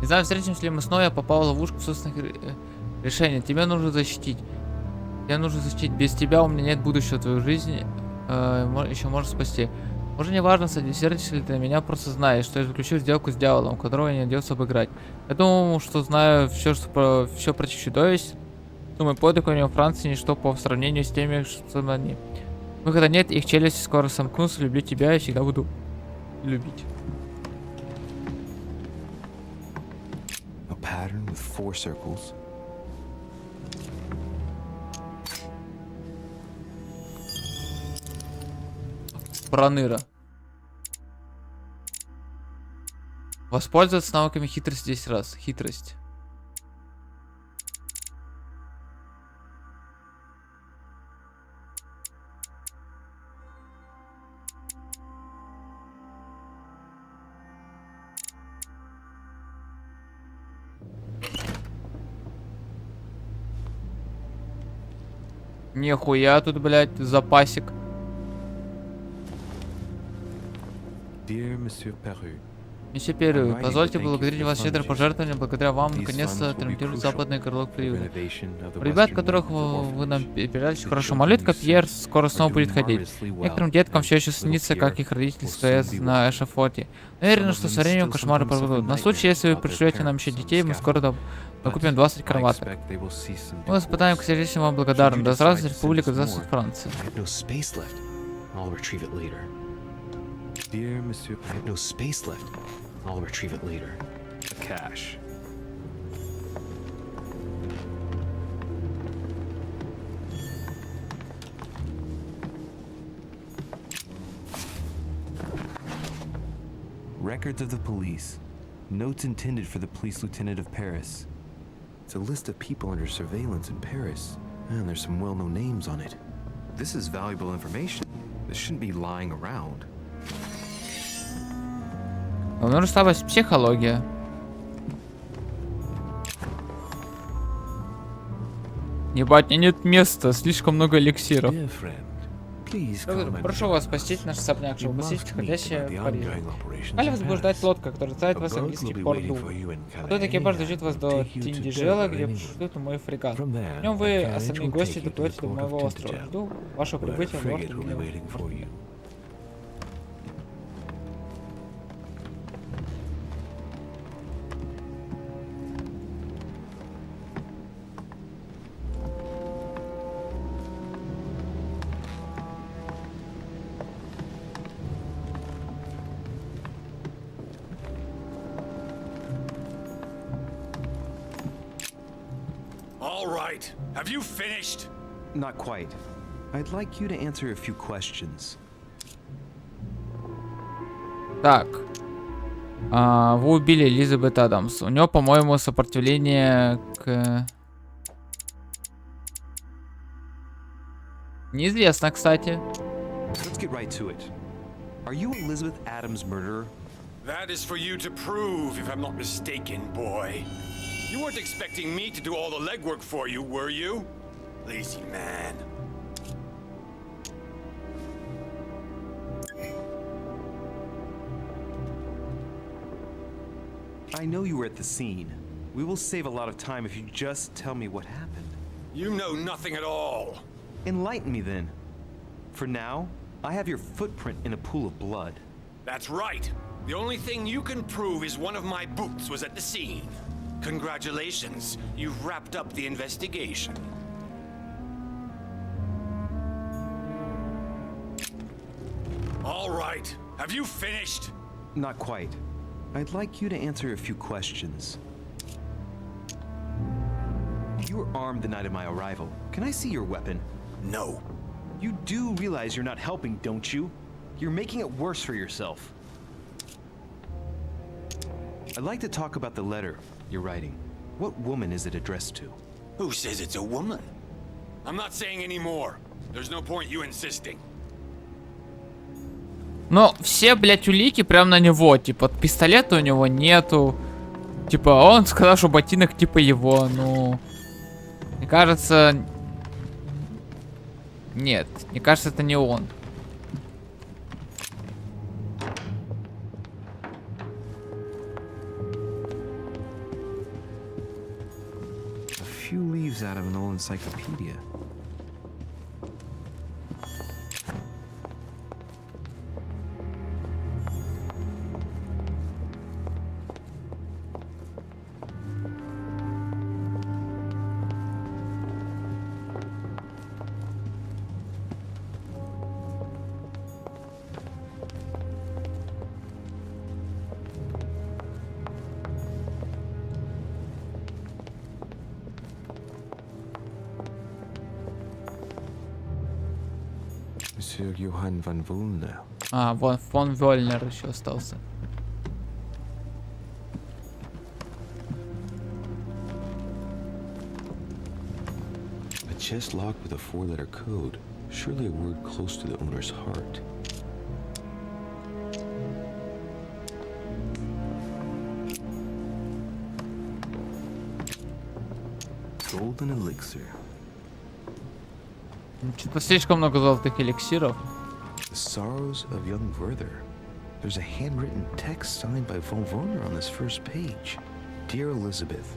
Не знаю, встретимся ли мы снова, я попал в ловушку собственных решений. Тебя нужно защитить. Тебя нужно защитить. Без тебя у меня нет будущего. Твою жизнь еще можно спасти. Уже не важно, сердишься ли ты на меня, просто знаешь, что я заключил сделку с дьяволом, которого я не надеялся обыграть. Я думал, что знаю все про чудовищ. Думаю, подвиг у него в Франции ничто по сравнению с теми, что на ней. Выхода нет, их челюсти скоро сомкнутся. Люблю тебя и всегда буду любить. A pattern with 4 circles. Проныра. Воспользоваться навыками хитрость 10 раз. Хитрость. Нихуя тут, блядь, запасик. Dear Monsieur Peru, Месье Перу, позвольте благодарить вас щедро пожертвованием. Благодаря вам, наконец-то, отремонтируют западный крылок приюта. У ребят, которых вы нам передали, хорошо. Малютка Пьер скоро снова будет ходить. Некоторым деткам все еще снится, как их родители стоят на эшафоте. Уверен, что со временем кошмары пропадут. На случай, если вы пришлете нам еще детей, мы скоро докупим 20 кроваток. Мы испытаем, к сердечно вам благодарны. Да здравствует Республика, да здравствует Франция. Dear Monsieur, I have no space left. I'll retrieve it later. Cash. Records of the police. Notes intended for the police lieutenant of Paris. It's a list of people under surveillance in Paris. And there's some well-known names on it. This is valuable information. This shouldn't be lying around. Нужно ставить психология. Ебать, мне нет места, слишком много эликсиров. Прошу вас посетить наш особняк, чтобы посетить входящее в Париж. Далее вас будет ждать лодка, которая ставит вас в английский порт Ду. Потом экипаж дойдет вас до Тиндижела, где ждет мой фрегат. В нем вы, остальные гости, доплывете до моего острова. Жду вашего прибытия в остров. All right. Have you finished? Not quite. I'd like you to answer a few questions. Так. Вы убили Элизабет Адамс. У него, по-моему, сопротивление к... Неизвестно, кстати. Let's get right to it. Are you Elizabeth Adams' murderer? That is for you to prove, if I'm not mistaken, boy. You weren't expecting me to do all the legwork for you, were you? Lazy man. I know you were at the scene. We will save a lot of time if you just tell me what happened. You know nothing at all. Enlighten me then. For now, I have your footprint in a pool of blood. That's right. The only thing you can prove is one of my boots was at the scene. Congratulations, you've wrapped up the investigation. All right, have you finished? Not quite. I'd like you to answer a few questions. You were armed the night of my arrival. Can I see your weapon? No. You do realize you're not helping, don't you? You're making it worse for yourself. I'd like to talk about the letter you're writing. What woman is it addressed to? Who says it's a woman? I'm not saying any more. There's no point you insisting. Но все, блядь, улики прям на него. Типа, пистолета у него нету. Типа, он сказал, что ботинок типа его. Ну, мне кажется... Нет, мне кажется, это не он. A few leaves out of an old encyclopedia. Monsieur Johann van Vulner. А, вон, фон Вольнер еще остался. A chest locked with a 4-letter code. Surely a word close to the owner's heart. Golden elixir. Что-то слишком много золотых эликсиров. The sorrows of young Werther. There's a handwritten text signed by von Werner on this first page. Dear Elizabeth,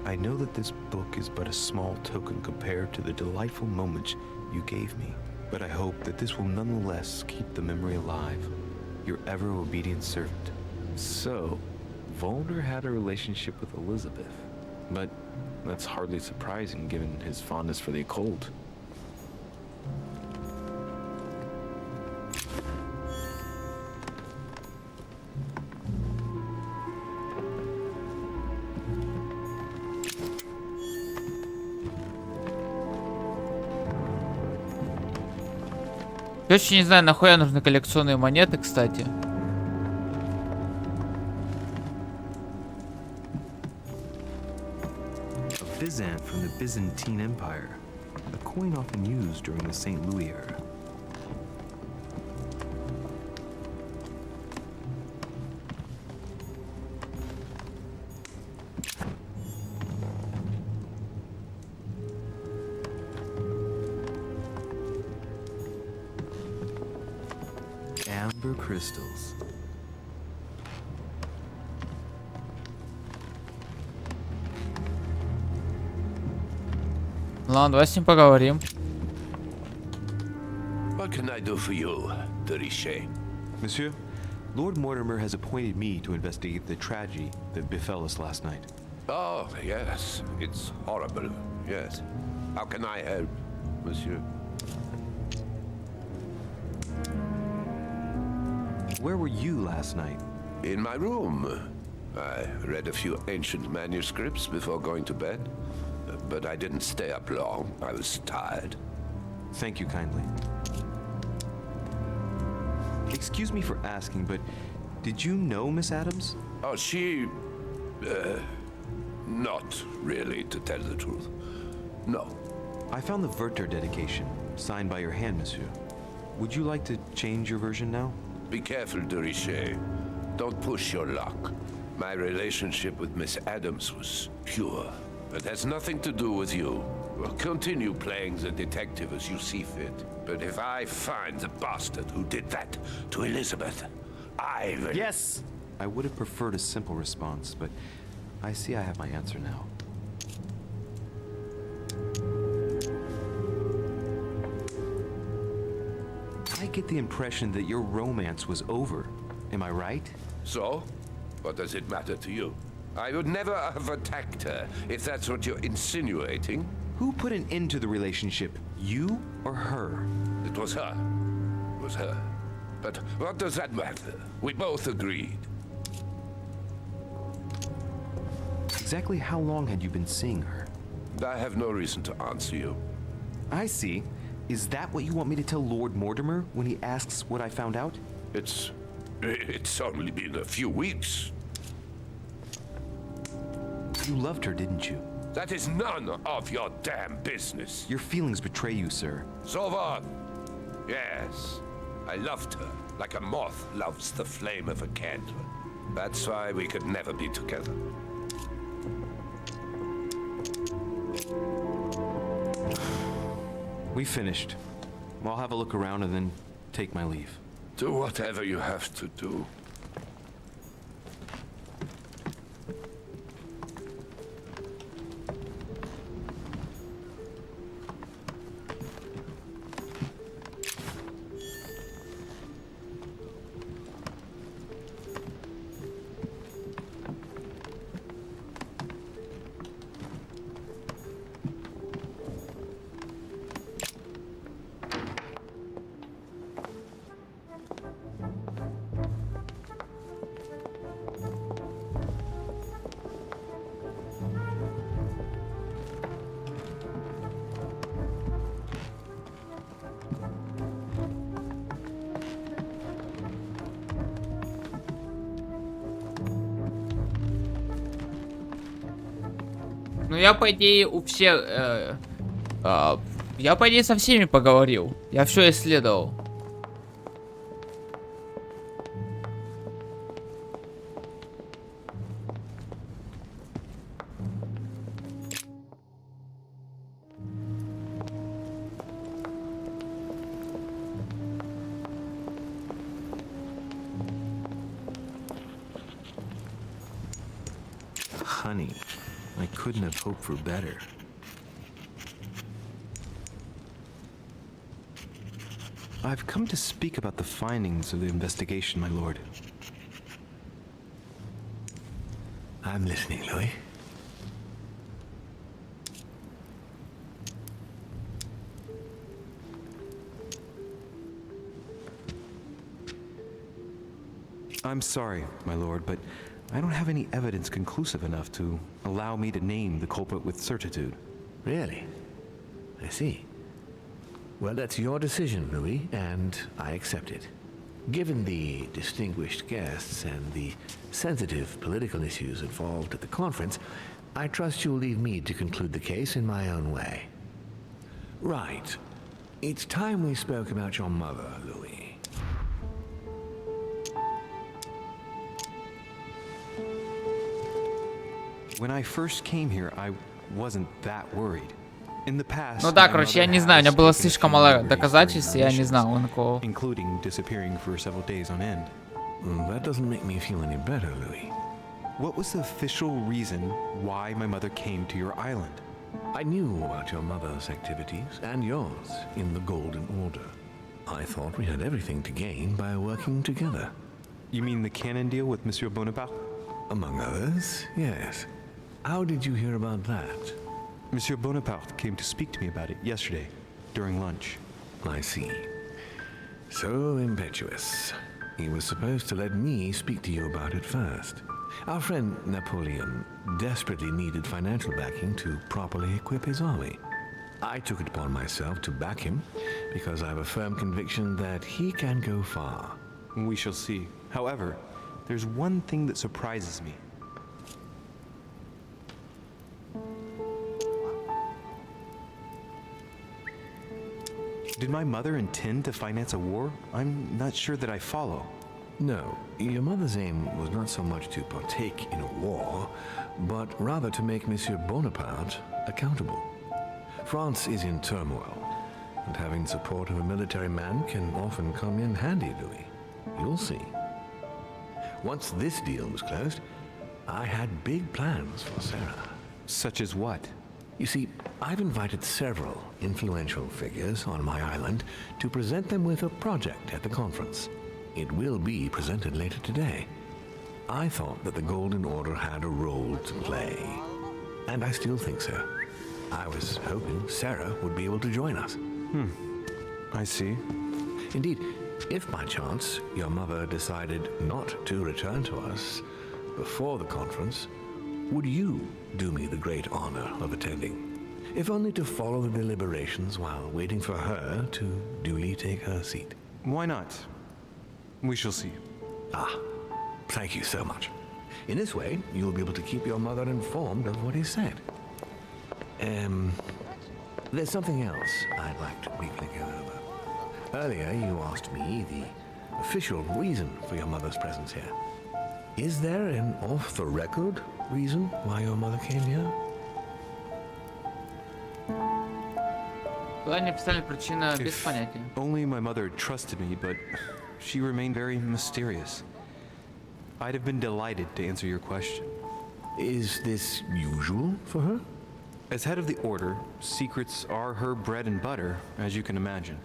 I know that this book is but a small token compared to the delightful moments you gave me, but I hope that this will nonetheless keep the memory alive. Your ever obedient servant. So, Volner had a relationship with Elizabeth, but that's hardly surprising given his fondness for the occult. Я очень не знаю, нахуя нужны коллекционные монеты, кстати. A Byzant from the Byzantine Empire, a coin often used during the St. Louis era. Amber crystals. Ладно, давай с ним поговорим. What can I do for you, de Richet? Monsieur, Lord Mortimer has appointed me to investigate the tragedy that befell us last night. Oh, yes. It's horrible. Yes. How can I help, monsieur? Where were you last night? In my room. I read a few ancient manuscripts before going to bed. But I didn't stay up long. I was tired. Thank you kindly. Excuse me for asking, but did you know Miss Adams? Oh, she... not really, to tell the truth. No. I found the Werther dedication, signed by your hand, monsieur. Would you like to change your version now? Be careful, de Richet. Don't push your luck. My relationship with Miss Adams was pure. It has nothing to do with you. Well, continue playing the detective as you see fit. But if I find the bastard who did that to Elizabeth, I will... Yes! I would have preferred a simple response, but I see I have my answer now. I get the impression that your romance was over. Am I right? So? What does it matter to you? I would never have attacked her, if that's what you're insinuating. Who put an end to the relationship? You or her? It was her. It was her. But what does that matter? We both agreed. Exactly how long had you been seeing her? I have no reason to answer you. I see. Is that what you want me to tell Lord Mortimer when he asks what I found out? It's only been a few weeks. You loved her, didn't you? That is none of your damn business. Your feelings betray you, sir. So what? Yes, I loved her like a moth loves the flame of a candle. That's why we could never be together. We finished. I'll have a look around and then take my leave. Do whatever you have to do. Ну я по идее у всех... я по идее со всеми поговорил. Я все исследовал. Honey, I couldn't have hoped for better. I've come to speak about the findings of the investigation, my lord. I'm listening, Louis. I'm sorry, my lord, but I don't have any evidence conclusive enough to allow me to name the culprit with certitude. Really? I see. Well, that's your decision, Louis, and I accept it. Given the distinguished guests and the sensitive political issues involved at the conference, I trust you'll leave me to conclude the case in my own way. Right. It's time we spoke about your mother, Louis. When I first came here, I wasn't that worried. In the past, Ну да, короче, я не знаю, у меня было слишком мало доказательств, я не знал, он кого. Including disappearing for several days on end. That doesn't make me feel any better, Louis. What was the official reason why my mother came to your island? I knew about your mother's activities and yours in the Golden Order. I thought we had everything to gain by working together. You mean the cannon deal with Monsieur Bonaparte? Among others, yes. How did you hear about that? Monsieur Bonaparte came to speak to me about it yesterday, during lunch. I see. So impetuous. He was supposed to let me speak to you about it first. Our friend Napoleon desperately needed financial backing to properly equip his army. I took it upon myself to back him because I have a firm conviction that he can go far. We shall see. However, there's one thing that surprises me. Did my mother intend to finance a war? I'm not sure that I follow. No, your mother's aim was not so much to partake in a war, but rather to make Monsieur Bonaparte accountable. France is in turmoil, and having the support of a military man can often come in handy, Louis. You'll see. Once this deal was closed, I had big plans for Sarah. Such as what? You see, I've invited several influential figures on my island to present them with a project at the conference. It will be presented later today. I thought that the Golden Order had a role to play, and I still think so. I was hoping Sarah would be able to join us. I see. Indeed, if by chance your mother decided not to return to us before the conference, would you do me the great honor of attending? If only to follow the deliberations while waiting for her to duly take her seat. Why not? We shall see. Ah, thank you so much. In this way, you'll be able to keep your mother informed of what is said. There's something else I'd like to briefly go over. Earlier, you asked me the official reason for your mother's presence here. Is there an off-the-record reason why your mother came here? If only my mother trusted me, but she remained very mysterious. I'd have been delighted to answer your question. Is this usual for her? As head of the Order, secrets are her bread and butter, as you can imagine.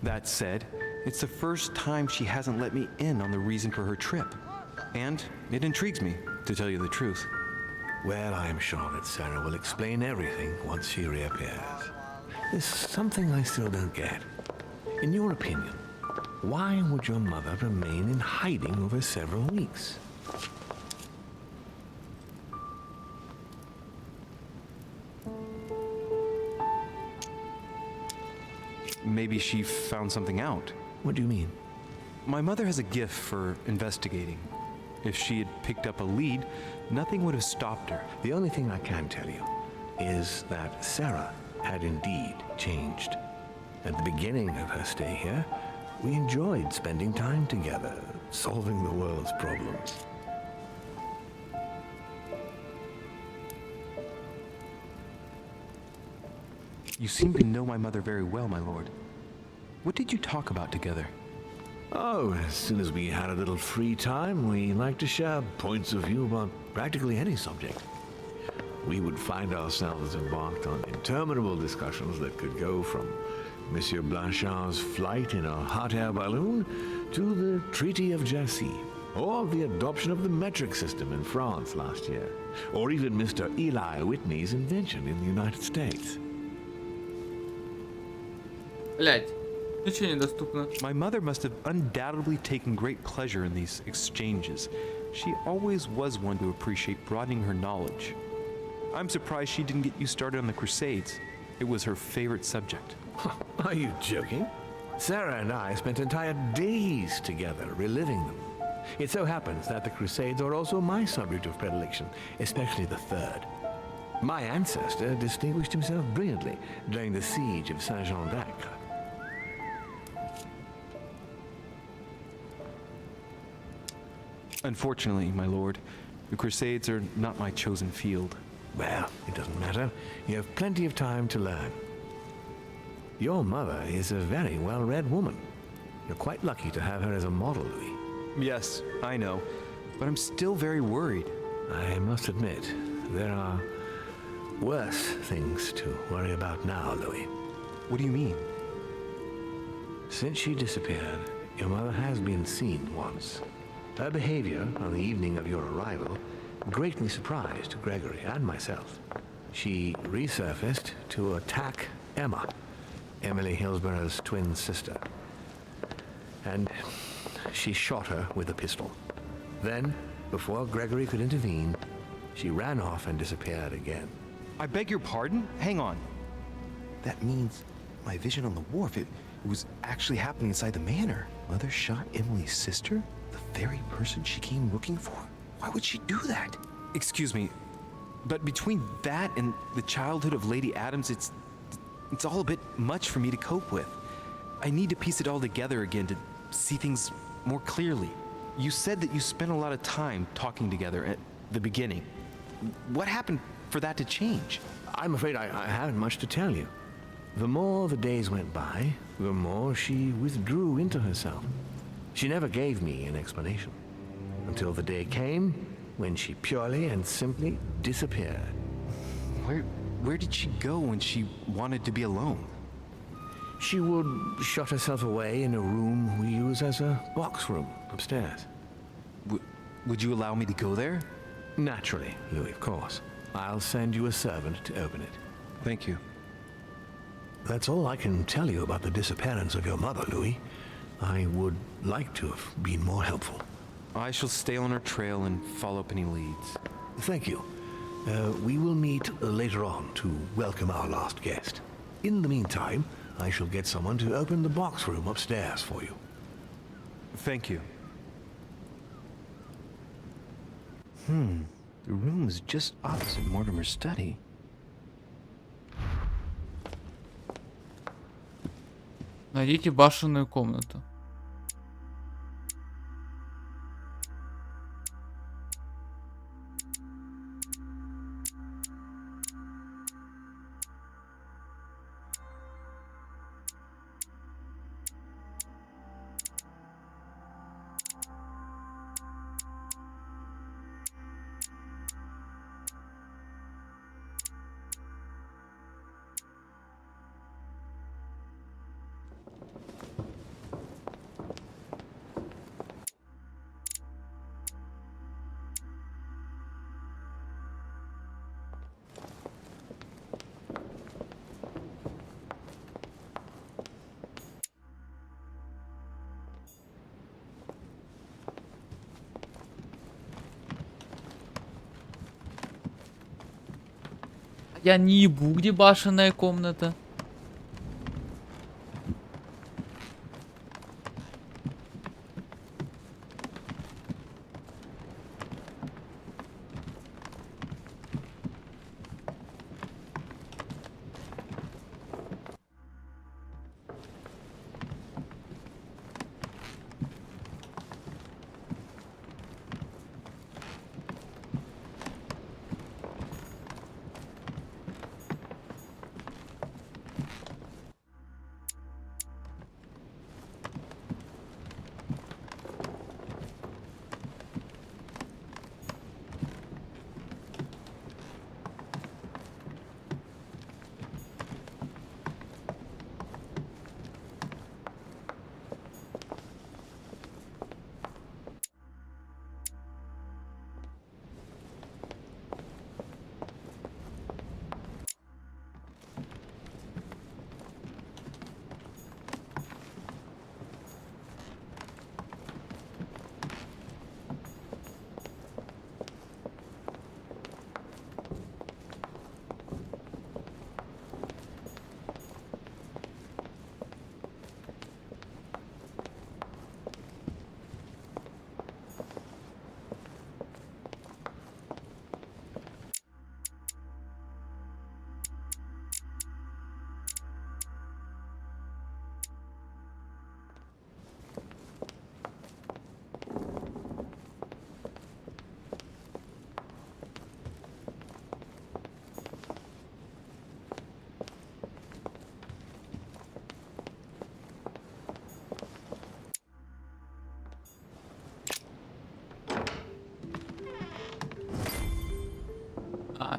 That said, it's the first time she hasn't let me in on the reason for her trip. And it intrigues me, to tell you the truth. Well, I'm sure that Sarah will explain everything once she reappears. There's something I still don't get. In your opinion, why would your mother remain in hiding over several weeks? Maybe she found something out. What do you mean? My mother has a gift for investigating. If she had picked up a lead, nothing would have stopped her. The only thing I can tell you is that Sarah had indeed changed. At the beginning of her stay here, we enjoyed spending time together, solving the world's problems. You seem to know my mother very well, my lord. What did you talk about together? Oh, as soon as we had a little free time, we liked to share points of view about practically any subject. We would find ourselves embarked on interminable discussions that could go from Monsieur Blanchard's flight in a hot air balloon to the Treaty of Jassy, or the adoption of the metric system in France last year, or even Mr. Eli Whitney's invention in the United States. Блять, ничего недоступно. My mother must have undoubtedly taken great pleasure in these exchanges. She always was one to appreciate broadening her knowledge. I'm surprised she didn't get you started on the Crusades. It was her favorite subject. Are you joking? Sarah and I spent entire days together reliving them. It so happens that the Crusades are also my subject of predilection, especially the third. My ancestor distinguished himself brilliantly during the siege of Saint-Jean d'Acre. Unfortunately, my lord, the Crusades are not my chosen field. Well, it doesn't matter. You have plenty of time to learn. Your mother is a very well-read woman. You're quite lucky to have her as a model, Louis. Yes, I know, but I'm still very worried. I must admit, there are worse things to worry about now, Louis. What do you mean? Since she disappeared, your mother has been seen once. Her behavior on the evening of your arrival greatly surprised Gregory and myself. She resurfaced to attack Emma, Emily Hillsborough's twin sister. And she shot her with a pistol. Then, before Gregory could intervene, she ran off and disappeared again. I beg your pardon? Hang on. That means my vision on the wharf, it was actually happening inside the manor. Mother shot Emily's sister? The very person she came looking for? Why would she do that? Excuse me, but between that and the childhood of Lady Adams, it's all a bit much for me to cope with. I need to piece it all together again to see things more clearly. You said that you spent a lot of time talking together at the beginning. What happened for that to change? I'm afraid I haven't much to tell you. The more the days went by, the more she withdrew into herself. She never gave me an explanation. Until the day came when she purely and simply disappeared. Where did she go when she wanted to be alone? She would shut herself away in a room we use as a box room upstairs. Would you allow me to go there? Naturally, Louis, of course. I'll send you a servant to open it. Thank you. That's all I can tell you about the disappearance of your mother, Louis. I would like to have been more helpful. I shall stay on her trail and follow up any leads. Thank you. We will meet later on to welcome our last guest. In the meantime, I shall get someone to open the box room upstairs for you. Thank you. The room is just opposite Mortimer's study. Найдите башенную комнату. Я не ебу, где башенная комната.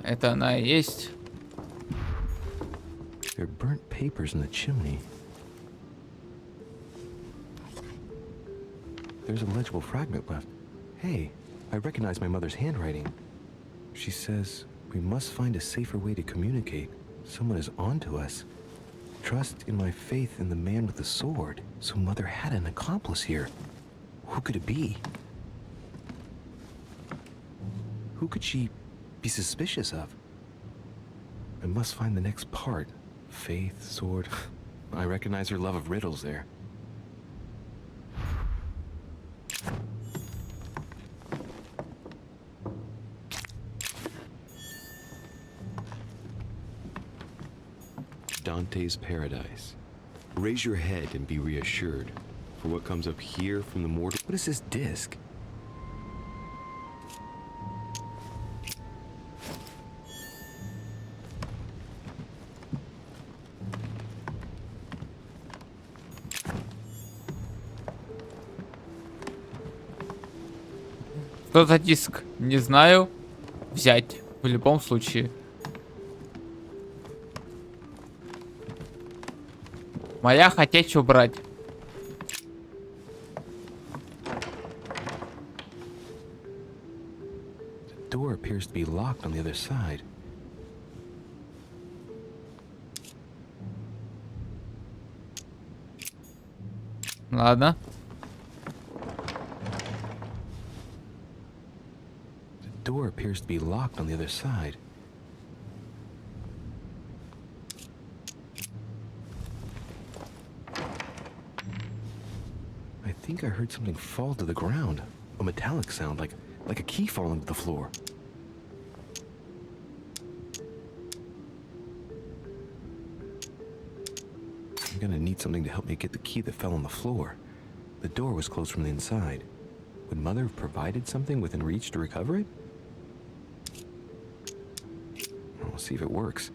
А, это она и есть. There are burnt papers in the chimney. There's a legible fragment left. Hey, I recognize my mother's handwriting. She says, we must find a safer way to communicate. Someone is onto us. Trust in my faith in the man with the sword. So Mother had an accomplice here. Who could it be? Who could she be suspicious of? I must find the next part. Faith, sword. I recognize her love of riddles there. Dante's Paradise. Raise your head and be reassured. For what comes up here from the mortal... What is this disc? Что за диск? Не знаю. Взять. В любом случае. Моя хотеть убрать. The door appears to be locked on the other side. Ладно. The door appears to be locked on the other side. I think I heard something fall to the ground. A metallic sound, like a key falling to the floor. I'm gonna need something to help me get the key that fell on the floor. The door was closed from the inside. Would Mother have provided something within reach to recover it? We'll see if it works.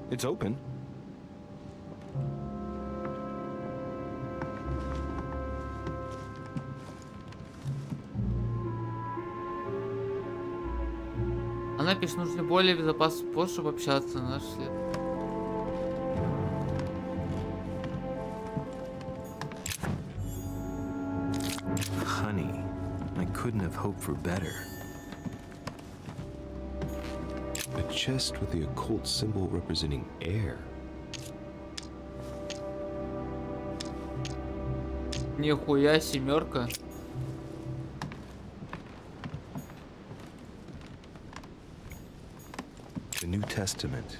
It's open. Она пишет, нужен более безопасный способ общаться на наш след. Honey, I couldn't have hoped for better. A chest with the occult symbol representing air. Нихуя, семерка. The New Testament.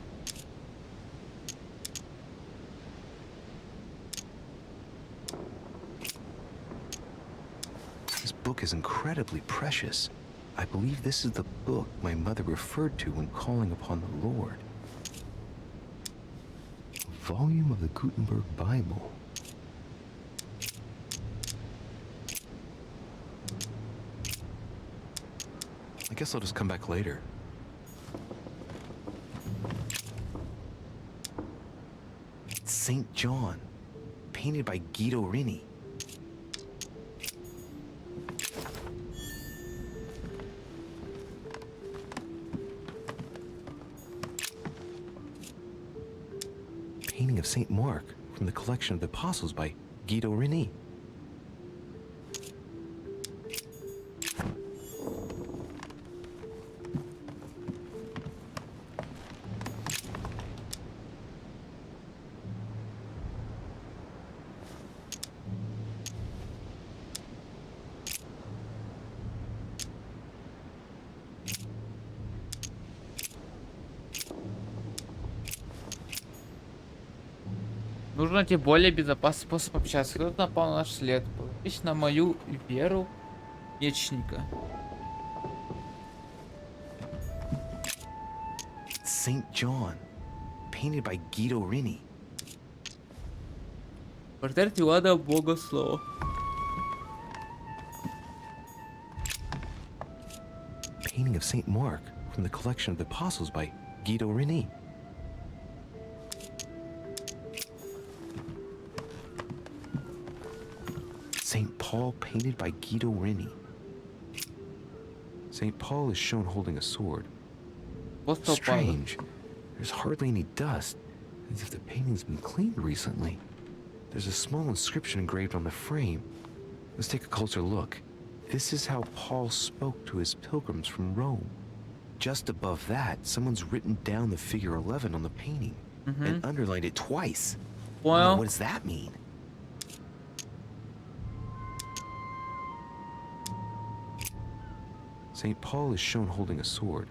This book is incredibly precious. I believe this is the book my mother referred to when calling upon the Lord. A volume of the Gutenberg Bible. I guess I'll just come back later. It's St. John, painted by Guido Rini. Painting of St. Mark from the collection of the Apostles by Guido Rini. Нужно найти более безопасный способ общаться. Кто-то напал на наш след. Подпись на мою веру мечника. St. John, painted by Guido Rini. Портрет Иоанна Богослова. Painting of St. Mark from the collection of the Apostles by Guido Rini. Paul painted by Guido Reni. St. Paul is shown holding a sword. Strange. There's hardly any dust, as if the painting's been cleaned recently. There's a small inscription engraved on the frame. Let's take a closer look. This is how Paul spoke to his pilgrims from Rome. Just above that, someone's written down the figure 11 on the painting and underlined it twice. Well, what does that mean? St. Paul is shown holding a sword.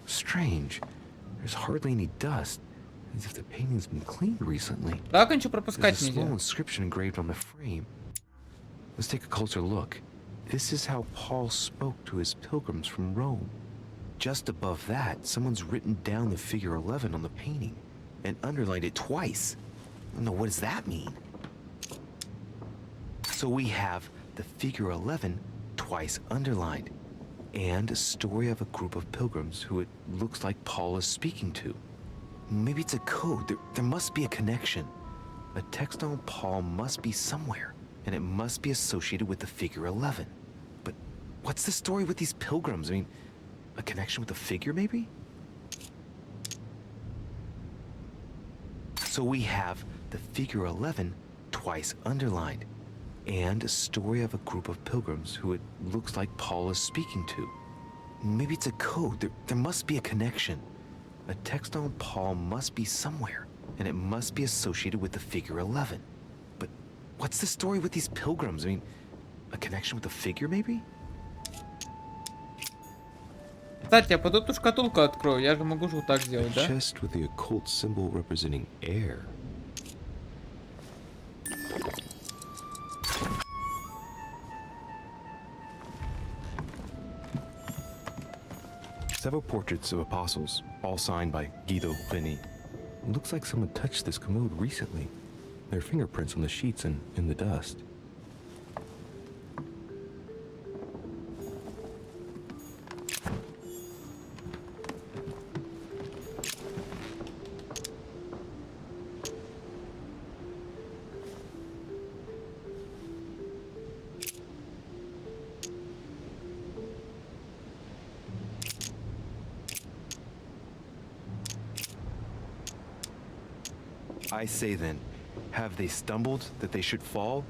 Strange. There's hardly any dust, as if the painting's been cleaned recently. There's a small inscription engraved on the frame. Let's take a closer look. This is how Paul spoke to his pilgrims from Rome. Just above that, someone's written down the figure 11 on the painting and underlined it twice. No, what does that mean? So we have the figure 11 twice underlined, and a story of a group of pilgrims who it looks like Paul is speaking to. Maybe it's a code. There must be a connection. A text on Paul must be somewhere, and it must be associated with the figure 11. But what's the story with these pilgrims? I mean, a connection with the figure, maybe? So we have the figure 11 twice underlined, and a story of a group of pilgrims who it looks like Paul is speaking to. Maybe it's a code. There must be a connection. A text on Paul must be somewhere, and it must be associated with the figure 11. But what's the story with these pilgrims? I mean, a connection with the figure, maybe? Кстати, я под эту шкатулку открою. Я же могу же вот так сделать, да? Chest with the occult symbol representing air. Several portraits of apostles, all signed by Guido Reni. Looks like someone touched this commode recently. There are fingerprints on the sheets and in the dust. I say then, have they stumbled that they should fall?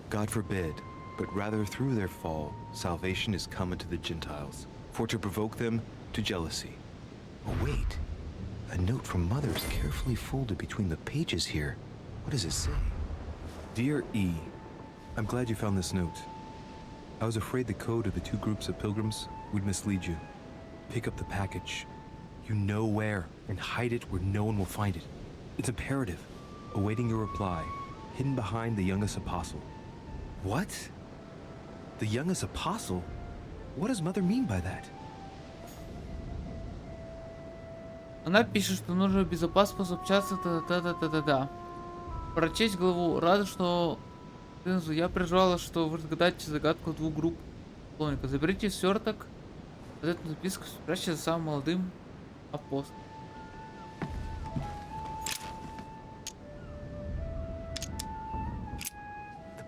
God forbid, but rather through their fall, salvation is come unto the Gentiles, for to provoke them to jealousy. Oh wait, a note from Mother is carefully folded between the pages here. What does it say? Dear E, I'm glad you found this note. I was afraid the code of the two groups of pilgrims would mislead you. Pick up the package. You know where, and hide it where no one will find it. It's imperative. Awaiting your reply, hidden behind the youngest apostle. What? The youngest apostle? What does Mother mean by that? Она пишет, что нужно безопасно сообщаться, та-та-та-та-та-та. Прочесть главу. Рада, что... Я переживала, что вы разгадаете загадку двух групп. Лоника, заберите сверток. Эту записку спрячьте за самым молодым апостолом.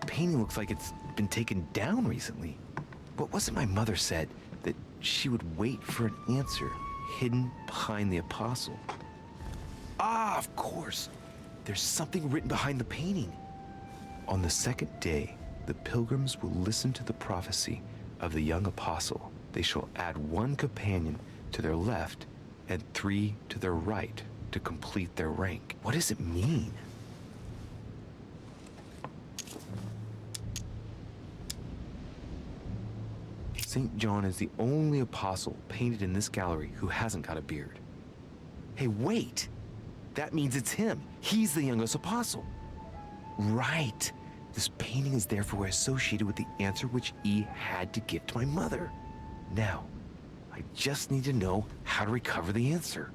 Painting looks like it's been taken down recently. But wasn't my mother said that she would wait for an answer hidden behind the apostle? Ah, of course. There's something written behind the painting. On the second day, the pilgrims will listen to the prophecy of the young apostle. They shall add one companion to their left and 3 to their right to complete their rank. What does it mean? St. John is the only apostle painted in this gallery who hasn't got a beard. Hey, wait! That means it's him. He's the youngest apostle. Right. This painting is therefore associated with the answer which E had to give to my mother. Now, I just need to know how to recover the answer.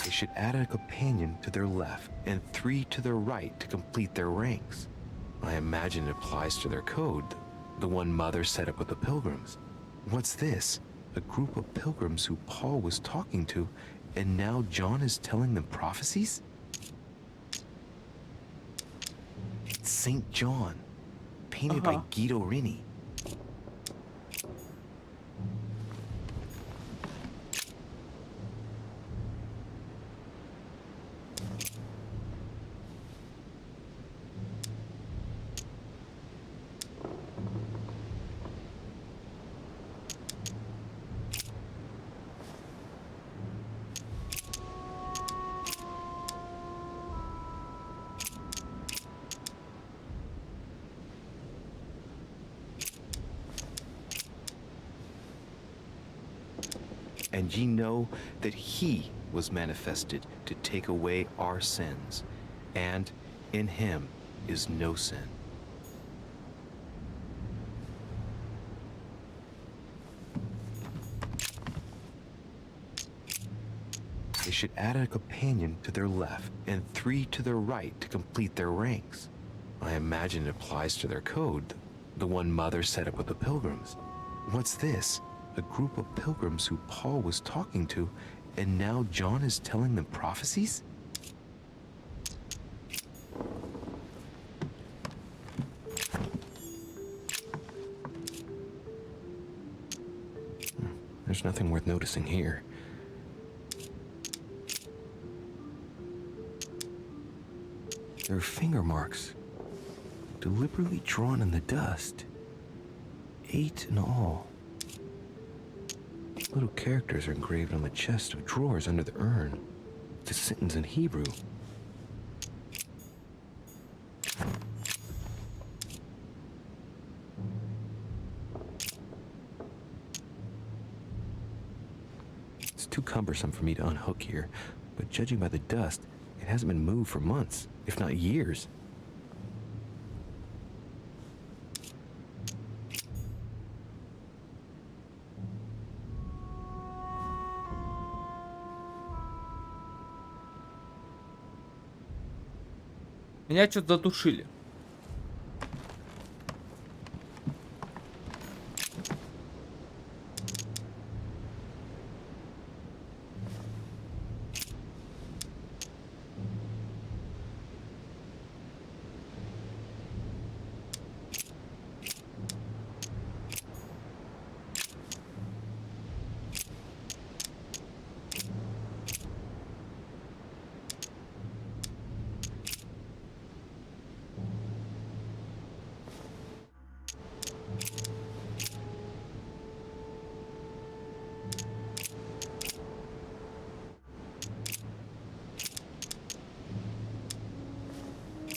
They should add a companion to their left and 3 to their right to complete their ranks. I imagine it applies to their code, the one Mother set up with the pilgrims. What's this? A group of pilgrims who Paul was talking to and now John is telling them prophecies? St. John, painted by Guido Rini. And ye know that he was manifested to take away our sins, and in him is no sin. They should add a companion to their left and 3 to their right to complete their ranks. I imagine it applies to their code, the one Mother set up with the pilgrims. What's this? A group of pilgrims who Paul was talking to, and now John is telling them prophecies? There's nothing worth noticing here. There are finger marks, deliberately drawn in the dust. 8 in all. Little characters are engraved on the chest of drawers under the urn. It's a sentence in Hebrew. It's too cumbersome for me to unhook here, but judging by the dust, it hasn't been moved for months, if not years. Меня что-то задушили.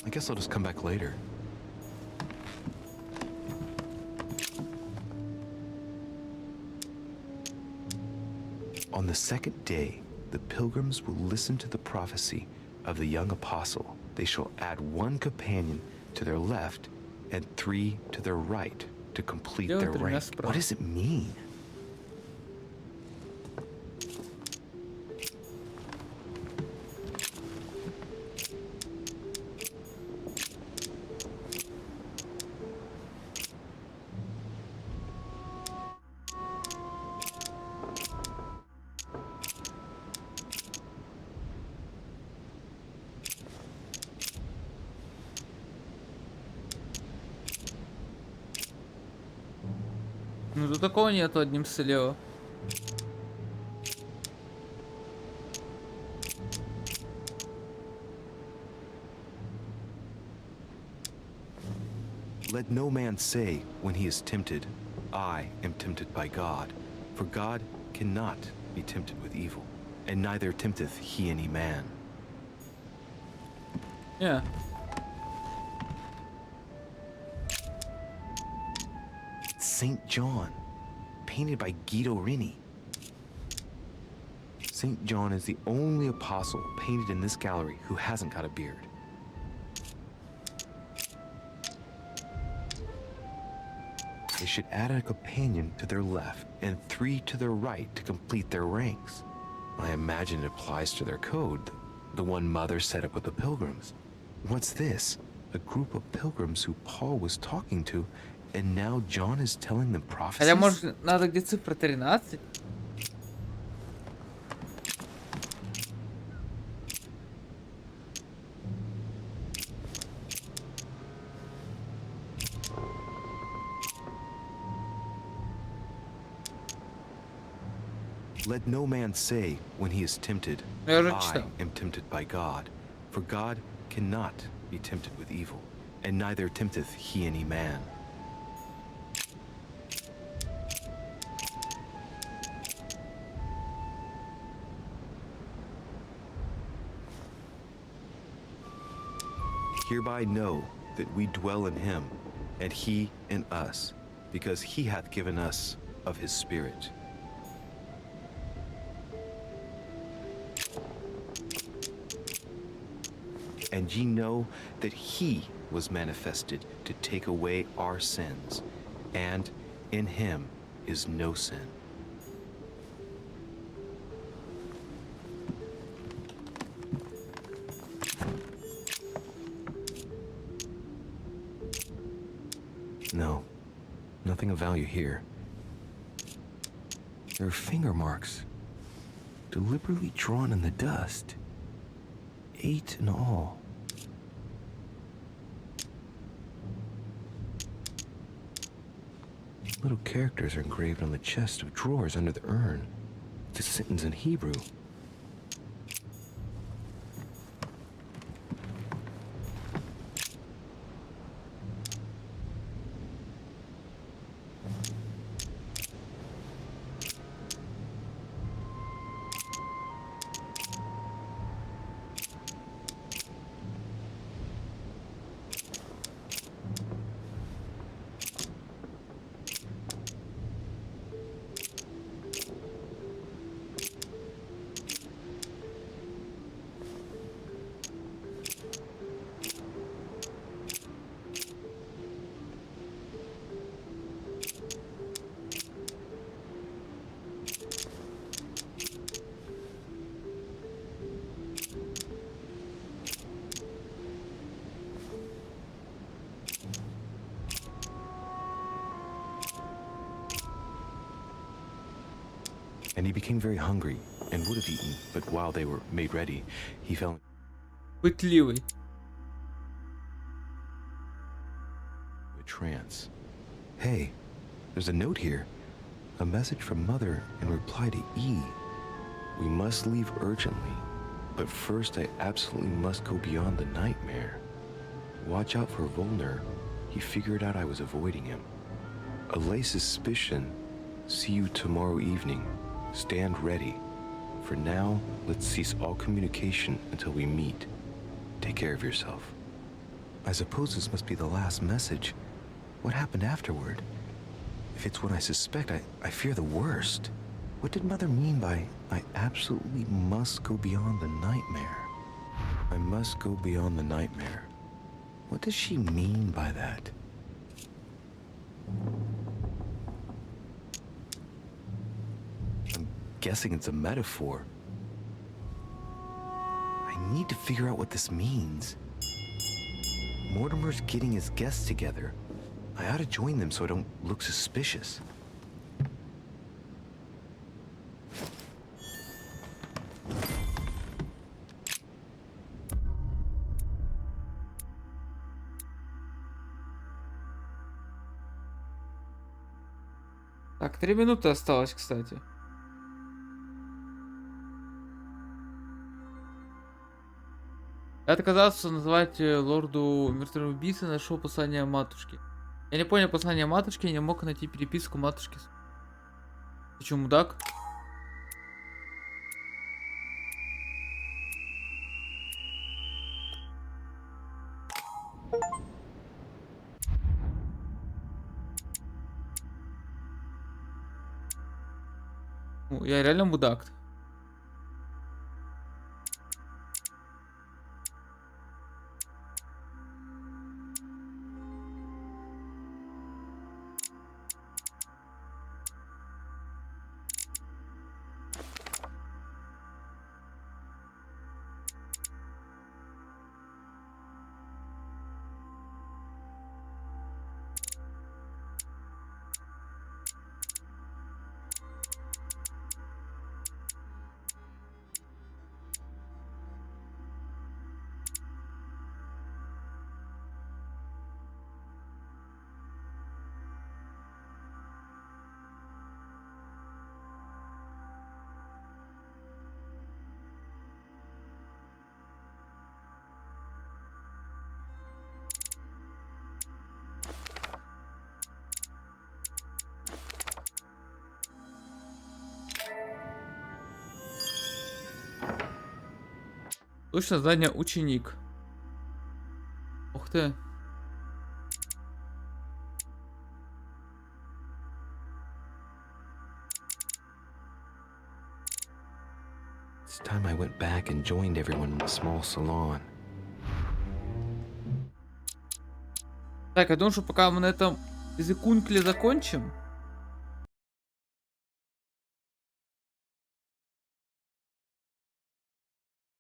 I guess I'll just come back later. On the second day, the pilgrims will listen to the prophecy of the young apostle. They shall add 1 companion to their left and 3 to their right to complete their rank. What does it mean? Ну тут такого нету, одним слева. Let no man say when he is tempted, I am tempted by God, for God cannot be tempted with evil, and neither tempteth he any man. Yeah. St. John, painted by Guido Rini. St. John is the only apostle painted in this gallery who hasn't got a beard. They should add a companion to their left and 3 to their right to complete their ranks. I imagine it applies to their code, the one Mother set up with the pilgrims. What's this? A group of pilgrims who Paul was talking to, and now John is telling them prophecies? Хотя, может, надо где цифра 13? Let no man say when he is tempted, Я уже I читал. am tempted by God. For God cannot be tempted with evil, and neither tempteth he any man. Hereby know that we dwell in him, and he in us, because he hath given us of his Spirit. And ye know that he was manifested to take away our sins, and in him is no sin. No, nothing of value here. There are finger marks, deliberately drawn in the dust. 8 in all. Little characters are engraved on the chest of drawers under the urn. It's a sentence in Hebrew. And he became very hungry, and would have eaten, but while they were made ready, he fell Пытливый. into a trance. Hey, there's a note here. A message from Mother in reply to E. We must leave urgently, but first I absolutely must go beyond the nightmare. Watch out for Volner. He figured out I was avoiding him. Allay suspicion. See you tomorrow evening. Stand ready. For now, let's cease all communication until we meet. Take care of yourself. I suppose this must be the last message. What happened afterward? If it's what I suspect, I fear the worst. What did Mother mean by, I absolutely must go beyond the nightmare? I must go beyond the nightmare. What does she mean by that? I'm guessing it's a metaphor. I need to figure out what this means. Mortimer's getting his guests together. I ought to join them so I don't look suspicious. Так, 3 минуты осталось, кстати. Я отказался назвать лорду мертвого убийцы, нашел послание матушки. Я не понял послание матушки, не мог найти переписку матушки. Ты чё, мудак? Ну, я реально мудак. Точно задание ученик. Ух ты. It's time I went back and joined everyone in the small salon. Так, я думаю, что пока мы на этом языкункле закончим.